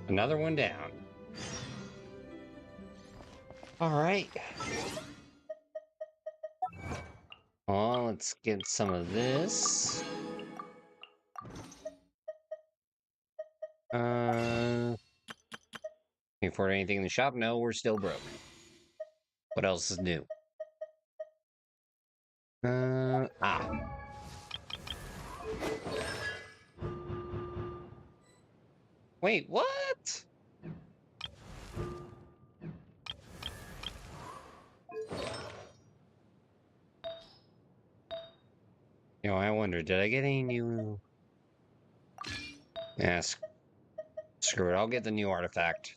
Another one down. All right. Well, let's get some of this. Can you afford anything in the shop? No, we're still broke. What else is new? Wait, what? You know, I wonder, did I get any new... Yeah, screw it, I'll get the new artifact.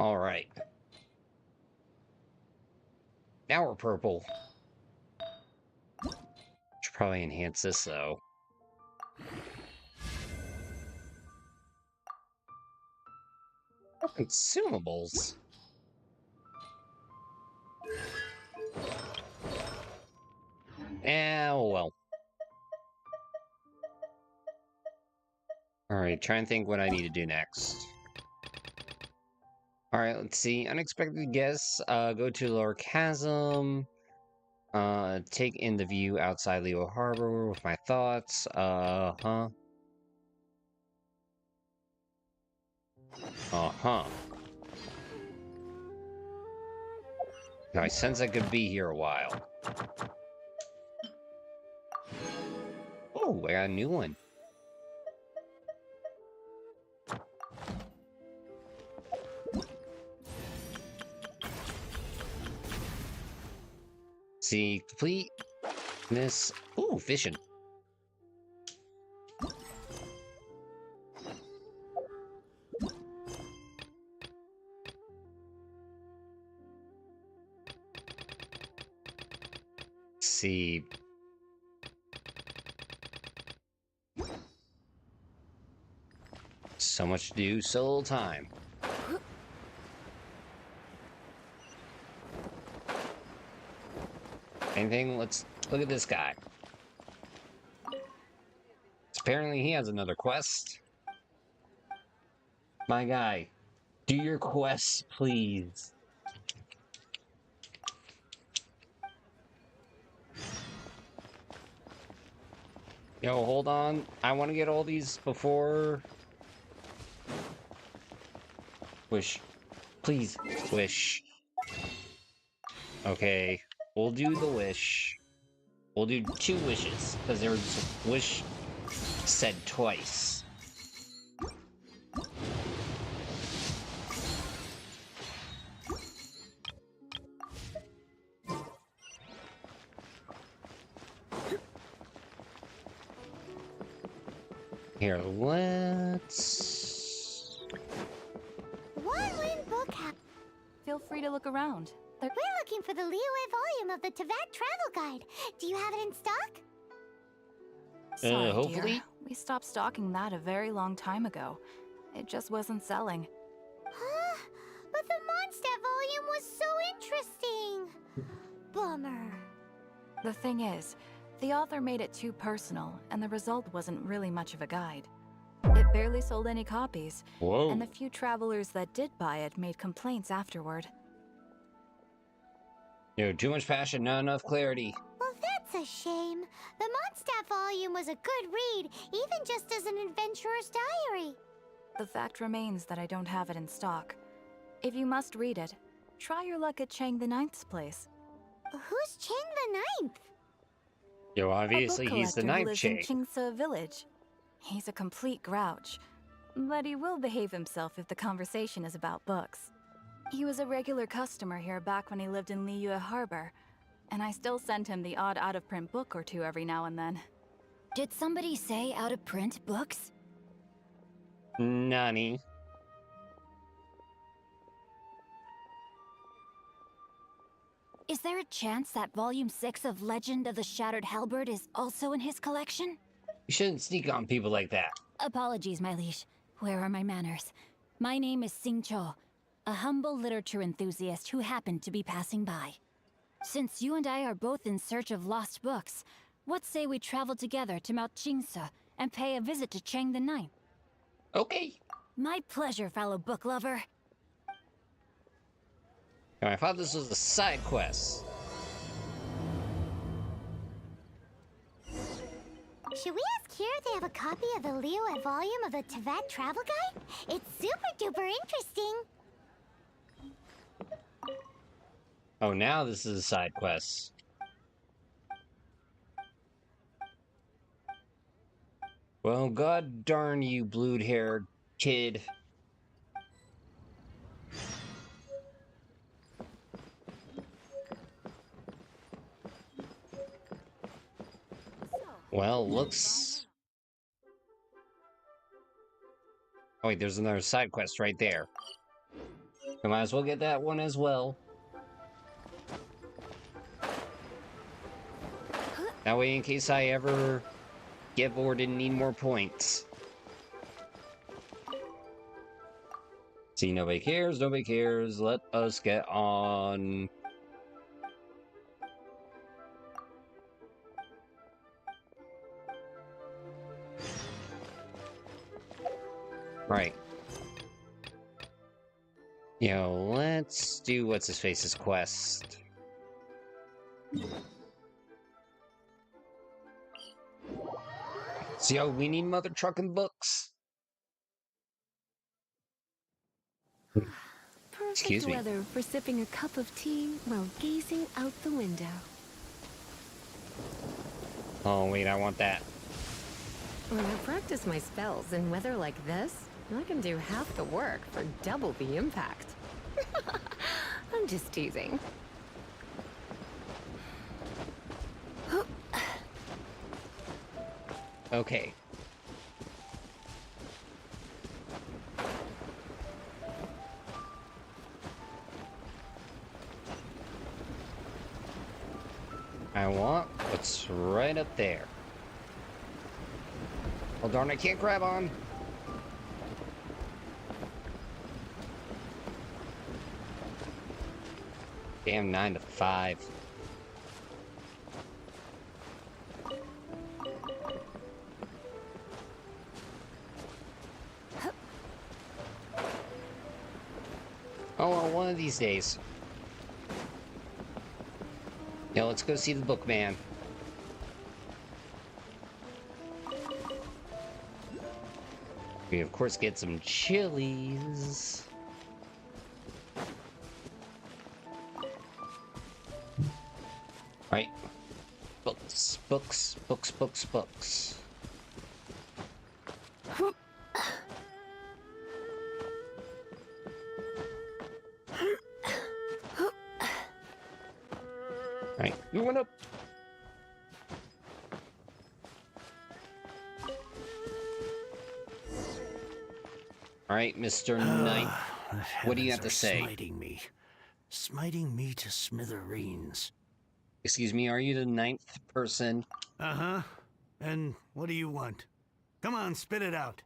Alright. Now we're purple. Should probably enhance this, though. Consumables. Oh well. Alright, try and think what I need to do next. Alright, let's see. Unexpected guests. Go to Lower Chasm. Take in the view outside Leo Harbor with my thoughts. Uh-huh. Now, I sense I could be here a while. Oh, I got a new one. See, complete this. Ooh, fishing. See. So much to do, so little time. Anything? Let's look at this guy. Apparently he has another quest. My guy, do your quests, please. Yo, hold on. I want to get all these before... Wish. Please. Wish. Okay. We'll do the wish. We'll do 2 wishes, because there was a wish said twice. Here, let's... One win book house. Feel free to look around. We're looking for the Liyue volume of the Teyvat travel guide. Do you have it in stock? Sorry, hopefully. dear. We stopped stocking that a very long time ago. It just wasn't selling. Huh? But the Mondstadt volume was so interesting. Bummer. The thing is, the author made it too personal, and the result wasn't really much of a guide. It barely sold any copies, and the few travelers that did buy it made complaints afterward. Yo, too much passion, not enough clarity. Well, that's a shame. The Mondstadt volume was a good read, even just as an adventurer's diary. The fact remains that I don't have it in stock. If you must read it, try your luck at Chang the Ninth's place. Who's Chang the Ninth? Yo, obviously he's the ninth in Chang. Qingce Village. He's a complete grouch, but he will behave himself if the conversation is about books. He was a regular customer here back when he lived in Liyue Harbor, and I still send him the odd out-of-print book or two every now and then. Did somebody say out-of-print books? Nani? Is there a chance that Volume 6 of Legend of the Shattered Halberd is also in his collection? You shouldn't sneak on people like that. Apologies, my liege. Where are my manners? My name is Sing Cho, a humble literature enthusiast who happened to be passing by. Since you and I are both in search of lost books, what say we travel together to Mount Jingsa and pay a visit to Cheng the Ninth? Okay. My pleasure, fellow book lover. I thought this was a side quest. Should we ask here if they have a copy of the Liyue volume of the Teyvat travel guide? It's super duper interesting. Oh, now this is a side quest. Well, god darn you, blue-haired kid. Well, looks... Oh wait, there's another side quest right there. I might as well get that one as well. That way, in case I ever get bored and need more points. See, nobody cares, nobody cares. Let us get on. Right. Yo, let's do what's-his-face's quest. So, yo, we need mother trucking books. Excuse me. Weather for sipping a cup of tea while gazing out the window. Oh, wait, I want that. When I practice my spells in weather like this, I can do half the work for double the impact. I'm just teasing. Okay. I want what's right up there. Oh darn, I can't grab on. Damn, 9 to 5. Oh, well, one of these days. Now let's go see the bookman. We of course get some chilies. Right. Books, books, books, books, books. Right, you went up. Alright, Mr. Knight, what do you have to say? Smiting me to smithereens. Excuse me, are you the 9th person? Uh-huh. And what do you want? Come on, spit it out.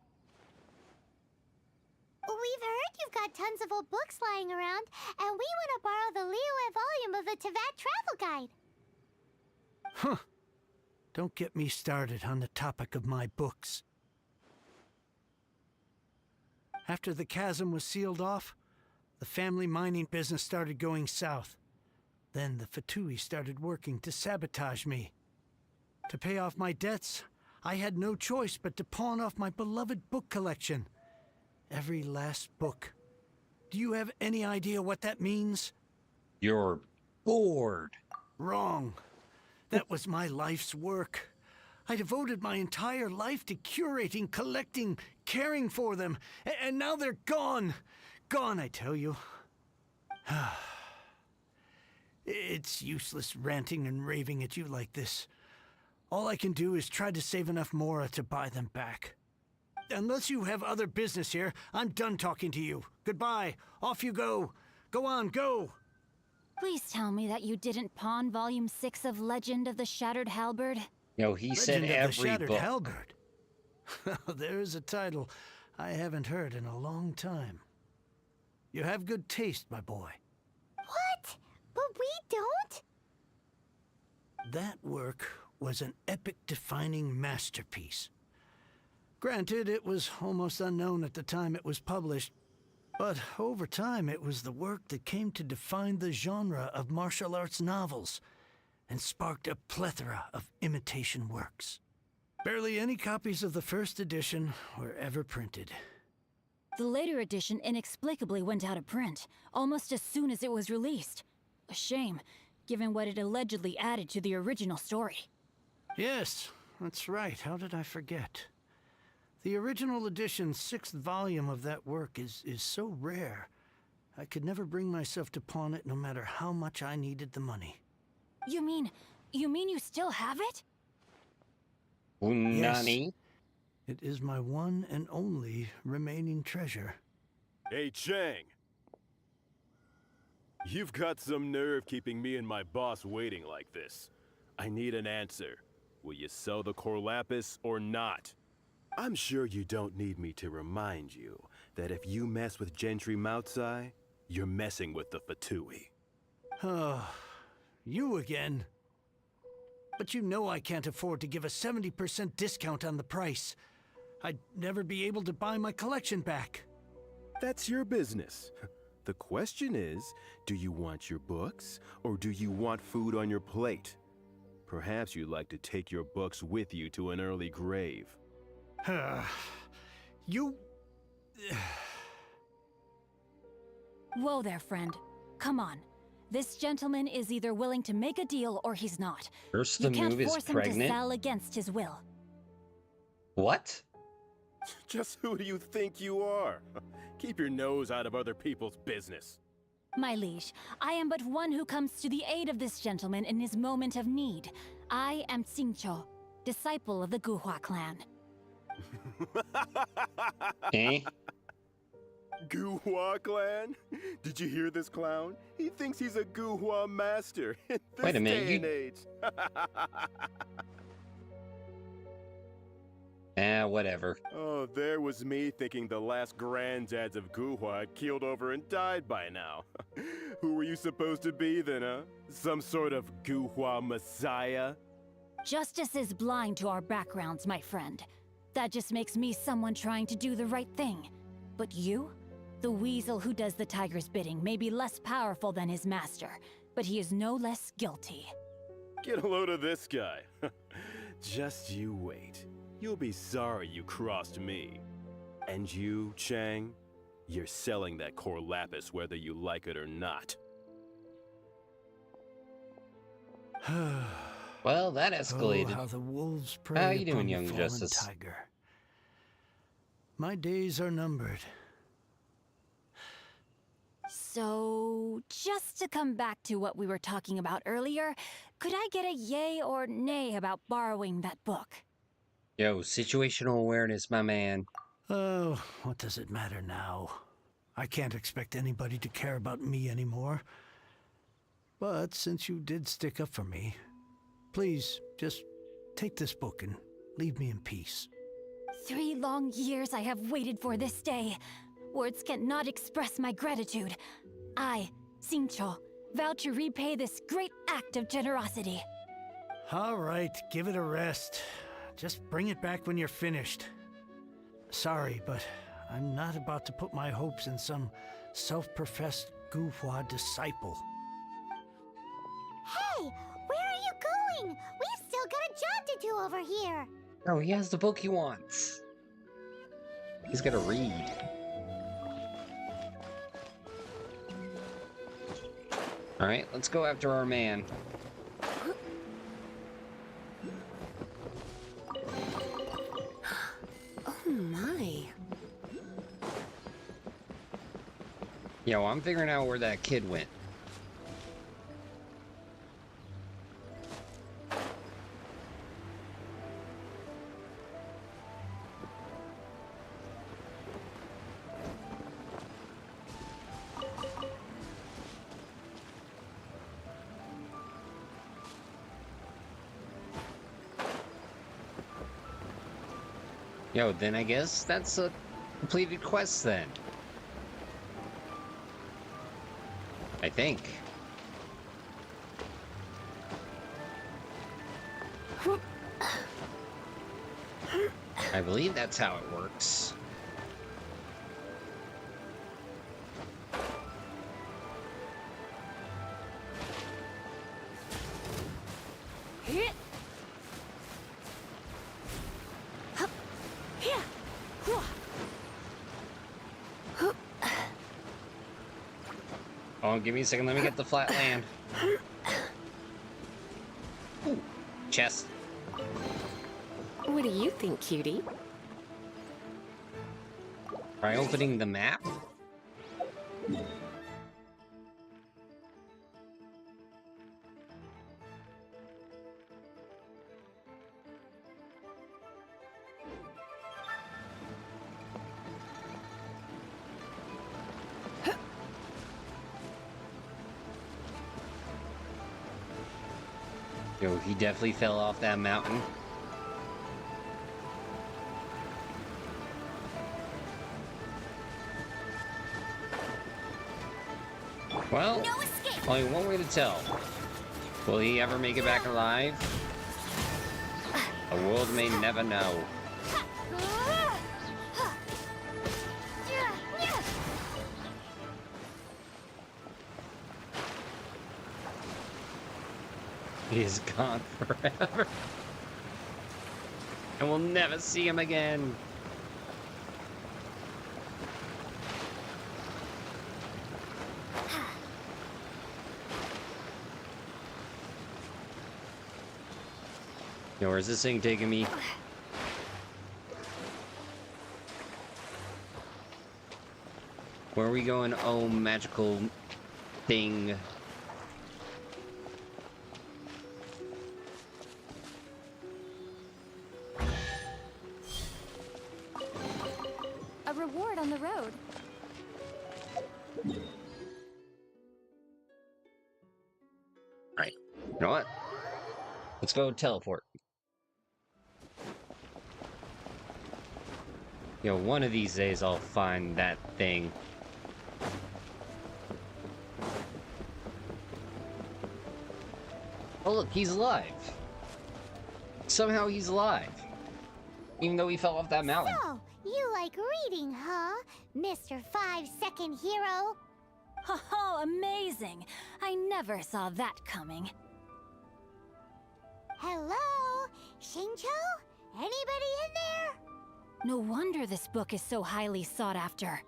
We've heard you've got tons of old books lying around, and we want to borrow the Liyue volume of the Teyvat travel guide. Huh. Don't get me started on the topic of my books. After the chasm was sealed off, the family mining business started going south. Then the Fatui started working to sabotage me. To pay off my debts, I had no choice but to pawn off my beloved book collection. Every last book. Do you have any idea what that means? You're bored. Wrong. That was my life's work. I devoted my entire life to curating, collecting, caring for them, and now they're gone. Gone, I tell you. It's useless ranting and raving at you like this. All I can do is try to save enough Mora to buy them back. Unless you have other business here, I'm done talking to you. Goodbye. Off you go. Go on, go. Please tell me that you didn't pawn Volume 6 of Legend of the Shattered Halberd. Yo, he said Legend of the every Shattered book. Halberd. There's a title I haven't heard in a long time. You have good taste, my boy. What? But we don't? That work was an epic-defining masterpiece. Granted, it was almost unknown at the time it was published, but over time it was the work that came to define the genre of martial arts novels and sparked a plethora of imitation works. Barely any copies of the first edition were ever printed. The later edition inexplicably went out of print, almost as soon as it was released. A shame, given what it allegedly added to the original story. Yes, that's right. How did I forget? The original edition's 6th volume of that work is so rare, I could never bring myself to pawn it no matter how much I needed the money. You mean you still have it? Nani? Yes, it is my one and only remaining treasure. Hey, Chang. You've got some nerve keeping me and my boss waiting like this. I need an answer. Will you sell the Corlapis or not? I'm sure you don't need me to remind you that if you mess with Gentry Moutsai, you're messing with the Fatui. Oh, you again. But you know I can't afford to give a 70% discount on the price. I'd never be able to buy my collection back. That's your business. The question is, do you want your books, or do you want food on your plate? Perhaps you'd like to take your books with you to an early grave. You... Whoa there, friend. Come on. This gentleman is either willing to make a deal or he's not. First You the can't move is force him to pregnant. sell against his will. What? Just who do you think you are? Keep your nose out of other people's business. My liege, I am but one who comes to the aid of this gentleman in his moment of need. I am Xingqiu, disciple of the Guhua clan. Eh? Guhua clan? Did you hear this clown? He thinks he's a Guhua master in this Wait a minute, day and age. Whatever. Oh, there was me thinking the last granddads of Guhua had keeled over and died by now. Who were you supposed to be then, huh? Some sort of Guhua messiah? Justice is blind to our backgrounds, my friend. That just makes me someone trying to do the right thing. But you? The weasel who does the tiger's bidding may be less powerful than his master, but he is no less guilty. Get a load of this guy. Just you wait. You'll be sorry you crossed me. And you, Chang, you're selling that Corlapis whether you like it or not. Well, that escalated. Oh, how the wolves prey How you doing, upon the young fallen Justice? tiger. My days are numbered. So, just to come back to what we were talking about earlier, could I get a yay or nay about borrowing that book? Yo, situational awareness, my man. Oh, what does it matter now? I can't expect anybody to care about me anymore. But since you did stick up for me, please, just take this book and leave me in peace. 3 long years I have waited for this day. Words cannot express my gratitude. I, Xingqiu, vow to repay this great act of generosity. All right, give it a rest. Just bring it back when you're finished. Sorry, but I'm not about to put my hopes in some self-professed Guhua disciple. Hey, where are you going? We've still got a job to do over here. Oh, he has the book he wants. He's gotta read. Alright, let's go after our man. Oh my. Yo, I'm figuring out where that kid went. Yo, then I guess that's a completed quest then. I think. I believe that's how it works. Oh, give me a second. Let me get the flat land. Ooh, chest. What do you think, cutie? Try opening the map. Yo, he definitely fell off that mountain. Well, only one way to tell. Will he ever make it back alive? The world may never know. He is gone forever. And we'll never see him again. Yo, where's this thing taking me? Where are we going? Oh, magical thing. A reward on the road. Alright, you know what? Let's go teleport. Yo, one of these days I'll find that thing. Oh look, he's alive. Somehow he's alive. Even though he fell off that mountain. So, you like reading, huh? Mr. 5-second hero? Oh, amazing! I never saw that coming. Hello? Shincho? Anybody in there? No wonder this book is so highly sought after.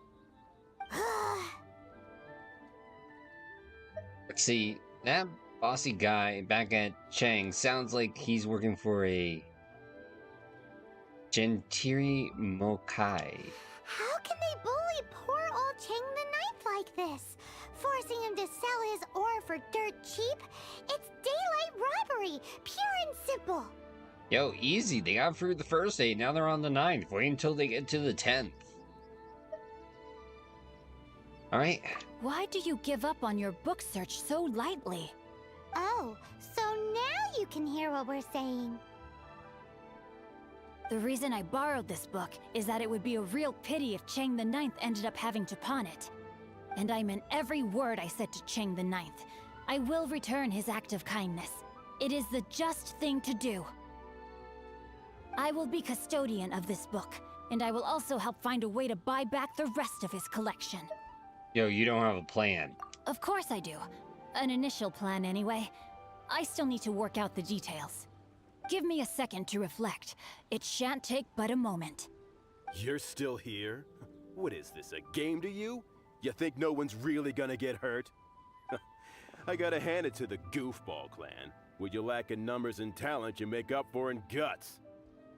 Let's see, that bossy guy back at Chang sounds like he's working for a Gentiri Mokai. How can they bully poor old Chang the Ninth like this? Forcing him to sell his ore for dirt cheap? It's daylight robbery, pure and simple. Yo, easy. They got through the first 8, now they're on the 9th. Wait until they get to the 10th. Alright. Why do you give up on your book search so lightly? Oh, so now you can hear what we're saying. The reason I borrowed this book is that it would be a real pity if Chang the Ninth ended up having to pawn it. And I meant every word I said to Chang the Ninth. I will return his act of kindness. It is the just thing to do. I will be custodian of this book, and I will also help find a way to buy back the rest of his collection. Yo, you don't have a plan. Of course I do. An initial plan, anyway. I still need to work out the details. Give me a second to reflect. It shan't take but a moment. You're still here? What is this, a game to you? You think no one's really gonna get hurt? I gotta hand it to the Goofball clan. What you lack in numbers and talent, you make up for in guts.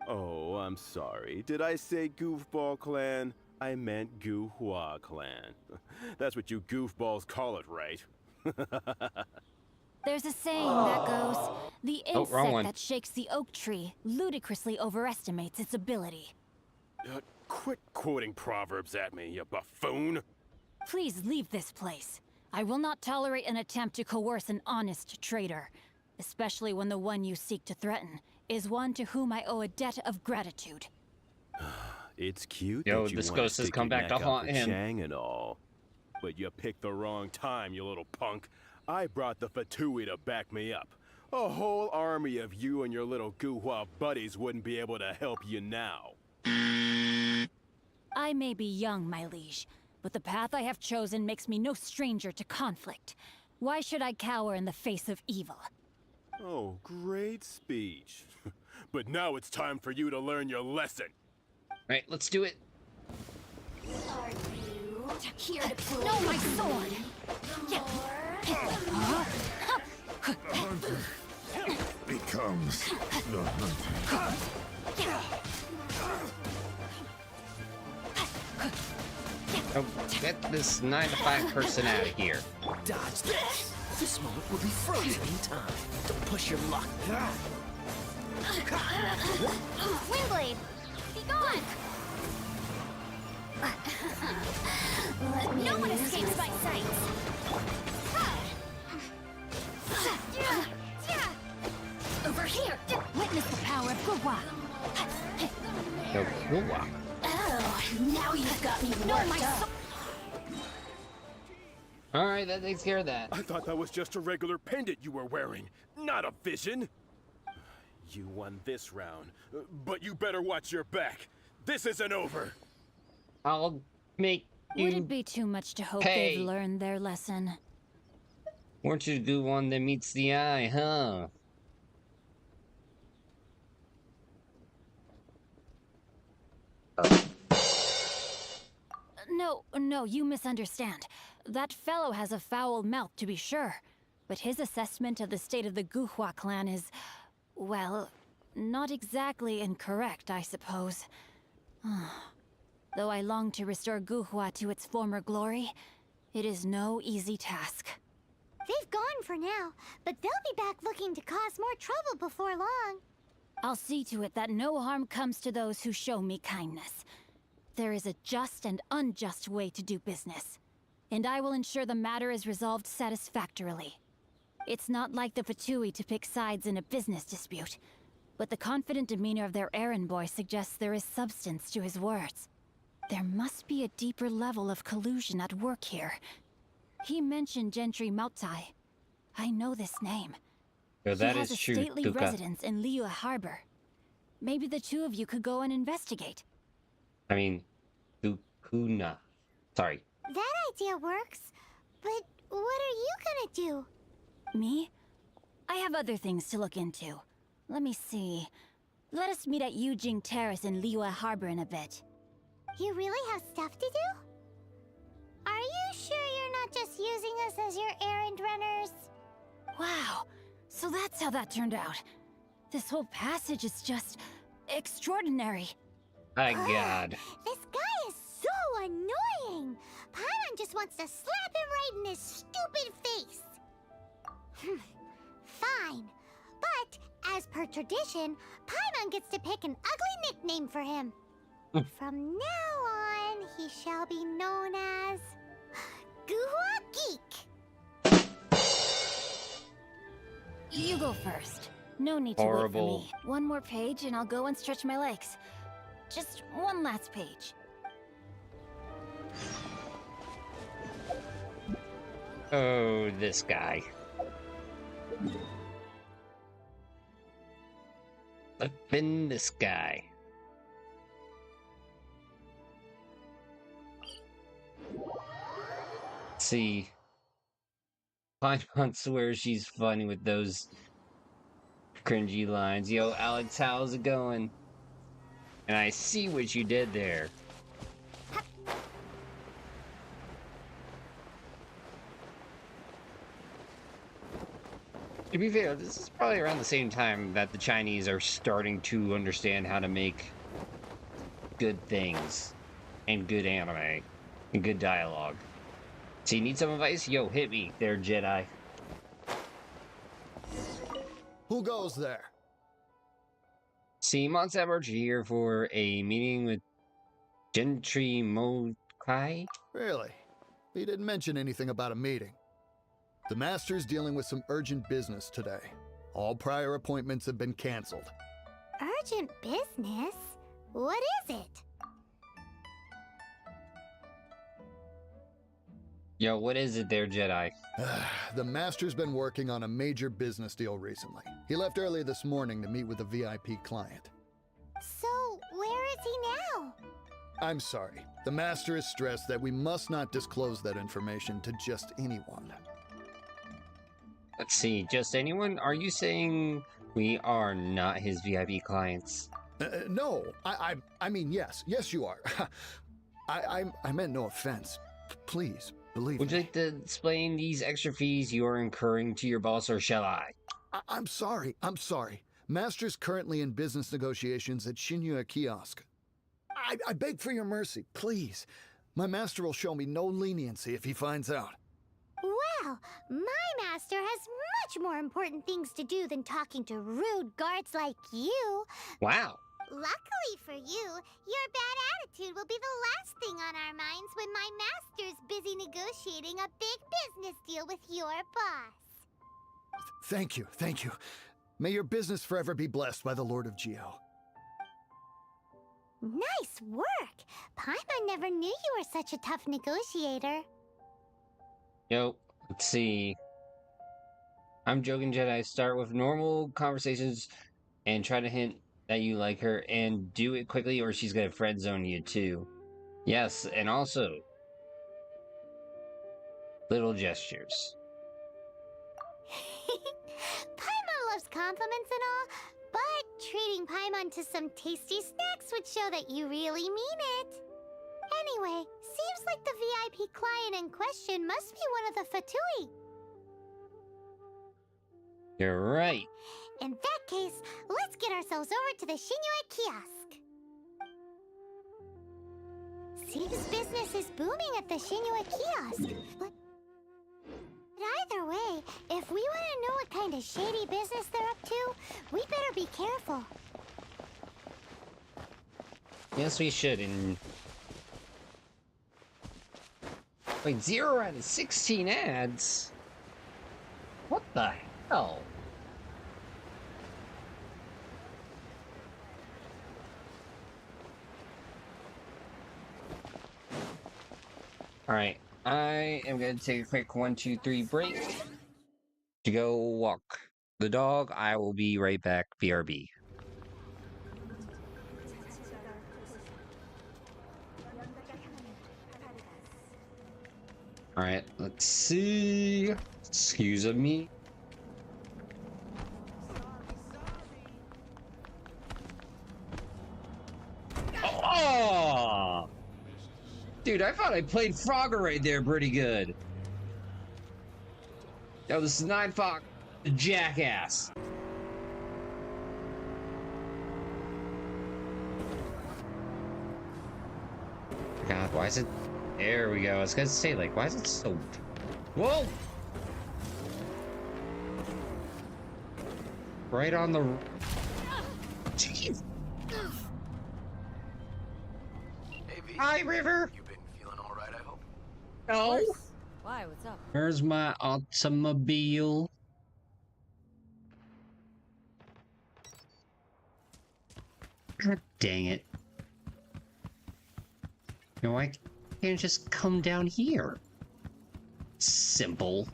Oh, I'm sorry. Did I say Goofball clan? I meant Goohua clan. That's what you goofballs call it, right? There's a saying that goes, the insect one. that shakes the oak tree ludicrously overestimates its ability. Quit quoting proverbs at me, you buffoon! Please leave this place. I will not tolerate an attempt to coerce an honest trader, especially when the one you seek to threaten is one to whom I owe a debt of gratitude. It's cute Yo, that you this want ghost to has stick come your back to neck out haunt for him. Chang and all. But you picked the wrong time, you little punk. I brought the Fatui to back me up. A whole army of you and your little Guhua buddies wouldn't be able to help you now. I may be young, my liege, but the path I have chosen makes me no stranger to conflict. Why should I cower in the face of evil? Oh, great speech. But now it's time for you to learn your lesson. Right, let's do it. Here to prove. No, my sword! Becomes the hunter. Oh, get this 9-to-5 person out of here. Dodge this. This moment will be frozen in time. Don't push your luck. Windblade, be gone! No one escapes my sight! Over here! Witness the power of Guhua! No, Guhua. Oh, now you've got me worked up! Alright, that takes care of that. I thought that was just a regular pendant you were wearing, not a vision. You won this round, but you better watch your back. This isn't over. I'll make you Would it be too much to hope pay. they've learned their lesson? Want you to do one that meets the eye, huh? No, you misunderstand. That fellow has a foul mouth, to be sure. But his assessment of the state of the Guhua clan is, well, not exactly incorrect, I suppose. Though I long to restore Guhua to its former glory, it is no easy task. They've gone for now, but they'll be back looking to cause more trouble before long. I'll see to it that no harm comes to those who show me kindness. There is a just and unjust way to do business, and I will ensure the matter is resolved satisfactorily. It's not like the Fatui to pick sides in a business dispute, but the confident demeanor of their errand boy suggests there is substance to his words. There must be a deeper level of collusion at work here. He mentioned Gentry Mautai. I know this name. So that he has is a true, stately Duka. residence in Liyue Harbor. Maybe the two of you could go and investigate. I mean, Dukuna. Sorry. That idea works, but what are you gonna do? Me? I have other things to look into. Let me see. Let us meet at Yujing Terrace in Liyue Harbor in a bit. You really have stuff to do? Are you sure you're not just using us as your errand runners? Wow, so that's how that turned out. This whole passage is just extraordinary. My God. This guy is so annoying! Paimon just wants to slap him right in his stupid face! Fine. But, as per tradition, Paimon gets to pick an ugly nickname for him. From now on, he shall be known as... Guhua Geek! You go first. No need to Horrible. wait for me. One more page and I'll go and stretch my legs. Just one last page. Oh, this guy. Flippin' this guy. Let's see. Paimon swears she's funny with those cringy lines. Yo, Alex, how's it going? And I see what you did there. To be fair, this is probably around the same time that the Chinese are starting to understand how to make good things and good anime and good dialogue. So you need some advice? Yo, hit me there, Jedi. Who goes there? See, Monsaberge here for a meeting with Gentry Mokai? Really? He didn't mention anything about a meeting. The Master's dealing with some urgent business today. All prior appointments have been canceled. Urgent business? What is it? Yo, what is it there, Jedi? The Master's been working on a major business deal recently. He left early this morning to meet with a VIP client. So, where is he now? I'm sorry. The Master is stressed that we must not disclose that information to just anyone. Let's see, just anyone? Are you saying we are not his VIP clients? No, I mean, yes. Yes, you are. I meant no offense. Please, believe me. Would you like to explain these extra fees you are incurring to your boss, or shall I? I'm sorry. Master's currently in business negotiations at Shinya Kiosk. I beg for your mercy, please. My master will show me no leniency if he finds out. Well, my master has much more important things to do than talking to rude guards like you. Wow. Luckily for you, your bad attitude will be the last thing on our minds when my master's busy negotiating a big business deal with your boss. Thank you. May your business forever be blessed by the Lord of Geo. Nice work! Paimon never knew you were such a tough negotiator. Yo, let's see. I'm joking, Jedi. Start with normal conversations and try to hint that you like her, and do it quickly or she's gonna friend zone you too. Yes, and also little gestures. Paimon loves compliments and all, but treating Paimon to some tasty snacks would show that you really mean it. Anyway, seems like the VIP client in question must be one of the Fatui. You're right. In that case, let's get ourselves over to the Shinya Kiosk. Seems business is booming at the Shinya Kiosk, but either way, if we want to know what kind of shady business they're up to, we better be careful. Yes, we should. And wait, 0 out of 16 ads? What the hell? Alright, I am going to take a quick 1, 2, 3 break to go walk the dog. I will be right back, BRB. Alright, let's see. Excuse me. Oh! Dude, I thought I played Frogger right there pretty good. Yo, this is Nine Fox, the jackass. God, why is it... There we go. I was gonna say, like, why is it so... Whoa! Right on the... Jeez! Hi, River! You've been feeling alright, I hope? No! Why, what's up? Where's my automobile? God dang it. You know, I can't just come down here. Simple.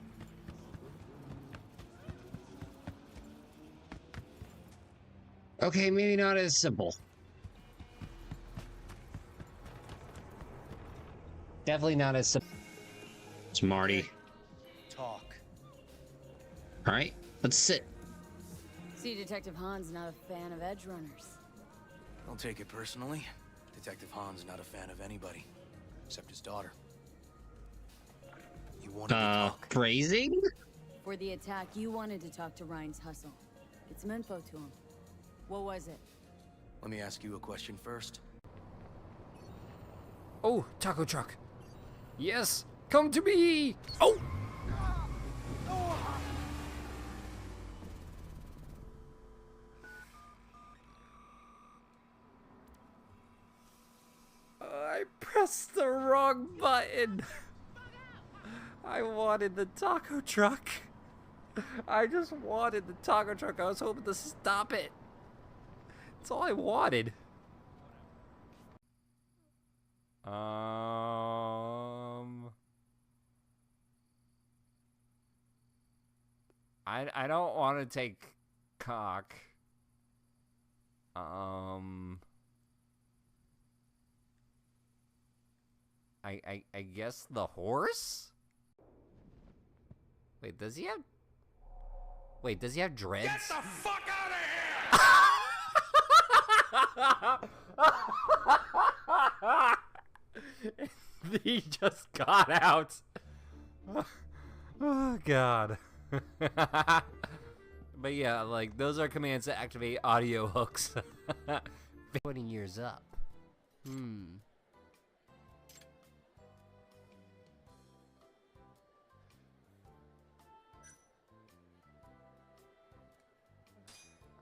Okay, maybe not as simple. Definitely not as simple. It's Marty. Talk. Alright, let's sit. See, Detective Han's not a fan of edge runners. Don't take it personally. Detective Han's not a fan of anybody, except his daughter. You wanted to talk. Phrasing? For the attack, you wanted to talk to Ryan's hustle. Get some info to him. What was it? Let me ask you a question first. Oh, taco truck. Yes, come to me! Oh! I pressed the wrong button. I wanted the taco truck. I just wanted the taco truck. I was hoping to stop it. That's all I wanted. I don't want to take cock. I guess the horse? Wait, does he have... Wait, does he have dreads? Get the fuck out of here! He just got out. Oh, God. But yeah, like, those are commands to activate audio hooks. 20 years up.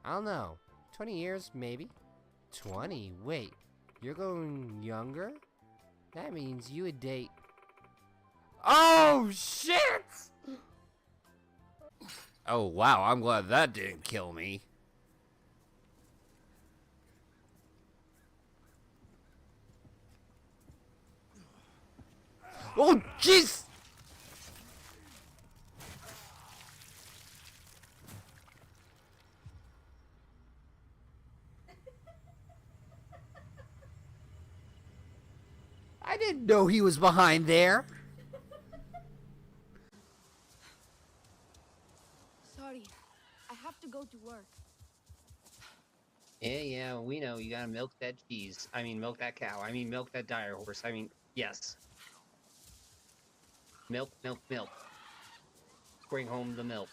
I don't know. 20 years, maybe? 20? Wait, you're going younger? That means you would date... Oh, shit! Oh, wow, I'm glad that didn't kill me. Oh, jeez! I didn't know he was behind there. Sorry, I have to go to work. Yeah, we know. You gotta milk that cheese. I mean, milk that cow. I mean, milk that dire horse. I mean, yes. Milk, milk, milk. Bring home the milk.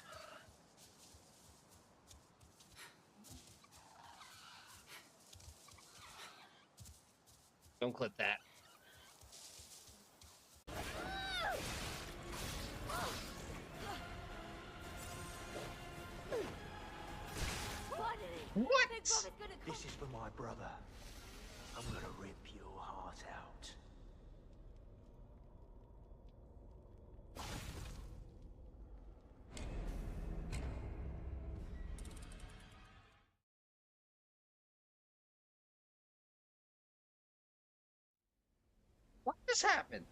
Don't clip that. What? This is for my brother. I'm gonna rip your heart out. What just happened?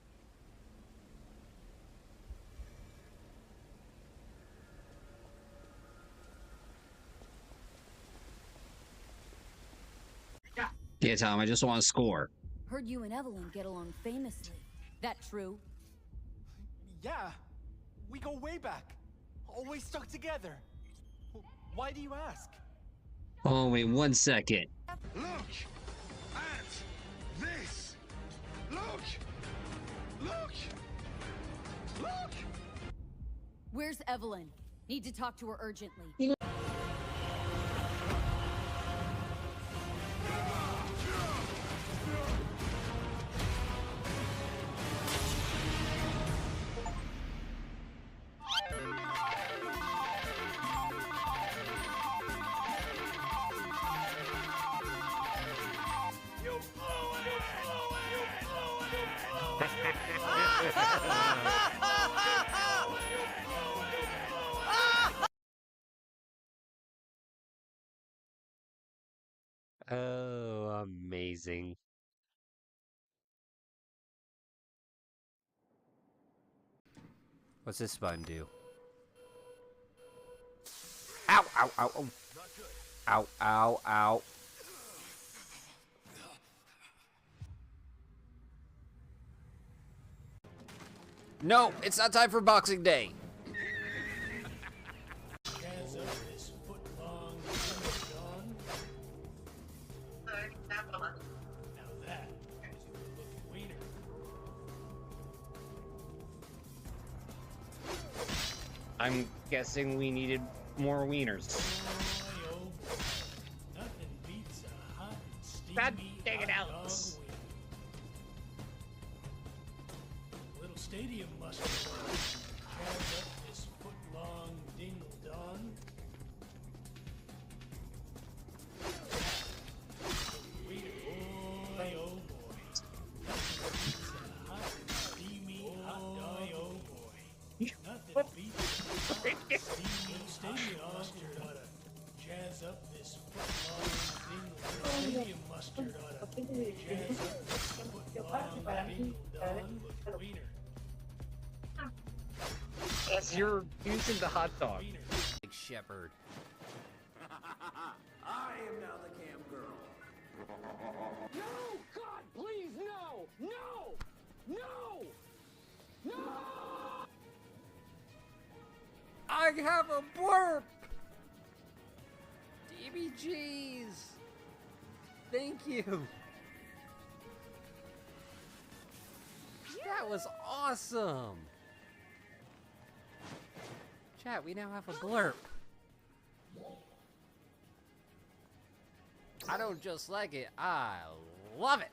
Yeah, Tom, I just want to score. Heard you and Evelyn get along famously. That true? Yeah, we go way back. Always stuck together. Why do you ask? Oh, wait 1 second. Look at this! Look! Look! Look! Where's Evelyn? Need to talk to her urgently. Oh, amazing. What's this button do? Ow, ow, ow, ow. Ow, ow, ow. No, it's not time for Boxing Day. I'm guessing we needed more wieners. God dang it, Alex. Little stadium must have carved up this foot-long dingle-dong. Boy, oh boy. Hot, steamy hot dog, oh boy. Nothing beats steamy stadium mustard. Jazz up this foot-long dingle-dong. Stadium mustard. mustard on a jazz, put on a bingo dong with wiener. Yes, you're using the hot dog. Big shepherd. I am now the cam girl. No! God, please, no! No! No! No! I have a blurb! DBGs! Thank you! That was awesome! Chat, we now have a blurb. I don't just like it, I love it!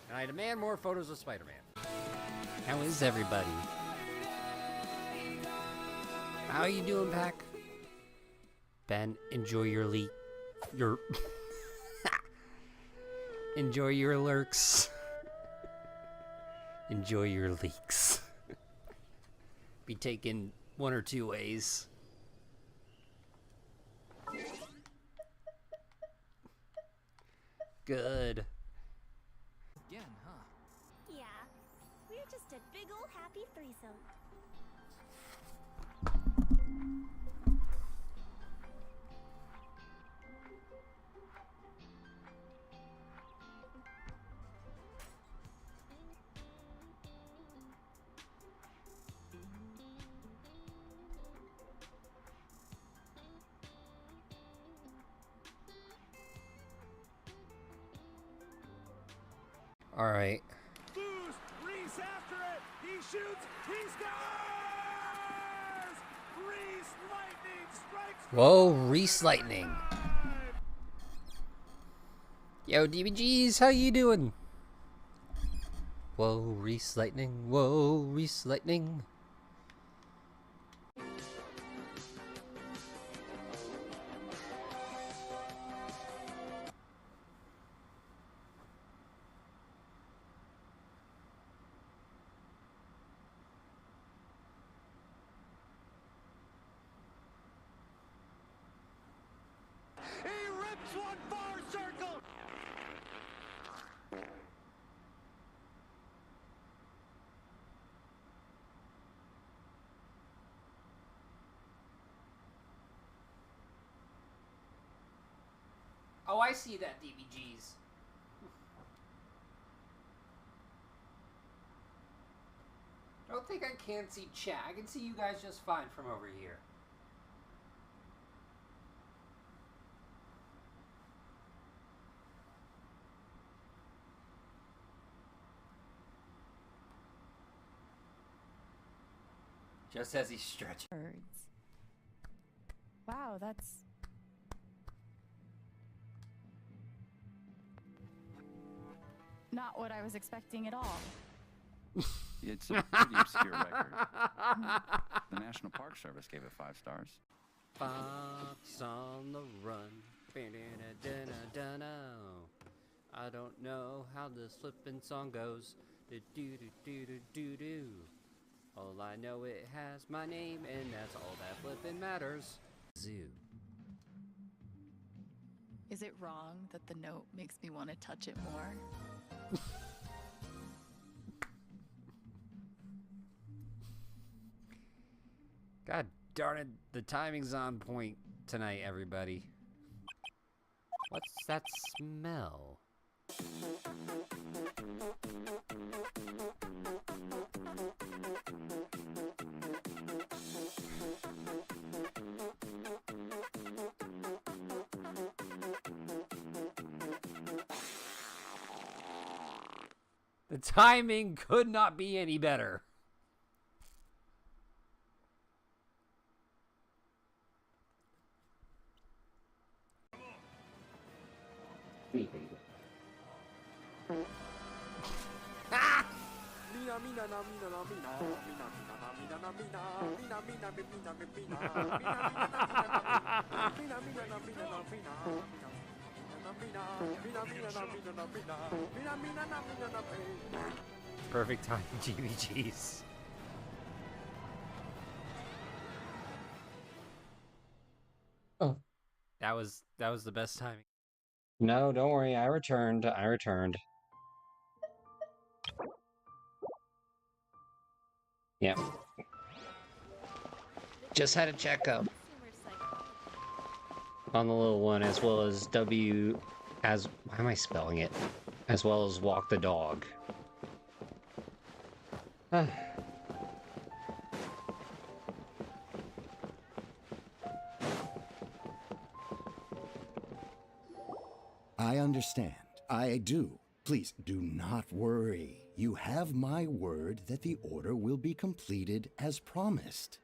And I demand more photos of Spider-Man. How is everybody? How you doing, Pack? Ben, enjoy your enjoy your lurks. Enjoy your leaks. Be taken one or two ways. Good. Again, huh? Yeah, we're just a big ol' happy threesome. All right. Boost! Reese after it! He shoots! He scores! Reese Lightning strikes! Whoa, Reese Lightning. Yo, DBGs, how you doing? Whoa, Reese Lightning. Whoa, Reese Lightning. He rips one far circle! Oh, I see that, DBGs. I don't think I can see chat. I can see you guys just fine from over here. Just as he's stretching. Birds. Wow, that's... not what I was expecting at all. It's a pretty obscure record. The National Park Service gave it 5 stars. Fox on the run. I don't know how this flippin' song goes. Do-do-do-do-do-do. All I know, it has my name, and that's all that flippin' matters. Zoo. Is it wrong that the note makes me want to touch it more? God darn it, the timing's on point tonight, everybody. What's that smell? The timing could not be any better. Perfect time, GBGs. Oh. That was the best timing. No, don't worry. I returned. I returned. Yep. Just had a checkup on the little one, as well as why am I spelling it? As well as walk the dog. I understand. I do. Please do not worry. You have my word that the order will be completed as promised.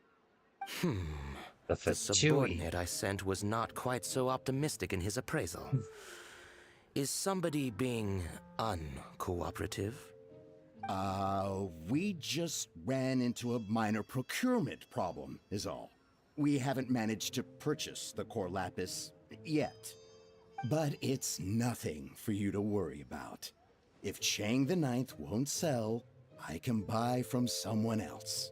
The subordinate I sent was not quite so optimistic in his appraisal. Is somebody being uncooperative? We just ran into a minor procurement problem, is all. We haven't managed to purchase the core lapis yet. But it's nothing for you to worry about. If Chang the Ninth won't sell, I can buy from someone else.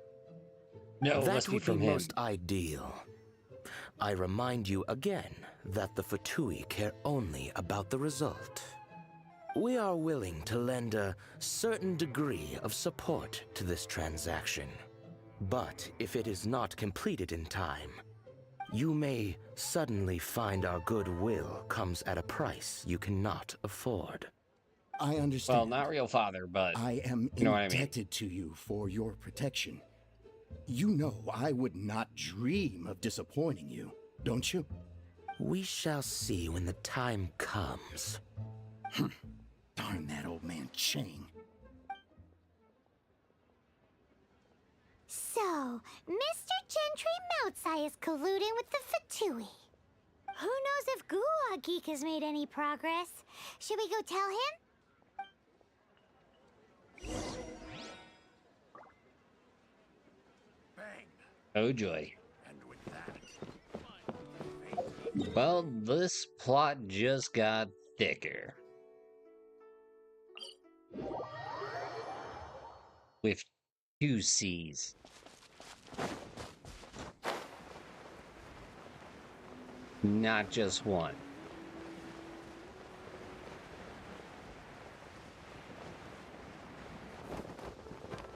No, that would be most ideal. I remind you again that the Fatui care only about the result. We are willing to lend a certain degree of support to this transaction. But if it is not completed in time, you may suddenly find our goodwill comes at a price you cannot afford. I understand. Well, not real father, but I am you know what I mean. indebted to you for your protection. You know I would not dream of disappointing you, don't you? We shall see when the time comes. Darn that old man Chang. So, Mr. Gentry Moutsai is colluding with the Fatui. Who knows if Gulag Geek has made any progress? Should we go tell him? Oh joy. Well, this plot just got thicker. With 2 C's. Not just one.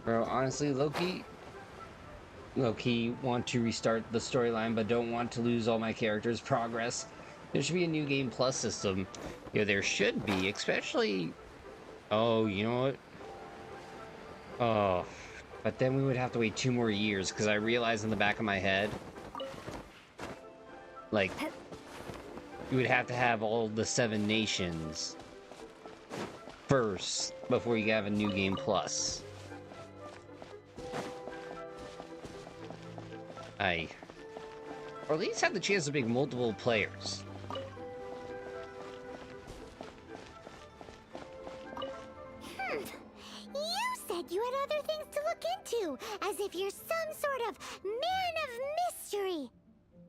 Bro, honestly, low-key want to restart the storyline, but don't want to lose all my characters' progress. There should be a new game plus system. Yeah, there should be, especially... Oh, you know what? Oh, but then we would have to wait 2 more years, because I realized in the back of my head, like, you would have to have all the 7 nations first before you have a new game plus. Or at least have the chance to pick multiple players. You said you had other things to look into, as if you're some sort of man of mystery.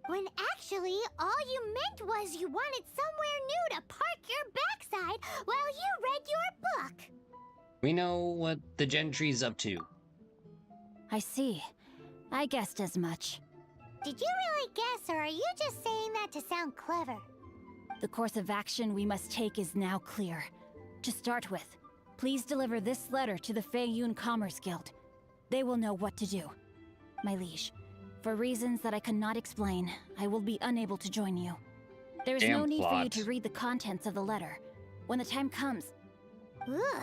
When actually, all you meant was you wanted somewhere new to park your backside while you read your book. We know what the Gentry's up to. I see. I guessed as much. Did you really guess, or are you just saying that to sound clever? The course of action we must take is now clear. To start with, please deliver this letter to the Feiyun Commerce Guild. They will know what to do. My liege, for reasons that I cannot explain, I will be unable to join you. There is no need for you to read the contents of the letter. When the time comes... Ugh,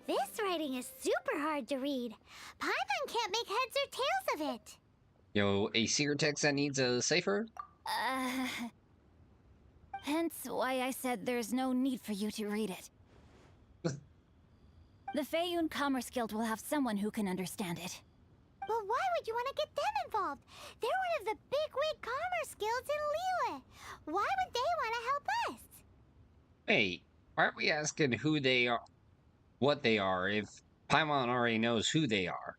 this writing is super hard to read. Paimon can't make heads or tails of it. Yo, a secret text that needs a cipher? Hence why I said there's no need for you to read it. The Feiyun Commerce Guild will have someone who can understand it. But why would you want to get them involved? They're one of the bigwig commerce guilds in Liyue. Why would they want to help us? Hey, aren't we asking who they are, what they are, if Paimon already knows who they are?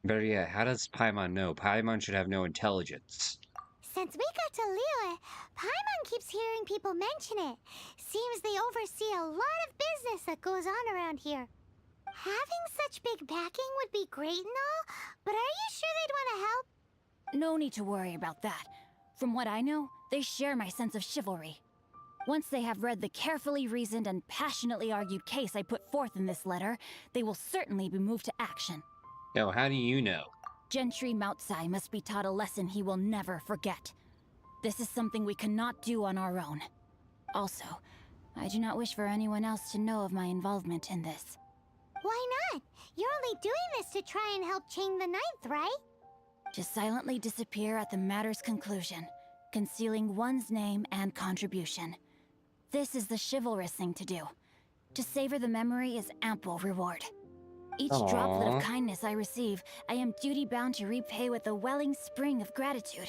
Better yet, how does Paimon know? Paimon should have no intelligence. Since we got to Liyue, Paimon keeps hearing people mention it. Seems they oversee a lot of business that goes on around here. Having such big backing would be great and all, but are you sure they'd want to help? No need to worry about that. From what I know, they share my sense of chivalry. Once they have read the carefully reasoned and passionately argued case I put forth in this letter, they will certainly be moved to action. Yo, how do you know? Gentry Moutsai must be taught a lesson he will never forget. This is something we cannot do on our own. Also, I do not wish for anyone else to know of my involvement in this. Why not? You're only doing this to try and help Chang the Ninth, right? To silently disappear at the matter's conclusion, concealing one's name and contribution. This is the chivalrous thing to do. To savor the memory is ample reward. Each droplet of kindness I receive, I am duty-bound to repay with a welling spring of gratitude.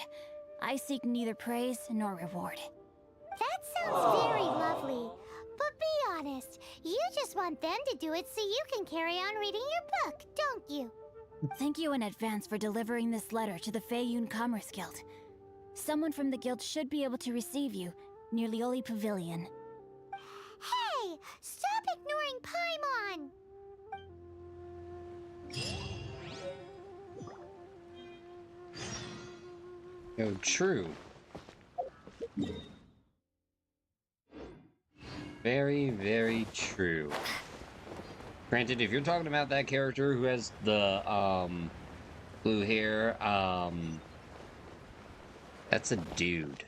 I seek neither praise nor reward. That sounds very lovely. But be honest, you just want them to do it so you can carry on reading your book, don't you? Thank you in advance for delivering this letter to the Feiyun Commerce Guild. Someone from the guild should be able to receive you near Lioli Pavilion. Hey! Stop ignoring Paimon! Oh, true. Very, very true. Granted, if you're talking about that character who has the, blue hair, that's a dude.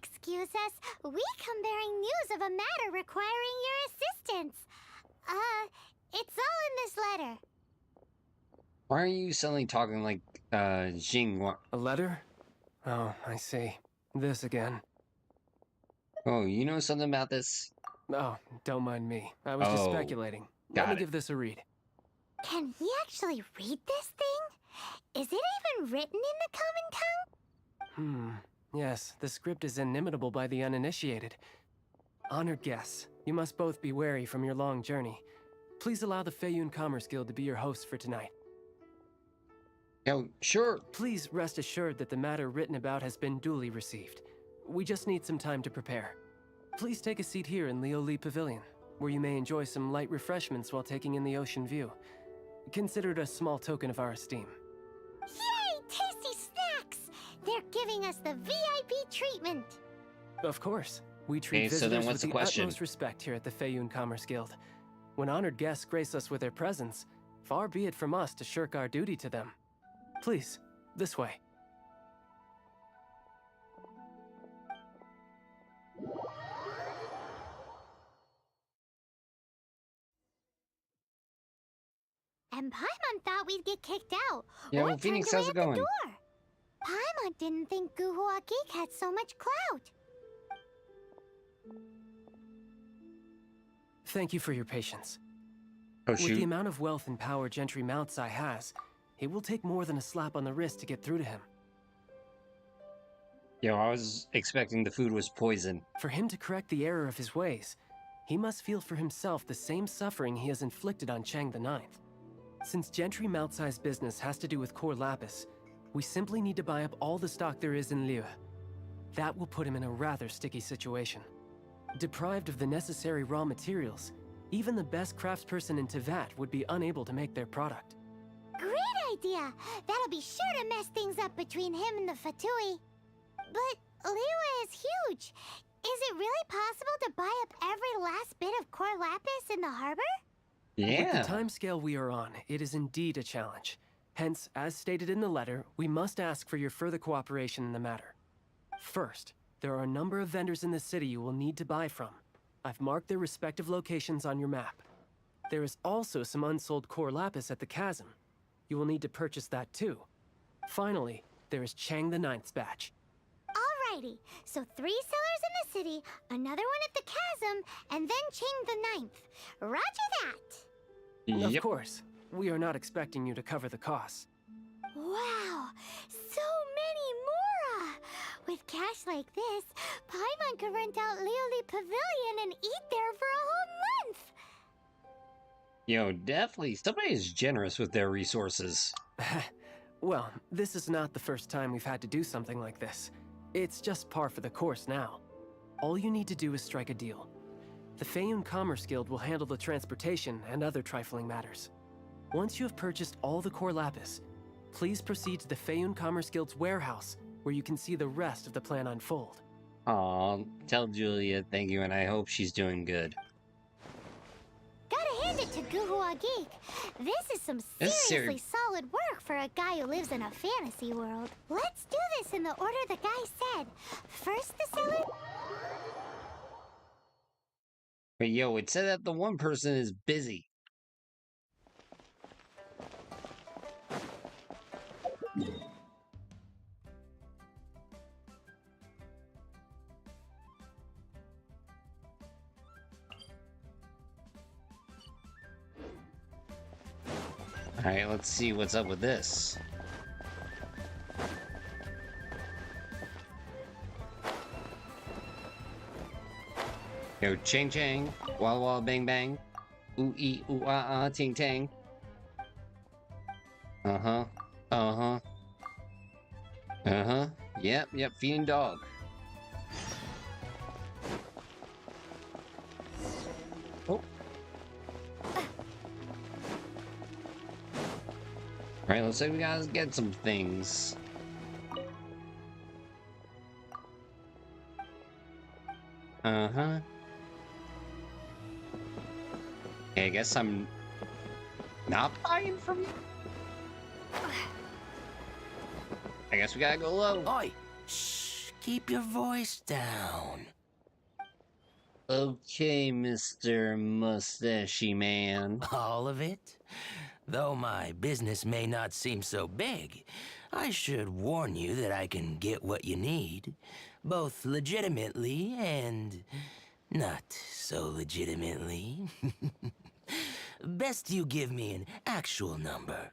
Excuse us, we come bearing news of a matter requiring your assistance. It's all in this letter. Why are you suddenly talking like, Xinguang? A letter? Oh, I see. This again. Oh, you know something about this? Oh, don't mind me. I was just speculating. Let me give this a read. Can we actually read this thing? Is it even written in the common tongue? Yes, the script is inimitable by the uninitiated. Honored guests, you must both be wary from your long journey. Please allow the Feiyun Commerce Guild to be your hosts for tonight. Oh, sure. Please rest assured that the matter written about has been duly received. We just need some time to prepare. Please take a seat here in Lioli Pavilion, where you may enjoy some light refreshments while taking in the ocean view. Consider it a small token of our esteem. Yay! Tasty snacks! They're giving us the VIP treatment. Of course. We treat visitors with the utmost respect here at the Feiyun Commerce Guild. When honored guests grace us with their presence, far be it from us to shirk our duty to them. Please, this way. And Paimon thought we'd get kicked out. Yeah, or well, Phoenix, turned how's away it at the going? door. Paimon didn't think Guhua Geek had so much clout. Thank you for your patience. Oh, With shoot. the amount of wealth and power Gentry Moutsai has, it will take more than a slap on the wrist to get through to him. Yo, I was expecting the food was poison. For him to correct the error of his ways, he must feel for himself the same suffering he has inflicted on Chang the Ninth. Since Gentry Moutsai's business has to do with core lapis, we simply need to buy up all the stock there is in Liu. That will put him in a rather sticky situation. Deprived of the necessary raw materials, even the best craftsperson in Teyvat would be unable to make their product. Great idea! That'll be sure to mess things up between him and the Fatui. But Liu is huge. Is it really possible to buy up every last bit of core lapis in the harbor? With the timescale we are on, it is indeed a challenge. Hence, as stated in the letter, we must ask for your further cooperation in the matter. First, there are a number of vendors in the city you will need to buy from. I've marked their respective locations on your map. There is also some unsold core lapis at the chasm. You will need to purchase that too. Finally, there is Chang the Ninth's batch. Alrighty, so 3 sellers in the city, another one at the chasm, and then Chang the Ninth. Roger that! Of course. We are not expecting you to cover the costs. Wow, so many more! With cash like this, Paimon could rent out Lioli Pavilion and eat there for a whole month! Yo, definitely. Somebody is generous with their resources. Well, this is not the first time we've had to do something like this. It's just par for the course now. All you need to do is strike a deal. The Feiyun Commerce Guild will handle the transportation and other trifling matters. Once you have purchased all the core lapis, please proceed to the Feiyun Commerce Guild's warehouse, where you can see the rest of the plan unfold. Aw, tell Julia thank you, and I hope she's doing good. Gotta hand it to Guhua Geek. This is some seriously solid work for a guy who lives in a fantasy world. Let's do this in the order the guy said. First the cellar. But yo, it said that the one person is busy. Alright, let's see what's up with this. Yo, chang chang, walla walla bang bang, ooh ee ooh ah ah ting tang. Uh-huh, uh-huh. Uh-huh, yep, feeding dog. Oh. Alright, looks like we gotta get some things. Uh-huh. Okay, I guess I'm not buying from you? I guess we gotta go low. Oi! Shh! Keep your voice down. Okay, Mr. Mustachey Man. All of it? Though my business may not seem so big, I should warn you that I can get what you need, both legitimately and not so legitimately. Best you give me an actual number.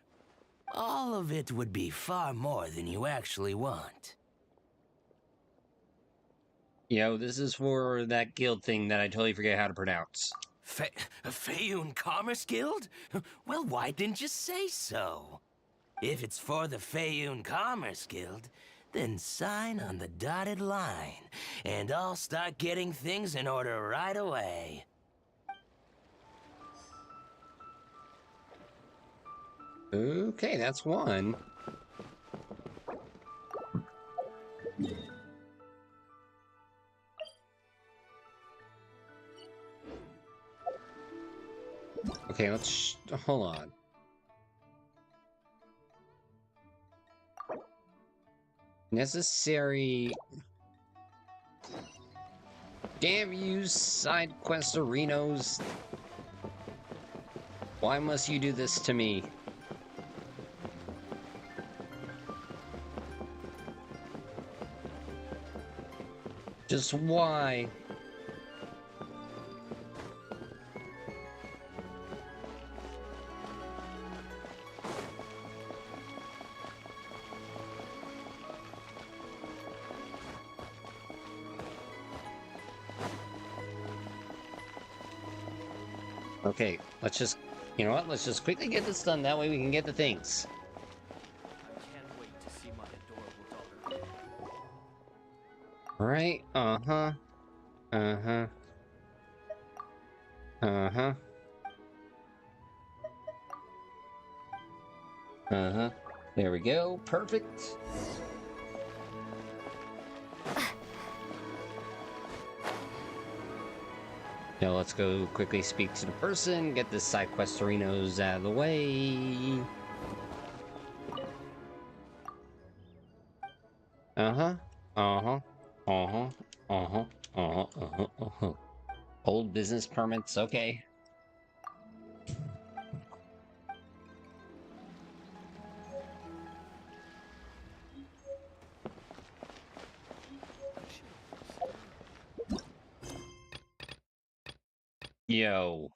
All of it would be far more than you actually want. Yo, this is for that guild thing that I totally forget how to pronounce. Feiyun Commerce Guild? Well, why didn't you say so? If it's for the Feiyun Commerce Guild, then sign on the dotted line, and I'll start getting things in order right away. Okay, that's one. Okay, let's hold on. Necessary. Damn you, side questarinos. Why must you do this to me? Just why? Okay, let's just, you know what? Let's just quickly get this done. That way we can get the things. I can't wait to see my adorable daughter. Right? Uh-huh. Uh-huh. Uh-huh. Uh-huh. There we go. Perfect. Now let's go quickly speak to the person, get this side questarinos out of the way. Uh-huh. Uh-huh. Uh-huh. Uh-huh. Uh-huh. Uh-huh. Uh-huh. Old business permits, okay. Yo.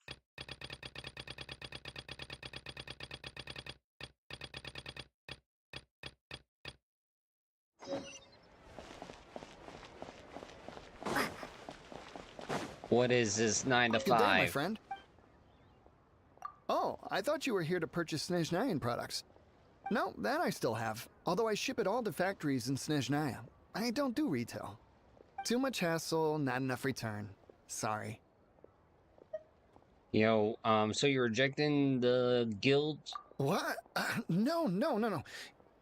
What is this 9 to 5? Good day, my friend. Oh, I thought you were here to purchase Snezhnayan products. No, that I still have. Although I ship it all to factories in Snezhnaya. I don't do retail. Too much hassle, not enough return. Sorry. Yo, so you're rejecting the guild? What? No.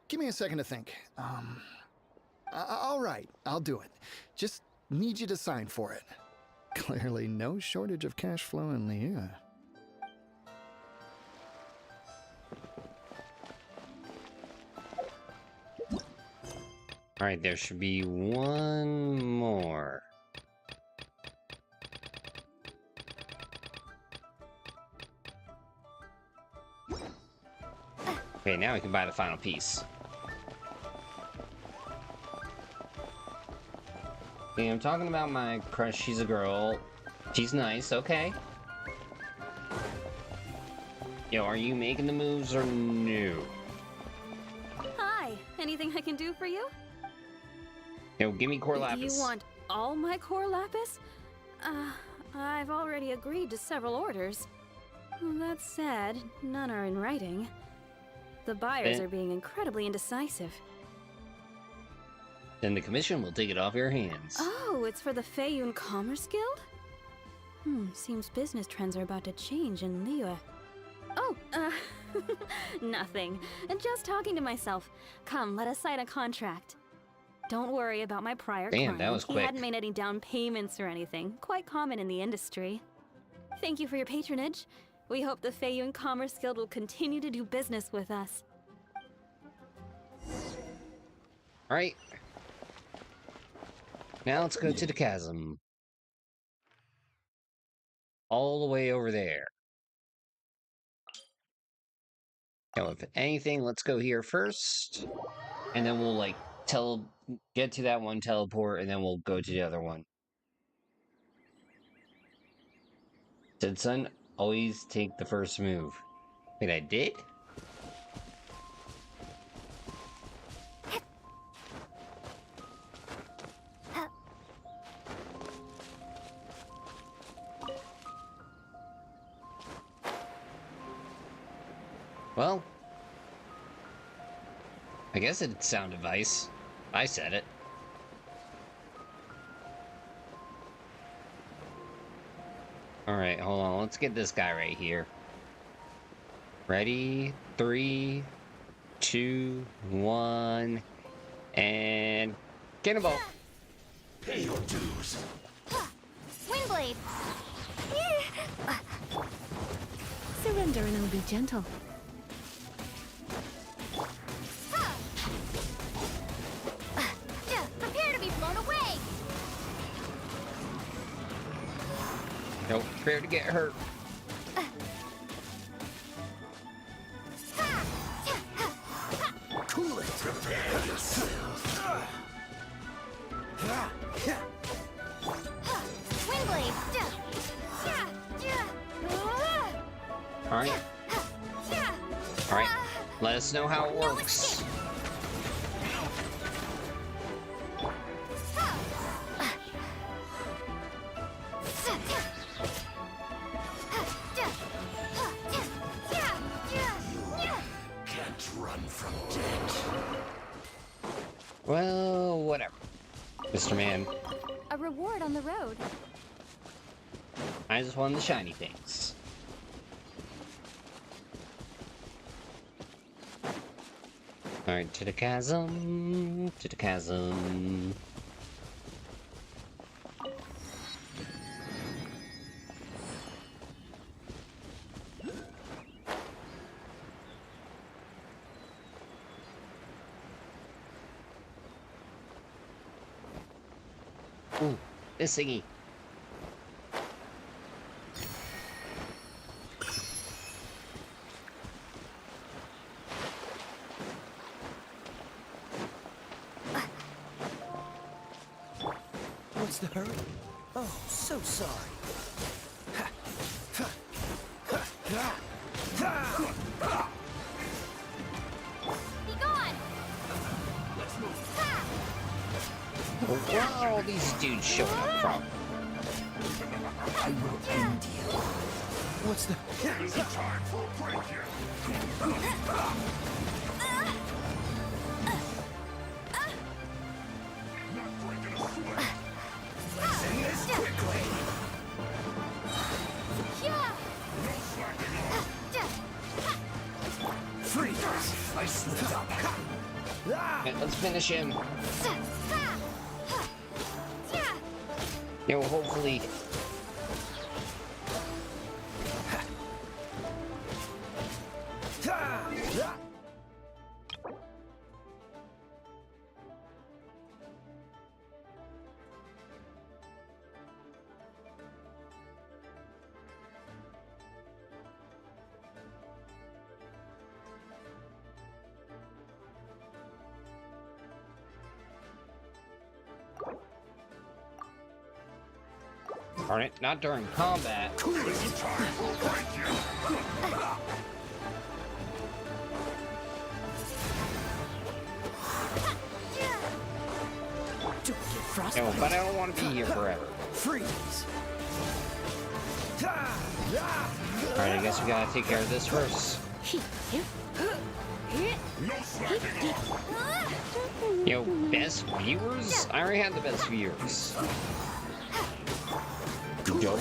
Give me a second to think. All right, I'll do it. Just need you to sign for it. Clearly no shortage of cash flow in Liyue. Alright, there should be one more. Okay, now we can buy the final piece. Okay, I'm talking about my crush. She's a girl. She's nice, okay. Yo, are you making the moves or no? Hi, anything I can do for you? Yo, give me core lapis. Do you want all my core lapis? I've already agreed to several orders. That said, none are in writing. The buyers are being incredibly indecisive. Then the commission will take it off your hands. Oh, it's for the Feiyun Commerce Guild? Seems business trends are about to change in Liyue. Oh, nothing. Just talking to myself. Come, let us sign a contract. Don't worry about my prior client. That was quick. He hadn't made any down payments or anything. Quite common in the industry. Thank you for your patronage. We hope the Feiyun Commerce Guild will continue to do business with us. Alright. Now let's go to the chasm. All the way over there. Now, if anything, let's go here first. And then we'll, like, get to that one, teleport, and then we'll go to the other one. Said son, always take the first move. Wait, I did? Well, I guess it's sound advice. I said it. Alright, hold on. Let's get this guy right here. Ready? 3, 2, 1, and cannonball. Pay your dues. Windblade! Surrender and I'll be gentle. Prepare to be blown away! Nope, prepare to get hurt. Cool it. Prepare yourself. Windblade! Alright. Alright, let us know how it works. Can't run from death. Well, whatever. Mr. Man, A reward on the road. I just wanted the shiny things. Alright, to the chasm, to the chasm. Ooh, this thingy. What's the hurry? Oh, so sorry. Be gone! Where are all these dudes showing up from? I will end you. What's the... Here's the time for a break here. Not breaking a sweat. Let's end this quickly. I slipped up. Okay, let's finish him. Yo, hopefully. Darn it, not during combat. No, but I don't want to be here forever. Freeze. Alright, I guess we gotta take care of this first. Yo, best viewers? I already had the best viewers. Dope.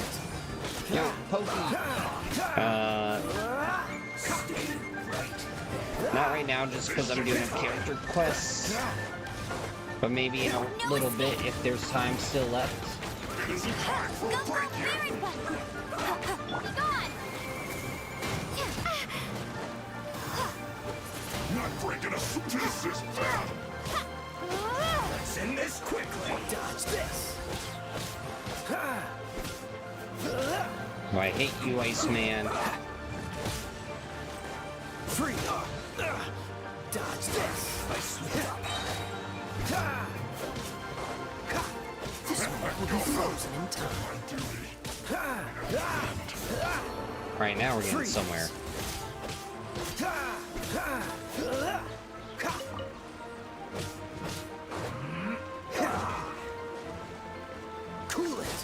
Yo, Pokey. Not right now, just because I'm doing a character quest. But maybe in a little bit, if there's time still left. Not breaking a suit to this bad. Let's end this quickly. Dodge this. Oh, I hate you, Iceman. Free. Dodge this. I slipped up. This one will be frozen in time. Right now we're getting somewhere. Cool it.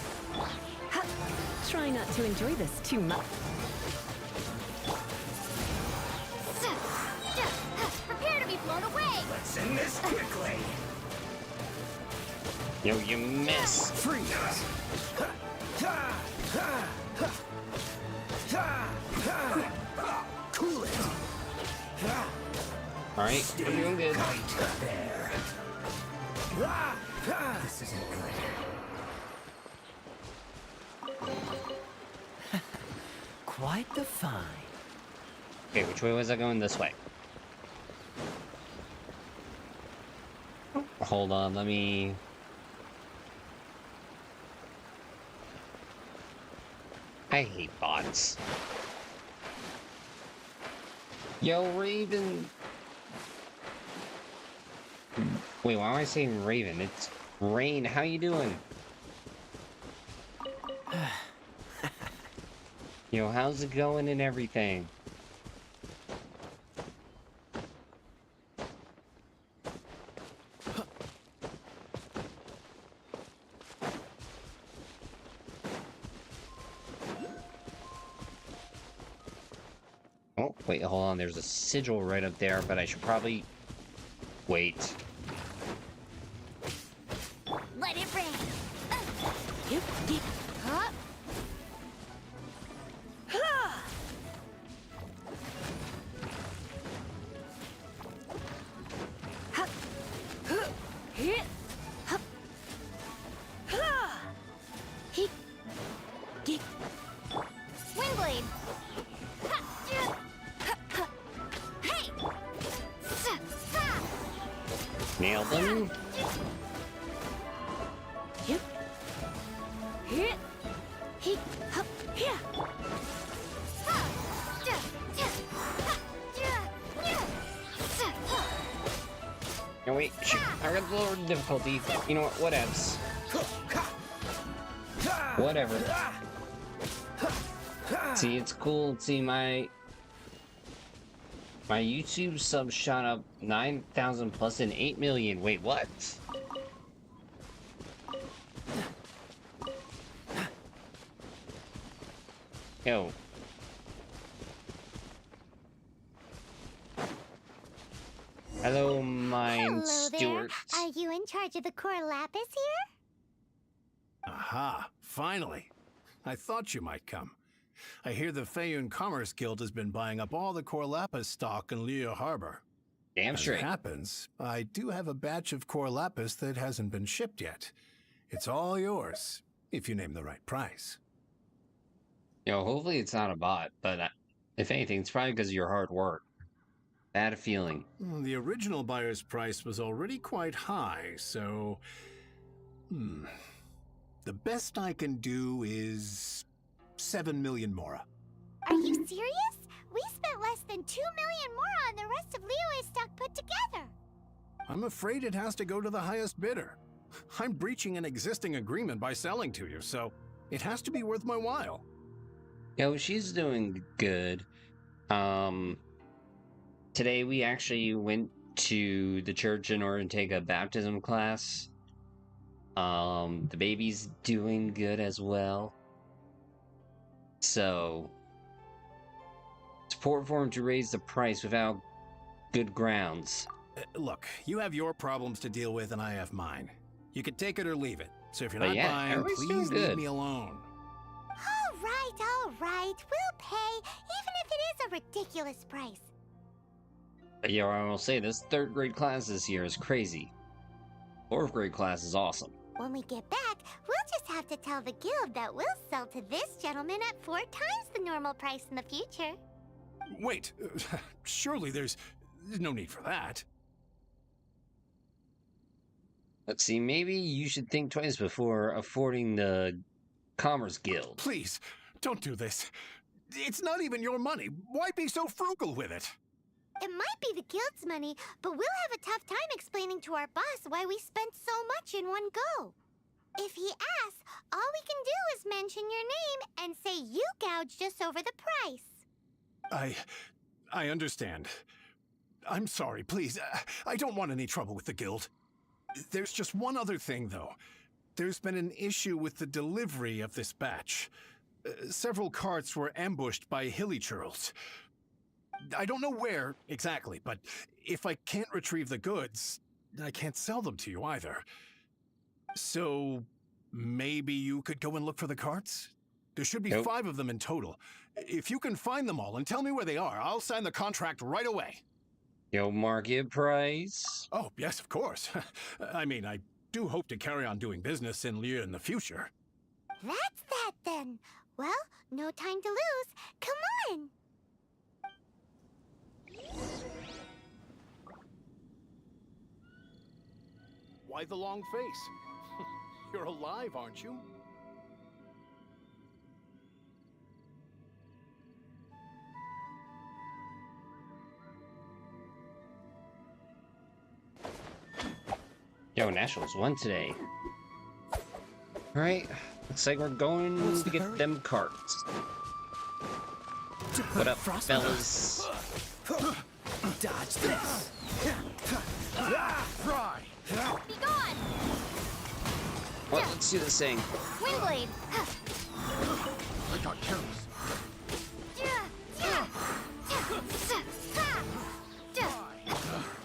Try not to enjoy this too much. Prepare to be blown away! Let's end this quickly. Yo, you miss. Freeze. Cool it. Alright, we're doing good. This isn't good. Quite the find. Okay, which way was I going? This way. Hold on, let me... I hate bots. Yo, Raven! Wait, why am I saying Raven? It's Rain, how you doing? Yo, how's it going and everything? Oh, wait, hold on. There's a sigil right up there, but I should probably... wait. Let it rain. Windblade. Hey. Nailed them. No, wait, shoot, I got the lower difficulty. You know what, whatevs. Whatever. See, it's cool. See, my YouTube subs shot up 9,000 plus and 8 million. Wait, what? Yo. Hello, Mind Stewart. Are you in charge of the core lapis here? Aha, finally. I thought you might come. I hear the Feiyun Commerce Guild has been buying up all the Core Lapis stock in Liyue Harbor. Damn straight. As it happens, I do have a batch of Core Lapis that hasn't been shipped yet. It's all yours, if you name the right price. Hopefully it's not a bot, but if anything, it's probably because of your hard work. I had a feeling. The original buyer's price was already quite high, so... The best I can do is 7 million mora. Are you serious? We spent less than 2 million more on the rest of Liyue's stock put together. I'm afraid it has to go to the highest bidder. I'm breaching an existing agreement by selling to you, so it has to be worth my while. She's doing good. Today we actually went to the church in order to take a baptism class. The baby's doing good as well. So, support for him to raise the price without good grounds. Look, you have your problems to deal with and I have mine. You can take it or leave it. So if you're not yeah, buying, everybody's please doing leave good. me alone. All right. We'll pay, even if it is a ridiculous price. But I will say, this 3rd grade class this year is crazy. 4th grade class is awesome. When we get back, we'll just have to tell the guild that we'll sell to this gentleman at 4 times the normal price in the future. Wait, surely there's no need for that. Let's see, maybe you should think twice before affording the Commerce Guild. Please, don't do this. It's not even your money. Why be so frugal with it? It might be the guild's money, but we'll have a tough time explaining to our boss why we spent so much in one go. If he asks, all we can do is mention your name and say you gouged us over the price. I understand. I'm sorry, please. I don't want any trouble with the guild. There's just one other thing, though. There's been an issue with the delivery of this batch. Several carts were ambushed by hilly churls. I don't know where exactly, but if I can't retrieve the goods, I can't sell them to you either. So maybe you could go and look for the carts? There should be 5 of them in total. If you can find them all and tell me where they are, I'll sign the contract right away. Market price? Oh, yes, of course. I mean, I do hope to carry on doing business in Liyue in the future. That's that then. Well, no time to lose. Come on! Why the long face? You're alive, aren't you? Nationals won today. Alright, looks like we're going to get them carts. What up, fellas? Dodge this. Be gone! Well, let's do this thing. Windblade! I got careless.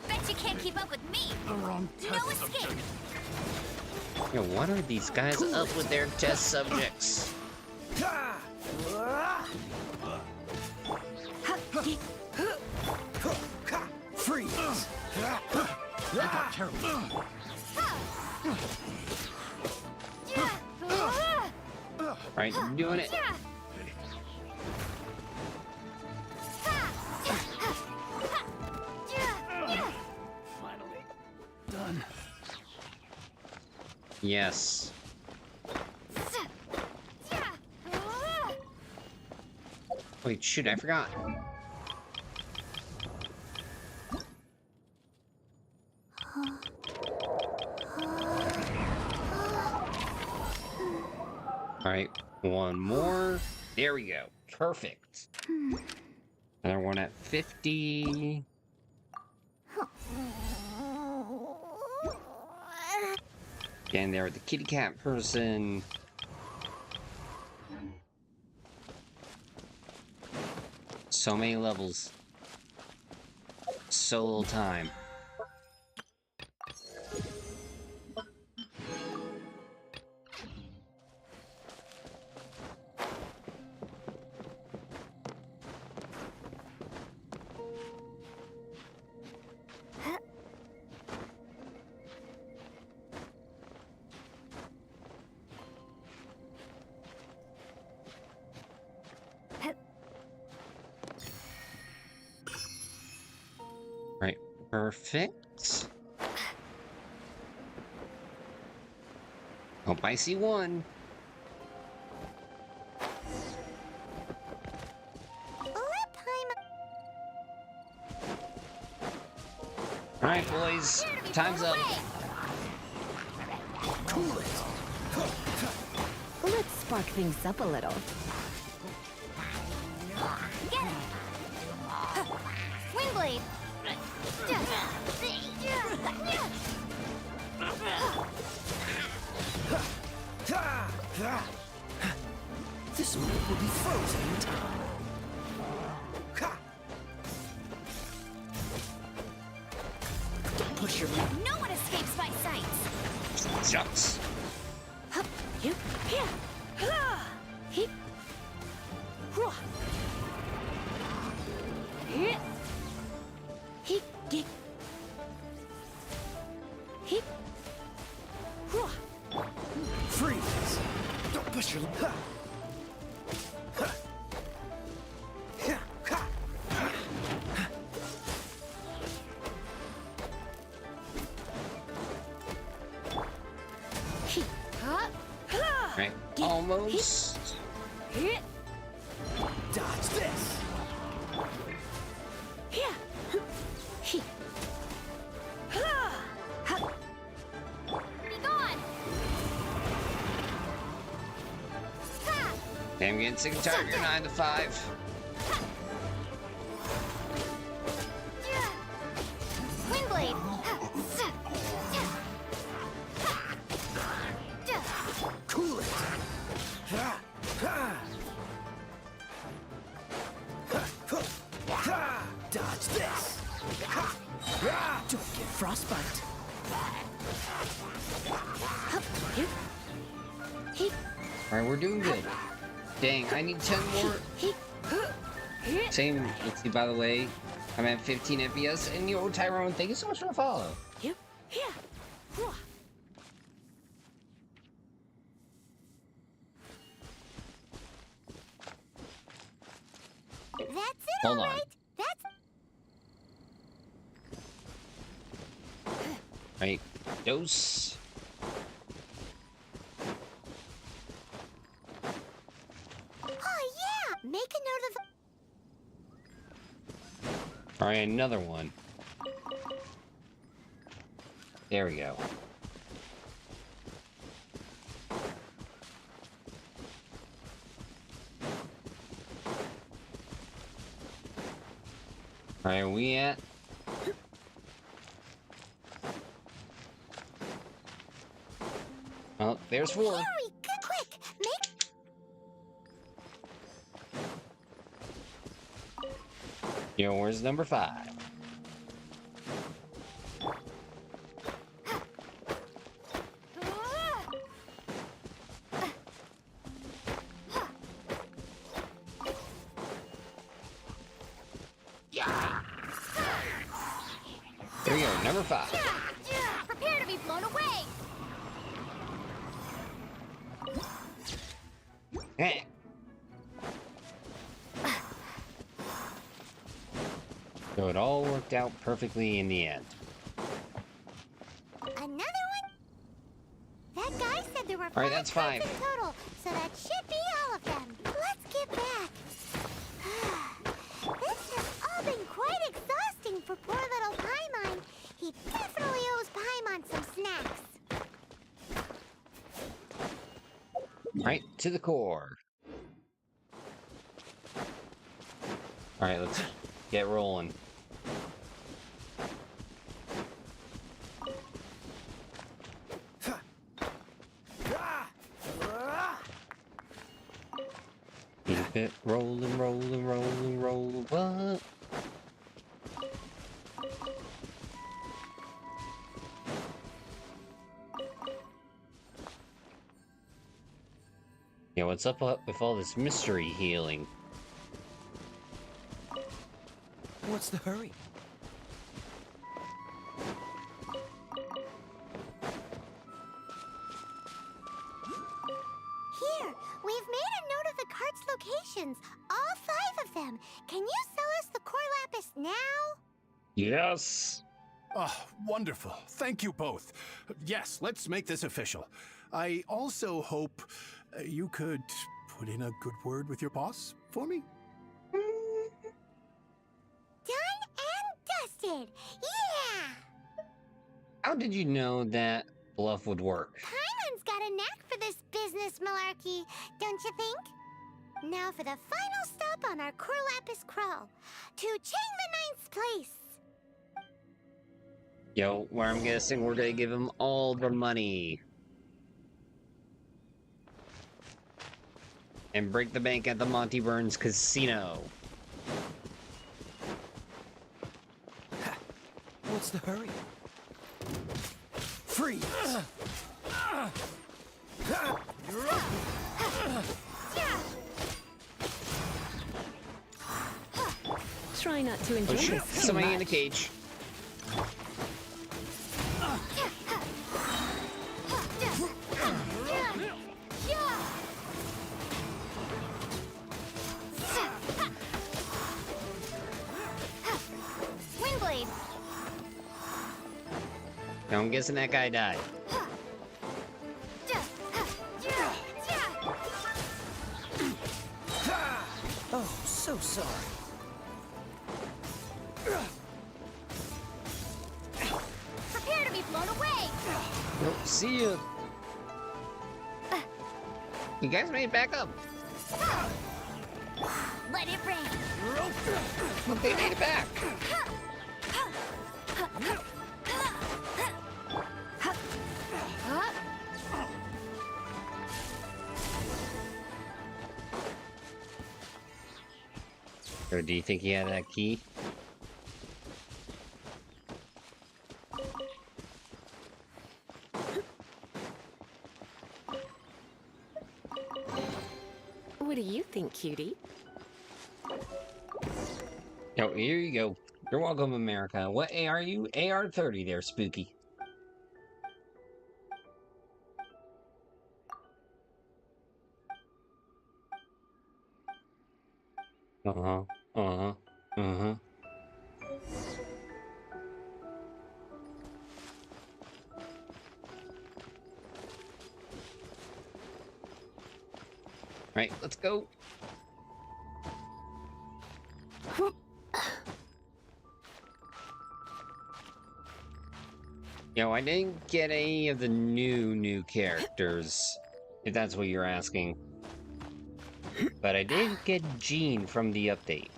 Bet you can't keep up with me! The wrong No escape! What are these guys up with their test subjects? Freeze! I got careless. Alright, doing it. Finally done. Yes. Wait, shoot, I forgot. Alright, one more. There we go. Perfect. Another one at 50. Again, there, the kitty cat person. So many levels. So little time. Perfect. Hope I see one. Alright, boys. Time's up. Cool it. Let's spark things up a little. Get it! Wingblade! This move will be frozen in time. Don't push your limit. No one escapes my sights! Shucks. You here! He. He. He. He. Freeze! Don't push your limit. Right. Almost. Dodge this. Be gone! I'm getting sick and tired of your 9 to 5. Windblade! Cool it. Dodge this. Don't get frostbite. Alright, we're doing good. Dang, I need 10 more. Same with you, by the way. I'm at 15 FPS, and yo, Tyrone, thank you so much for the follow. That's it, Hold on. alright? That's... Right, dose. Oh, yeah! Make a note of... Alright, another one. There we go. Alright, are we at? Oh, there's 4. Hurry, quick! Make... Yo, where's number 5? There we go, number 5. Prepare to be blown away! Eh. So it all worked out perfectly in the end. Another one? That guy said there were All right, that's 5. in total, so that should be all of them. Let's get back. This has all been quite exhausting for poor little Paimon. He definitely owes Paimon some snacks. Right to the core. Alright, let's get rolling. Keep it rolling, rolling, rolling, rolling. What? Yeah, what's up with all this mystery healing? What's the hurry? Here, we've made a note of the cart's locations. All 5 of them. Can you sell us the core lapis now? Yes! Oh, wonderful. Thank you both. Yes, let's make this official. I also hope you could put in a good word with your boss for me. Done and dusted. Yeah! How did you know that bluff would work? Paimon's got a knack for this business malarkey, don't you think? Now for the final stop on our Corlapis crawl, to Chain the Ninth's place. Yo, where I'm guessing we're gonna give him all the money. And break the bank at the Monty Burns Casino. What's the hurry? Freeze! You're up! Try not to enjoy Oh shit, this too somebody much. in the cage. Windblade. Now I'm guessing that guy died. Oh, so sorry. Prepare to be blown away. Nope, see ya. You guys made it back up. Let it rain. Look, they made it back. Or do you think he had that key? What do you think, cutie? Oh, here you go. You're welcome, America. What A are you? AR-30 there, Spooky. Uh-huh. Uh-huh. Uh-huh. Right, let's go. Yo, I didn't get any of the new characters, if that's what you're asking. But I did get Jean from the update.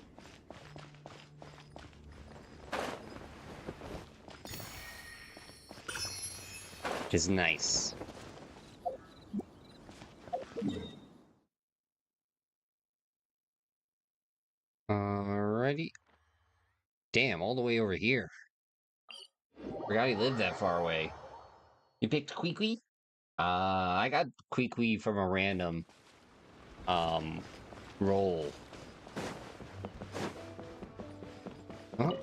Which is nice. Alrighty. Damn, all the way over here. Forgot he lived that far away. You picked Queequee? I got Queequee from a random, roll. Oh.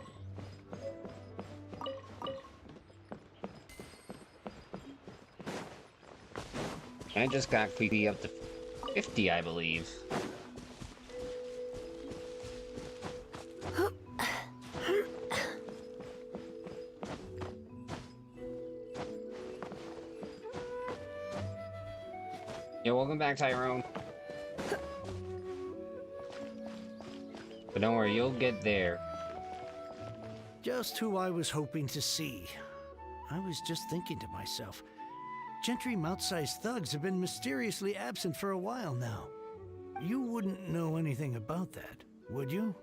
I just got Queequee up to 50, I believe. Yeah, welcome back, Tyrone. But don't worry, you'll get there. Just who I was hoping to see. I was just thinking to myself, Gentry Mount-sized thugs have been mysteriously absent for a while now. You wouldn't know anything about that, would you?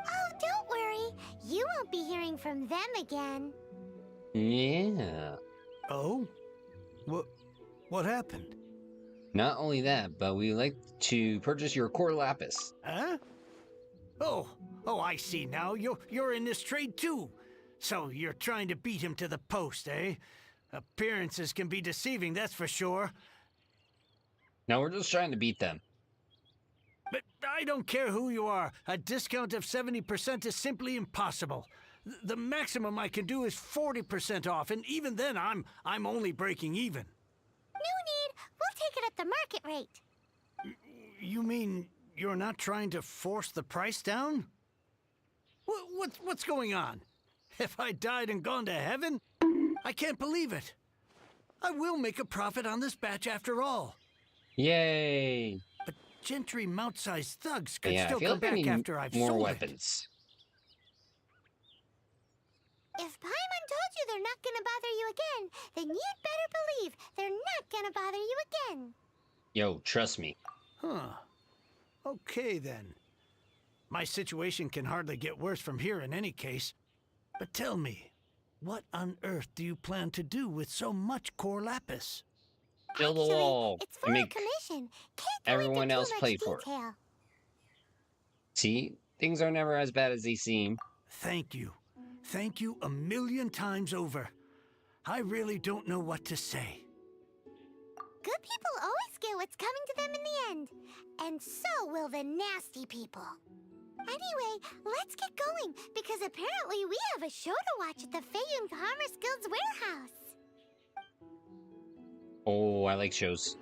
Oh, don't worry. You won't be hearing from them again. Yeah. Oh? What happened? Not only that, but we would like to purchase your core lapis. Huh? Oh, I see now. You're in this trade too. So you're trying to beat him to the post, eh? Appearances can be deceiving, that's for sure. No, we're just trying to beat them. But I don't care who you are. A discount of 70% is simply impossible. The maximum I can do is 40% off, and even then I'm only breaking even. No need. We'll take it at the market rate. You mean you're not trying to force the price down? What's going on? Have I died and gone to heaven? I can't believe it. I will make a profit on this batch after all. Yay! But gentry mount-sized thugs could Yeah, I still feel come like I back need after I've more sold weapons. If Paimon told you they're not gonna bother you again, then you'd better believe they're not gonna bother you again. Yo, trust me. Huh. Okay, then. My situation can hardly get worse from here in any case. But tell me, what on earth do you plan to do with so much core lapis? Build a wall It's for and a make commission. Can't go everyone into else too much play for it. detail. See? Things are never as bad as they seem. Thank you. Thank you a million times over. I really don't know what to say. Good people always get what's coming to them in the end. And so will the nasty people. Anyway, let's get going, because apparently we have a show to watch at the Feiyun Commerce Guild's warehouse. Oh, I like shows.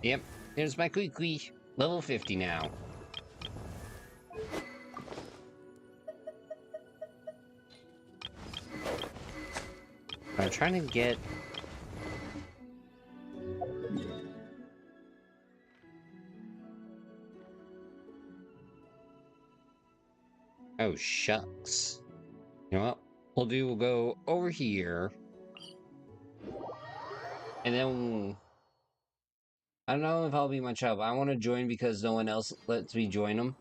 Yep, here's my Kui. Level 50 now. I'm trying to get... Oh, shucks. You know what we'll go over here. And then... I don't know if I'll be much help. I want to join because no one else lets me join them.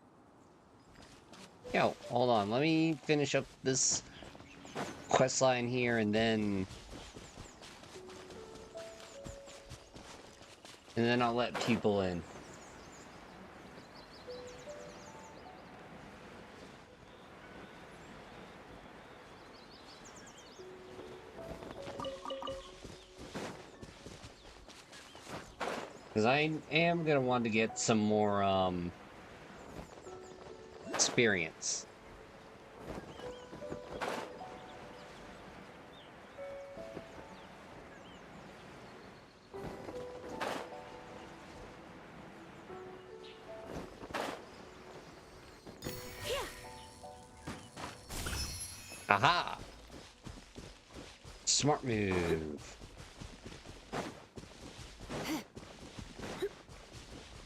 Yo, hold on. Let me finish up this quest line here and then... And then I'll let people in. Because I am going to want to get some more, experience. Aha! Smart move.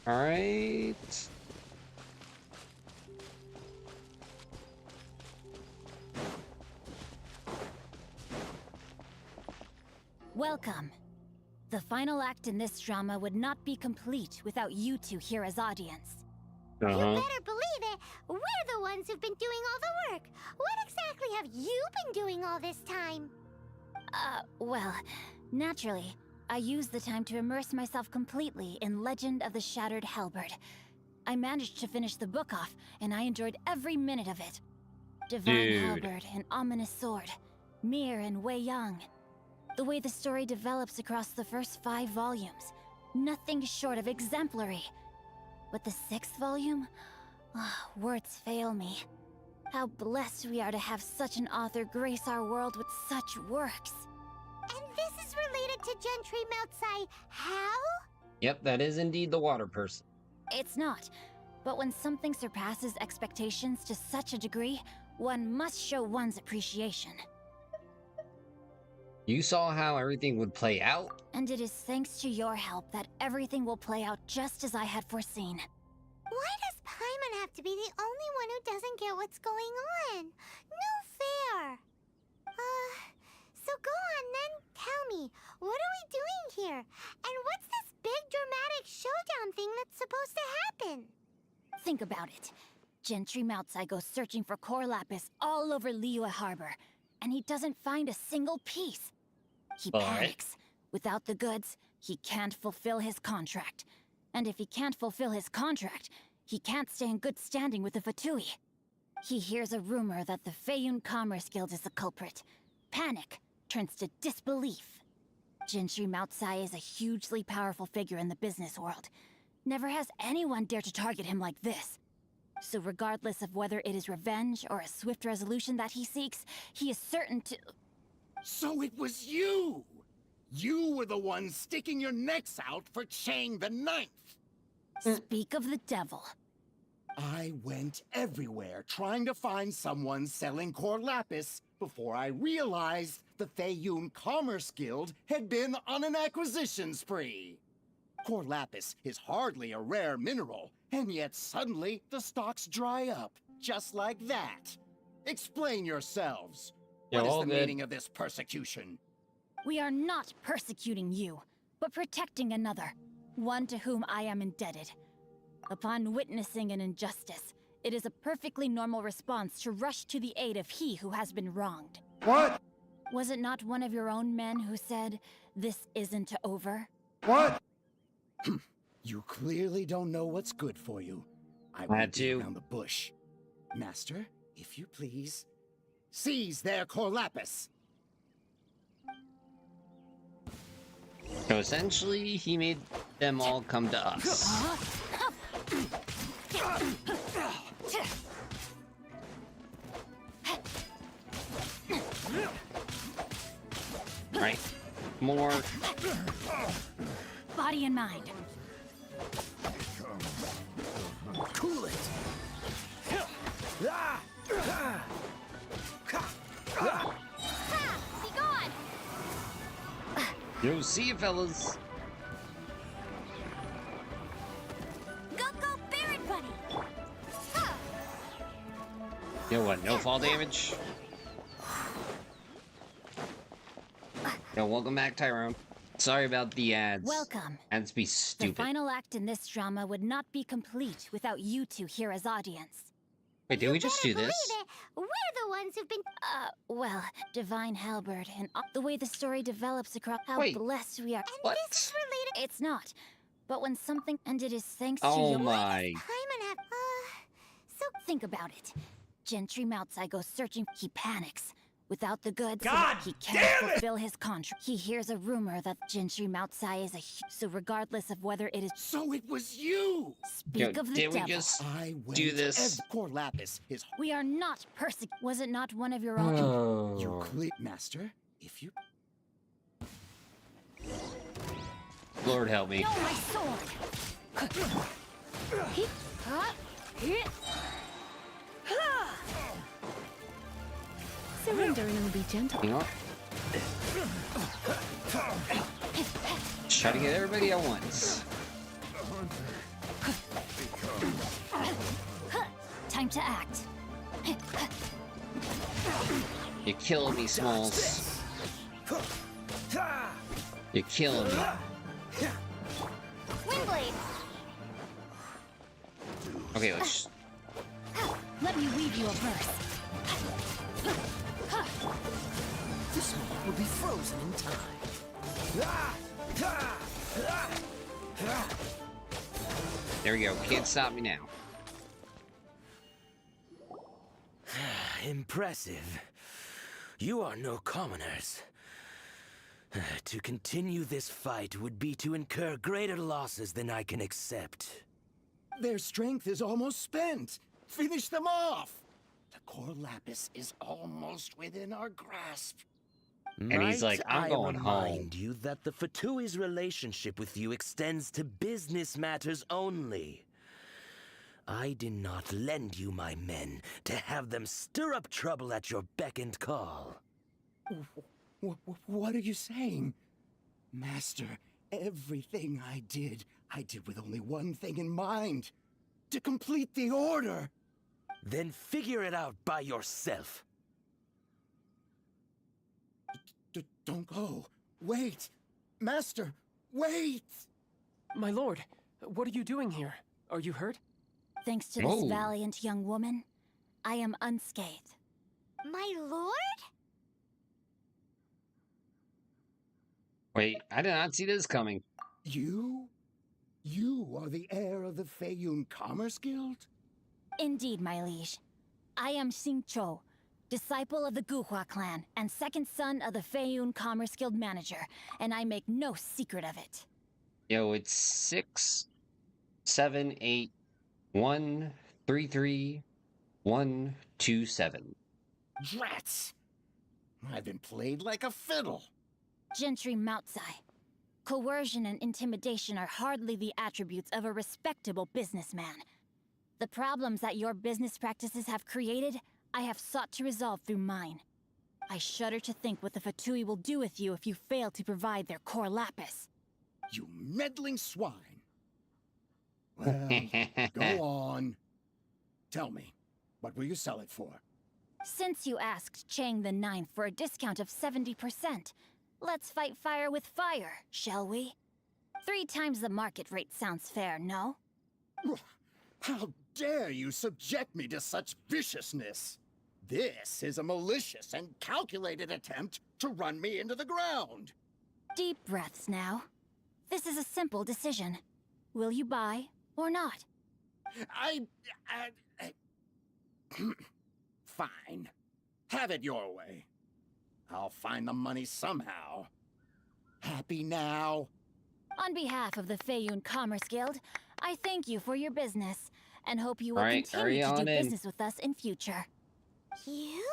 Alright. Welcome. The final act in this drama would not be complete without you two here as audience. You better believe it. We're the ones who've been doing all the work. What exactly have you been doing all this time? Well, naturally, I used the time to immerse myself completely in Legend of the Shattered Halberd. I managed to finish the book off, and I enjoyed every minute of it. Divine Halberd, an ominous sword. Mir and Wei Yang. The way the story develops across the first 5 volumes. Nothing short of exemplary. But the 6th volume? Words fail me. How blessed we are to have such an author grace our world with such works. And this is related to Gentry Moutsai. How? Yep, that is indeed the water person. It's not. But when something surpasses expectations to such a degree, one must show one's appreciation. You saw how everything would play out? And it is thanks to your help that everything will play out just as I had foreseen. Why does Paimon have to be the only one who doesn't get what's going on? No fair. So go on then, tell me, what are we doing here? And what's this big dramatic showdown thing that's supposed to happen? Think about it. Gentry Moutsai goes searching for core lapis all over Liyue Harbor, and he doesn't find a single piece. He panics. Without the goods, he can't fulfill his contract. And if he can't fulfill his contract, he can't stay in good standing with the Fatui. He hears a rumor that the Feiyun Commerce Guild is the culprit. Panic turns to disbelief. Gentry Moutsai is a hugely powerful figure in the business world. Never has anyone dared to target him like this. So regardless of whether it is revenge or a swift resolution that he seeks, he is certain to... So it was you! You were the one sticking your necks out for Chang the Ninth! Speak of the devil. I went everywhere trying to find someone selling core lapis before I realized the Feiyun Commerce Guild had been on an acquisition spree. Core lapis is hardly a rare mineral, and yet suddenly the stocks dry up, just like that. Explain yourselves. Yeah, What is all the good. meaning of this persecution? We are not persecuting you, but protecting another, one to whom I am indebted. Upon witnessing an injustice, it is a perfectly normal response to rush to the aid of he who has been wronged. What? Was it not one of your own men who said, "This isn't over"? What? You clearly don't know what's good for you. I Had won't beat to. around the bush. Master, if you please, seize their core lapis. So essentially, he made them all come to us. Right. More. Body and mind. Cool it. Be gone! Yo, see you, fellas. Go, Baron Buddy! Yo, what? No fall damage? Yo, welcome back, Tyrone. Sorry about the ads. Welcome. Ads be The stupid. final act in this drama would not be complete without you two here as audience. Wait, did we just do this? Believe it, we're the ones who've been... Well, Divine Halberd, and the way the story develops across how Wait, blessed we are. what? This is related... It's not. But when something ended is thanks to Oh your... my. Time and half... So think about it. Gentry Moutsai goes searching. He panics. Without the goods, God he can't fulfill his contract. He hears a rumor that Gentry Moutsai is so regardless of whether it is... So it was you! Speak Yo, of the did we devil. just I went do this? Core lapis is... We are not Was it not one of your own... You Oh. clear... Master, if you... Lord help me. No, my sword! Surrender and I'll be gentle. You know what? Try to get everybody at once. Time to act. You're killing me, Smalls. You're killing me. Windblade! Okay, let's... Let me weave you a verse. This moment will be frozen in time. There we go. Can't stop me now. Impressive. You are no commoners. To continue this fight would be to incur greater losses than I can accept. Their strength is almost spent. Finish them off. The core lapis is almost within our grasp. And he's like, I'm going home. remind you that the Fatui's relationship with you extends to business matters only. I did not lend you my men to have them stir up trouble at your beck and call. What are you saying? Master, everything I did with only one thing in mind. To complete the order. Then figure it out by yourself. Don't go. Wait. Master, wait! My lord, what are you doing here? Are you hurt? Thanks to this valiant young woman, I am unscathed. My lord? Wait, I did not see this coming. You? You are the heir of the Feiyun Commerce Guild? Indeed, my liege. I am Xing Cho, disciple of the Guhua clan and second son of the Feiyun Commerce Guild manager, and I make no secret of it. Yo, it's 6, 7, 8, 1, 3, 3, 1, 2, 7. Drats! I've been played like a fiddle. Gentry Moutsai. Coercion and intimidation are hardly the attributes of a respectable businessman. The problems that your business practices have created, I have sought to resolve through mine. I shudder to think what the Fatui will do with you if you fail to provide their core lapis. You meddling swine. Well, go on. Tell me, what will you sell it for? Since you asked Chang the Ninth for a discount of 70%, let's fight fire with fire, shall we? 3 times the market rate sounds fair, no? How dare you subject me to such viciousness? This is a malicious and calculated attempt to run me into the ground. Deep breaths now. This is a simple decision. Will you buy or not? Fine. Have it your way. I'll find the money somehow. Happy now? On behalf of the Feiyun Commerce Guild, I thank you for your business and hope you will Alright, continue to hurry do on in. business with us in future. You?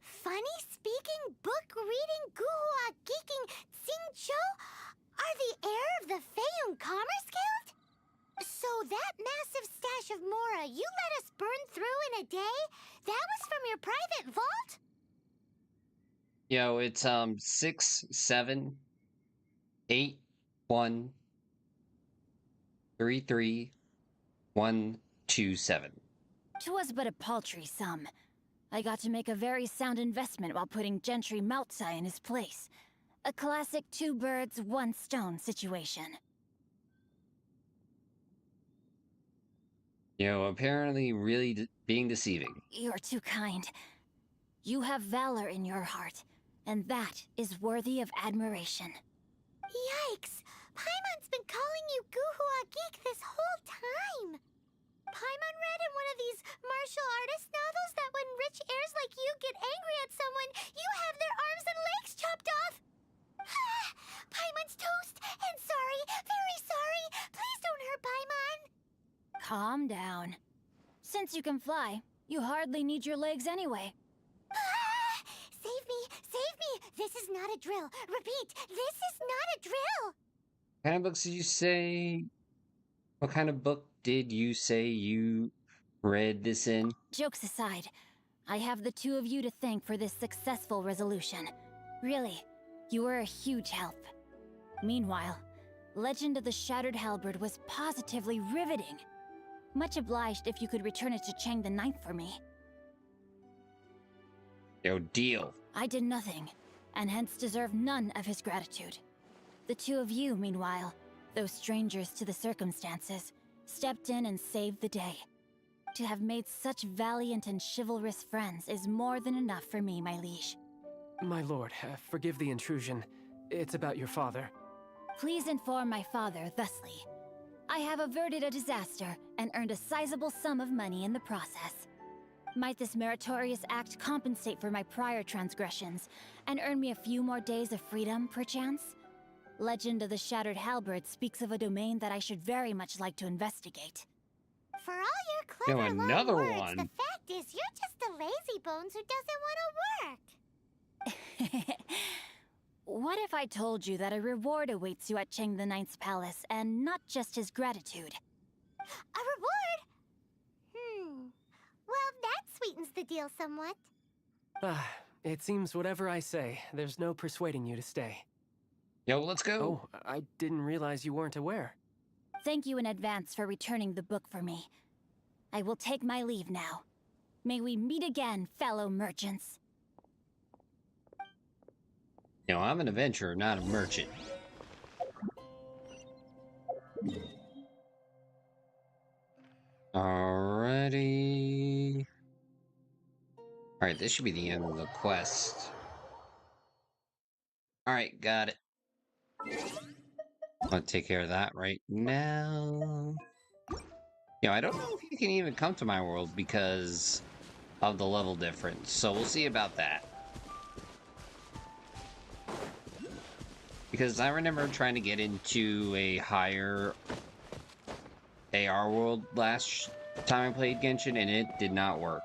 Funny speaking, book reading, guhua geeking Xingqiu are the heir of the Feiyun Commerce Guild? So that massive stash of Mora you let us burn through in a day? That was from your private vault? Yo, it's 6, 7, 8, 1, 3, 3, 1, 2, 7. 'Twas but a paltry sum. I got to make a very sound investment while putting Gentry Moutsai in his place. A classic 2 birds, 1 stone situation. Yo, apparently really being deceiving. You're too kind. You have valor in your heart, and that is worthy of admiration. Yikes! Paimon's been calling you Guhua Geek this whole time! Paimon read in one of these martial artist novels that when rich heirs like you get angry at someone, you have their arms and legs chopped off! Paimon's toast! And sorry, very sorry! Please don't hurt Paimon! Calm down. Since you can fly, you hardly need your legs anyway. Save me! Save me! This is not a drill! Repeat, this is not a drill! What kind of books did you say? What kind of book did you say you read this in? Jokes aside, I have the 2 of you to thank for this successful resolution. Really, you were a huge help. Meanwhile, Legend of the Shattered Halberd was positively riveting. Much obliged if you could return it to Chang the Ninth for me. Yo, deal. I did nothing, and hence deserve none of his gratitude. The 2 of you, meanwhile, though strangers to the circumstances, stepped in and saved the day. To have made such valiant and chivalrous friends is more than enough for me, my liege. My lord, forgive the intrusion. It's about your father. Please inform my father thusly. I have averted a disaster and earned a sizable sum of money in the process. Might this meritorious act compensate for my prior transgressions and earn me a few more days of freedom, perchance? Legend of the Shattered Halberd speaks of a domain that I should very much like to investigate. For all your clever Yo, another long words, one. the fact is you're just a lazy bones who doesn't want to work. What if I told you that a reward awaits you at Chang the Ninth's palace, and not just his gratitude? A reward? Well, that sweetens the deal somewhat. It seems whatever I say, there's no persuading you to stay. Yo, let's go. Oh, I didn't realize you weren't aware. Thank you in advance for returning the book for me. I will take my leave now. May we meet again, fellow merchants. Yo, I'm an adventurer, not a merchant. Alrighty. Alright, this should be the end of the quest. Alright, got it. I'll take care of that right now. Yo, I don't know if you can even come to my world because of the level difference, so we'll see about that. Because I remember trying to get into a higher AR world last time I played Genshin, and it did not work.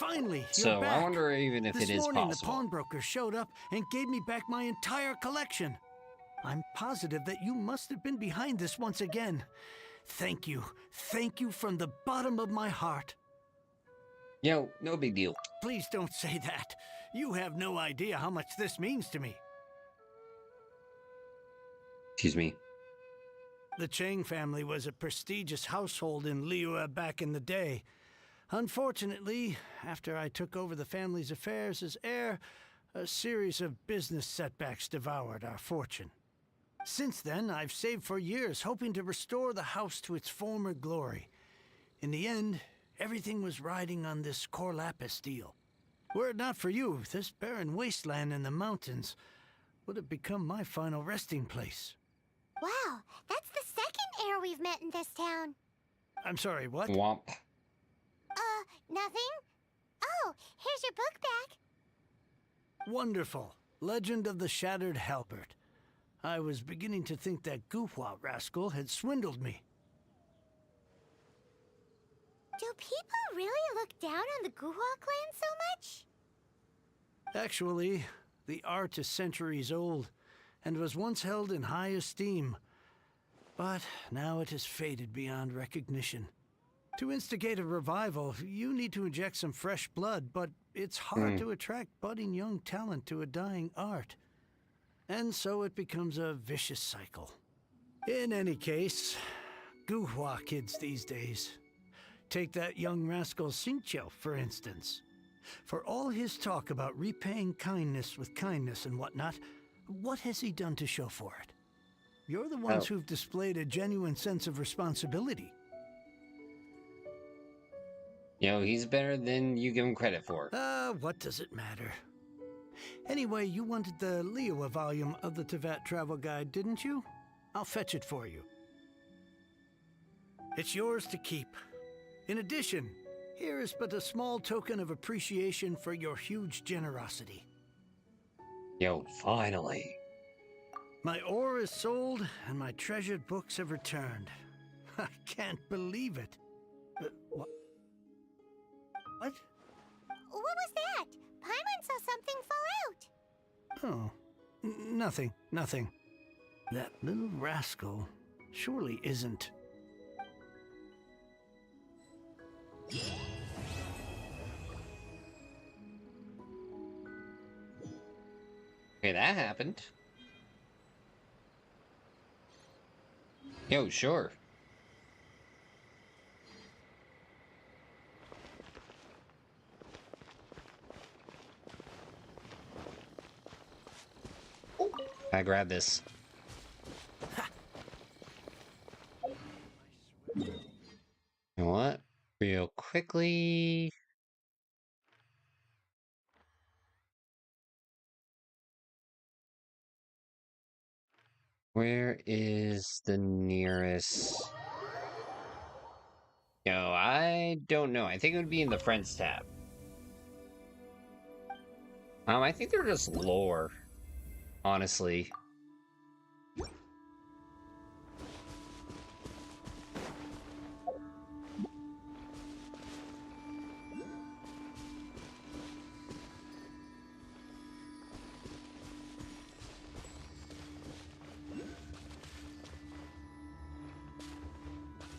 Finally, you're So back. I wonder even if This it is morning, possible. the pawnbroker showed up and gave me back my entire collection. I'm positive that you must have been behind this once again. Thank you. Thank you from the bottom of my heart. Yo, no big deal. Please don't say that. You have no idea how much this means to me. Excuse me. The Chang family was a prestigious household in Liyue back in the day. Unfortunately, after I took over the family's affairs as heir, a series of business setbacks devoured our fortune. Since then, I've saved for years, hoping to restore the house to its former glory. In the end, everything was riding on this core lapis deal. Were it not for you, this barren wasteland in the mountains would have become my final resting place. Wow, that's the second heir we've met in this town. I'm sorry, what? Womp. Nothing? Oh, here's your book back. Wonderful. Legend of the Shattered Halberd. I was beginning to think that Guhua rascal had swindled me. Do people really look down on the Guhua clan so much? Actually, the art is centuries old, and was once held in high esteem. But now it has faded beyond recognition. To instigate a revival, you need to inject some fresh blood, but it's hard to attract budding young talent to a dying art. And so it becomes a vicious cycle. In any case, Guhua kids these days. Take that young rascal Xingqiu, for instance. For all his talk about repaying kindness with kindness and whatnot, what has he done to show for it? You're the ones who've displayed a genuine sense of responsibility. Yo, he's better than you give him credit for. What does it matter? Anyway, you wanted the Liyue volume of the Teyvat travel guide, didn't you? I'll fetch it for you. It's yours to keep. In addition, here is but a small token of appreciation for your huge generosity. Yo, finally. My ore is sold, and my treasured books have returned. I can't believe it. What? What? What was that? Paimon saw something fall out. Oh, nothing. That little rascal surely isn't. Okay, that happened. Yo, sure. I grab this. You know what? Real quickly. Where is the nearest? Yo, I don't know. I think it would be in the Friends tab. I think they're just lore, honestly.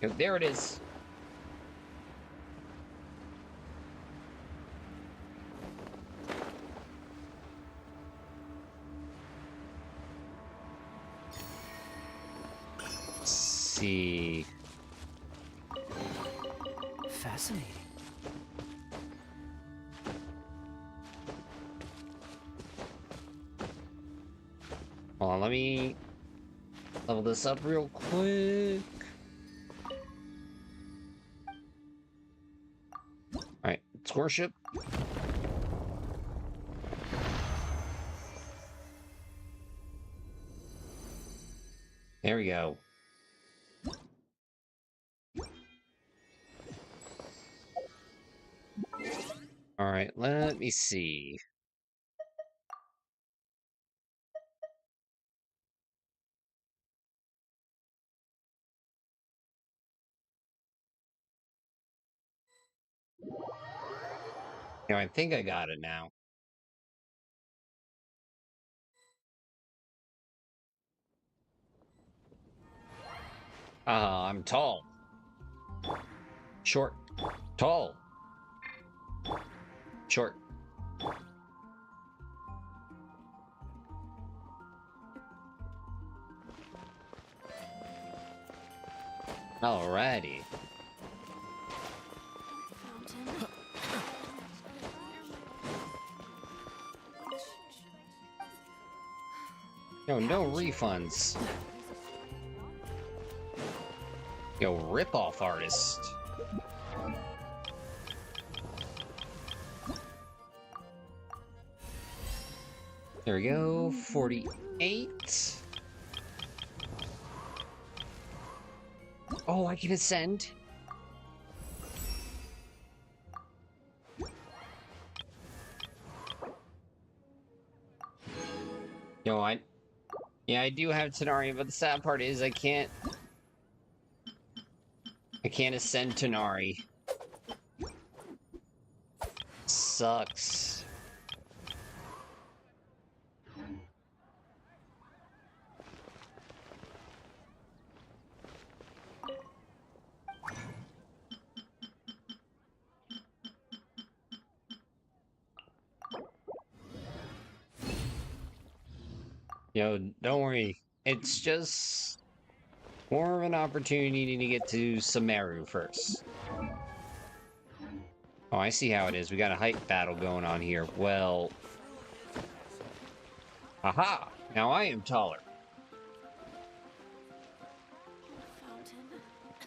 Yo, there it is. See. Fascinating. Hold on, let me level this up real quick. Alright, let's worship. There we go. Alright, let me see. I think I got it now. I'm tall. Short. Tall. Short. Alrighty. Yo, no refunds. Yo, rip-off artist. There we go, 48. Oh, I can ascend. Yo, yeah, I do have Tanari, but the sad part is I can't ascend Tanari. Sucks. Yo, don't worry. It's just more of an opportunity to get to Sumeru first. Oh, I see how it is. We got a height battle going on here. Well... Aha! Now I am taller.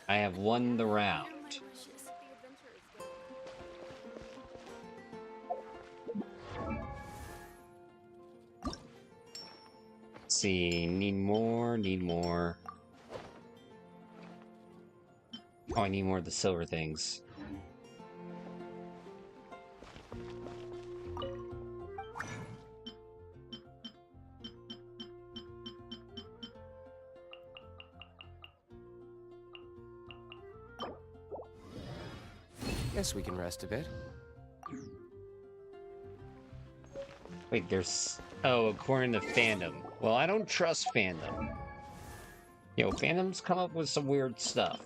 I have won the round. Let's see, need more. Oh, I need more of the silver things. Guess we can rest a bit. Wait, there's... Oh, according to fandom. Well, I don't trust fandom. Yo, fandoms come up with some weird stuff.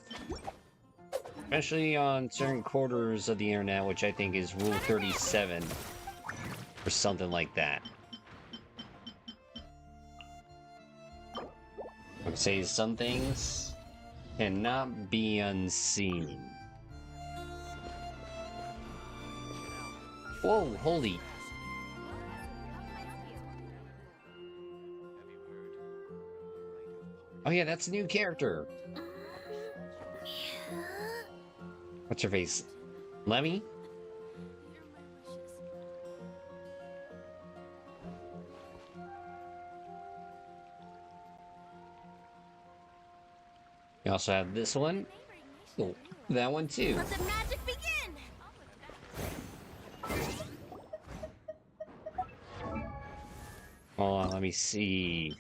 Especially on certain quarters of the internet, which I think is Rule 37. Or something like that. I would say some things cannot be unseen. Whoa, holy... Oh yeah, that's a new character. What's her face? Lemmy? We also have this one. Oh, that one too. Let the magic begin! Hold on, let me see.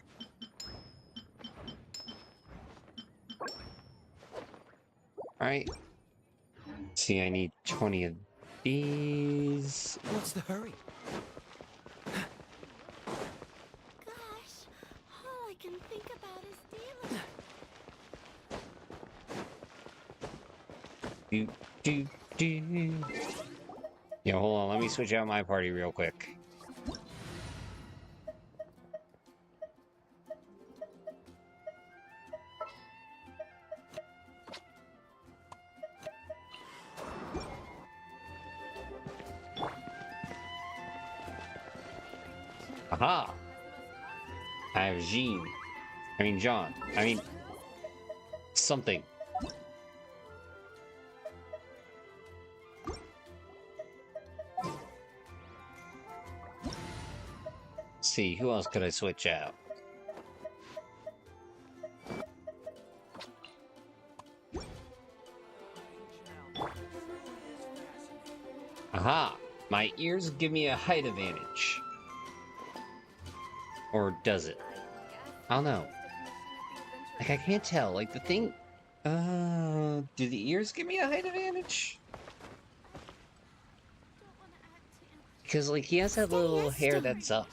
Alright. See, I need 20 of these. What's the hurry? Gosh, all I can think about is dealing. Yo, hold on, let me switch out my party real quick. Aha! I have Jean. I mean John. I mean... something. Let's see, who else could I switch out? Aha! My ears give me a height advantage. Or does it? I don't know. Like, I can't tell. Like, the thing... do the ears give me a height advantage? Because, like, he has that little hair that's up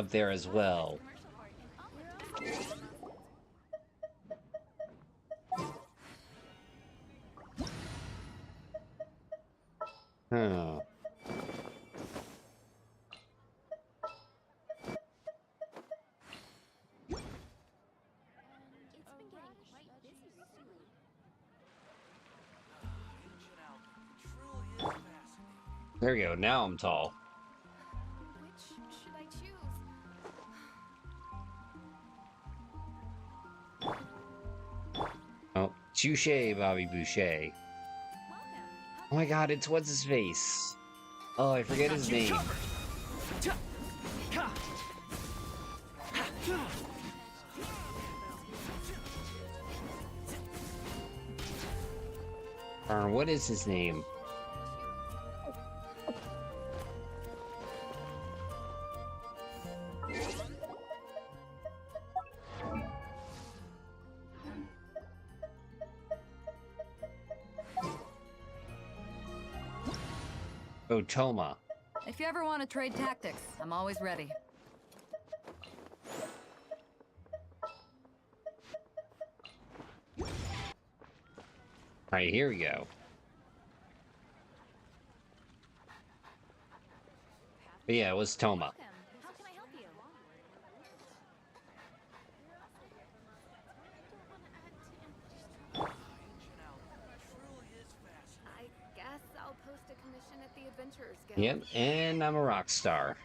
there as well. Huh. There we go, now I'm tall. Which should I choose? Oh, touche, Bobby Boucher. Oh my god, it's what's his face? Oh, I forget his name. What is his name? Oh, Toma. If you ever want to trade tactics, I'm always ready. Alright, here we go. But yeah, it was Toma. How can I help you? I guess I'll post a commission at the Adventurers Guild. Yep, and I'm a rock star.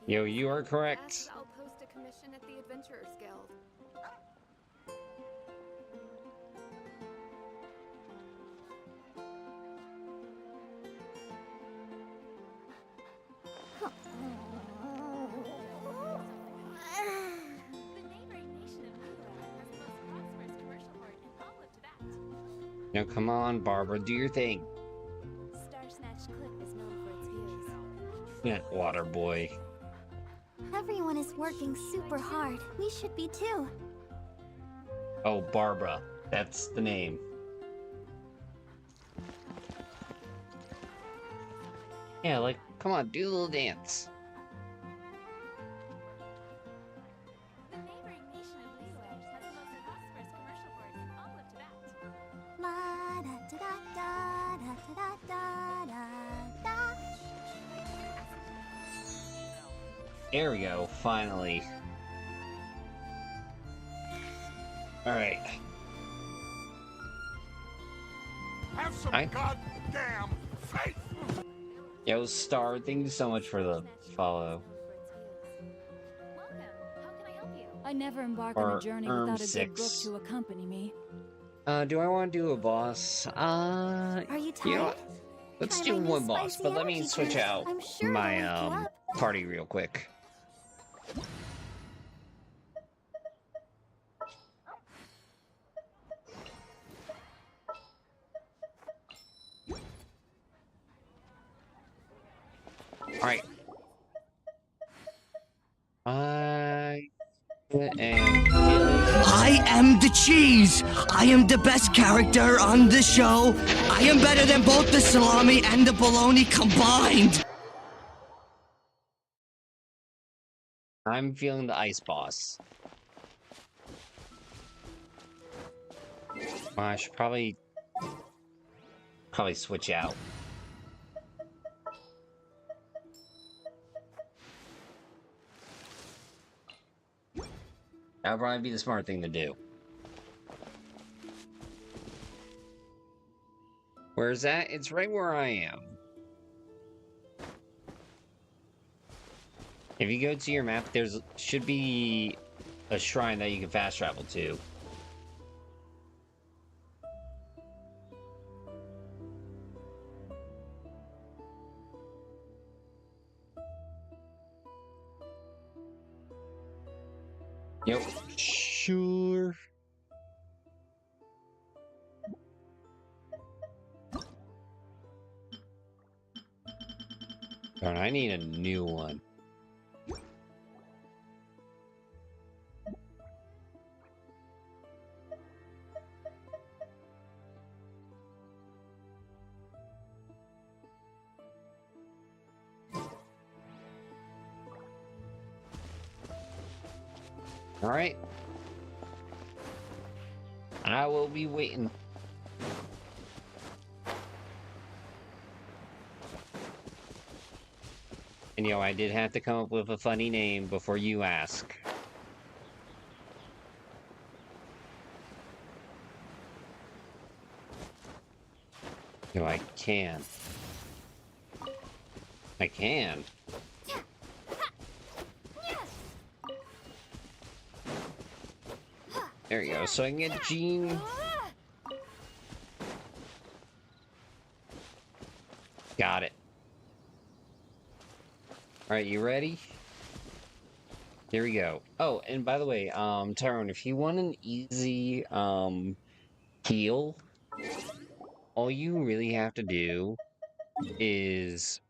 Yo, you are correct. I'll post a commission at the Adventurers Guild. Now come on, Barbara, do your thing. Starsnatch Cliff is known for its views. Yeah, water boy. Everyone is working super hard. We should be too. Oh, Barbara. That's the name. Yeah, like, come on, do a little dance. The neighboring nation of Liyue has the most prosperous commercial port in all of Teyvat. La da da da da da da da da. There we go, finally. Alright. Have some goddamn faith! Yo, Star, thank you so much for the follow. I never embark on Or, a journey without a good book 6. to accompany me. Do I want to do a boss? Are you tired? You know what? Let's Try do my new one boss, spicy but let me energy switch drink. out I'm sure it'll my, wake you up. party real quick. Alright. I am the cheese. I am the best character on the show. I am better than both the salami and the bologna combined. I'm feeling the ice boss. I should probably switch out. That'd probably be the smart thing to do. Where's that? It's right where I am. If you go to your map, there's should be a shrine that you can fast travel to. Yep. Sure. But I need a new one. All right. I will be waiting. And I did have to come up with a funny name before you ask. I can. I can. There you go. So I can get Jean. Got it. Alright, you ready? Here we go. Oh, and by the way, Tyrone, if you want an easy, heal, all you really have to do is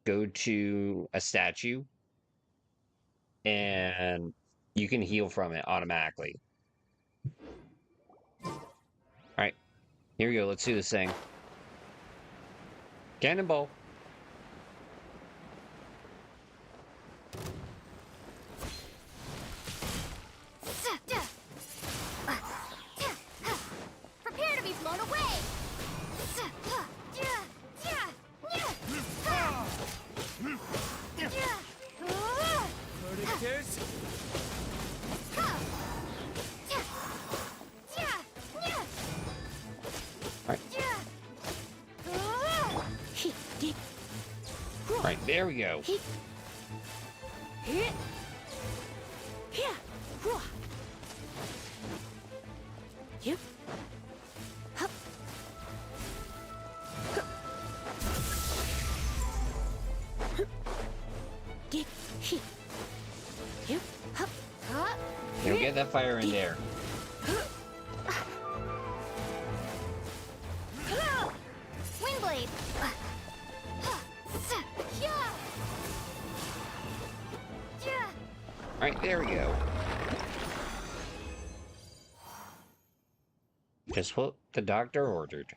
go to a statue, and you can heal from it automatically. Alright, here we go. Let's do this thing. Cannonball. Prepare to be blown away! Right, there we go. Yep. You'll get that fire in there. Wingblade. Alright, there we go. Just what the doctor ordered.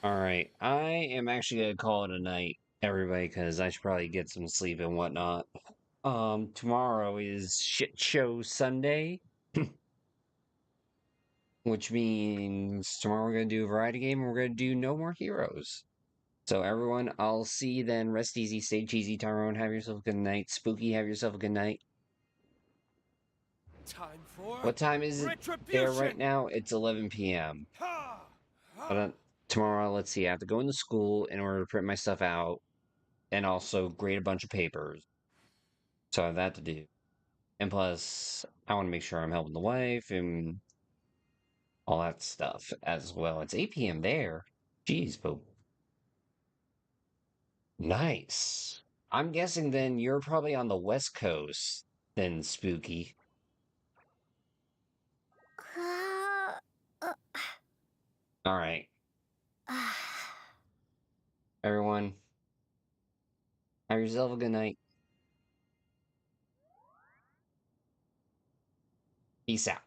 Alright, I am actually gonna call it a night, everybody, because I should probably get some sleep and whatnot. Tomorrow is Shit Show Sunday. Which means tomorrow we're gonna do a variety game and we're gonna do No More Heroes. So everyone, I'll see you then. Rest easy, stay cheesy. Tyrone, have yourself a good night. Spooky, have yourself a good night. Time for What time is it there right now? It's 11 p.m. But tomorrow, let's see, I have to go into school in order to print my stuff out and also grade a bunch of papers. So I have that to do. And plus, I want to make sure I'm helping the wife and all that stuff as well. It's 8 p.m. there. Jeez, but nice. I'm guessing then you're probably on the West Coast, then, Spooky. Alright. Everyone, have yourself a good night. Peace out.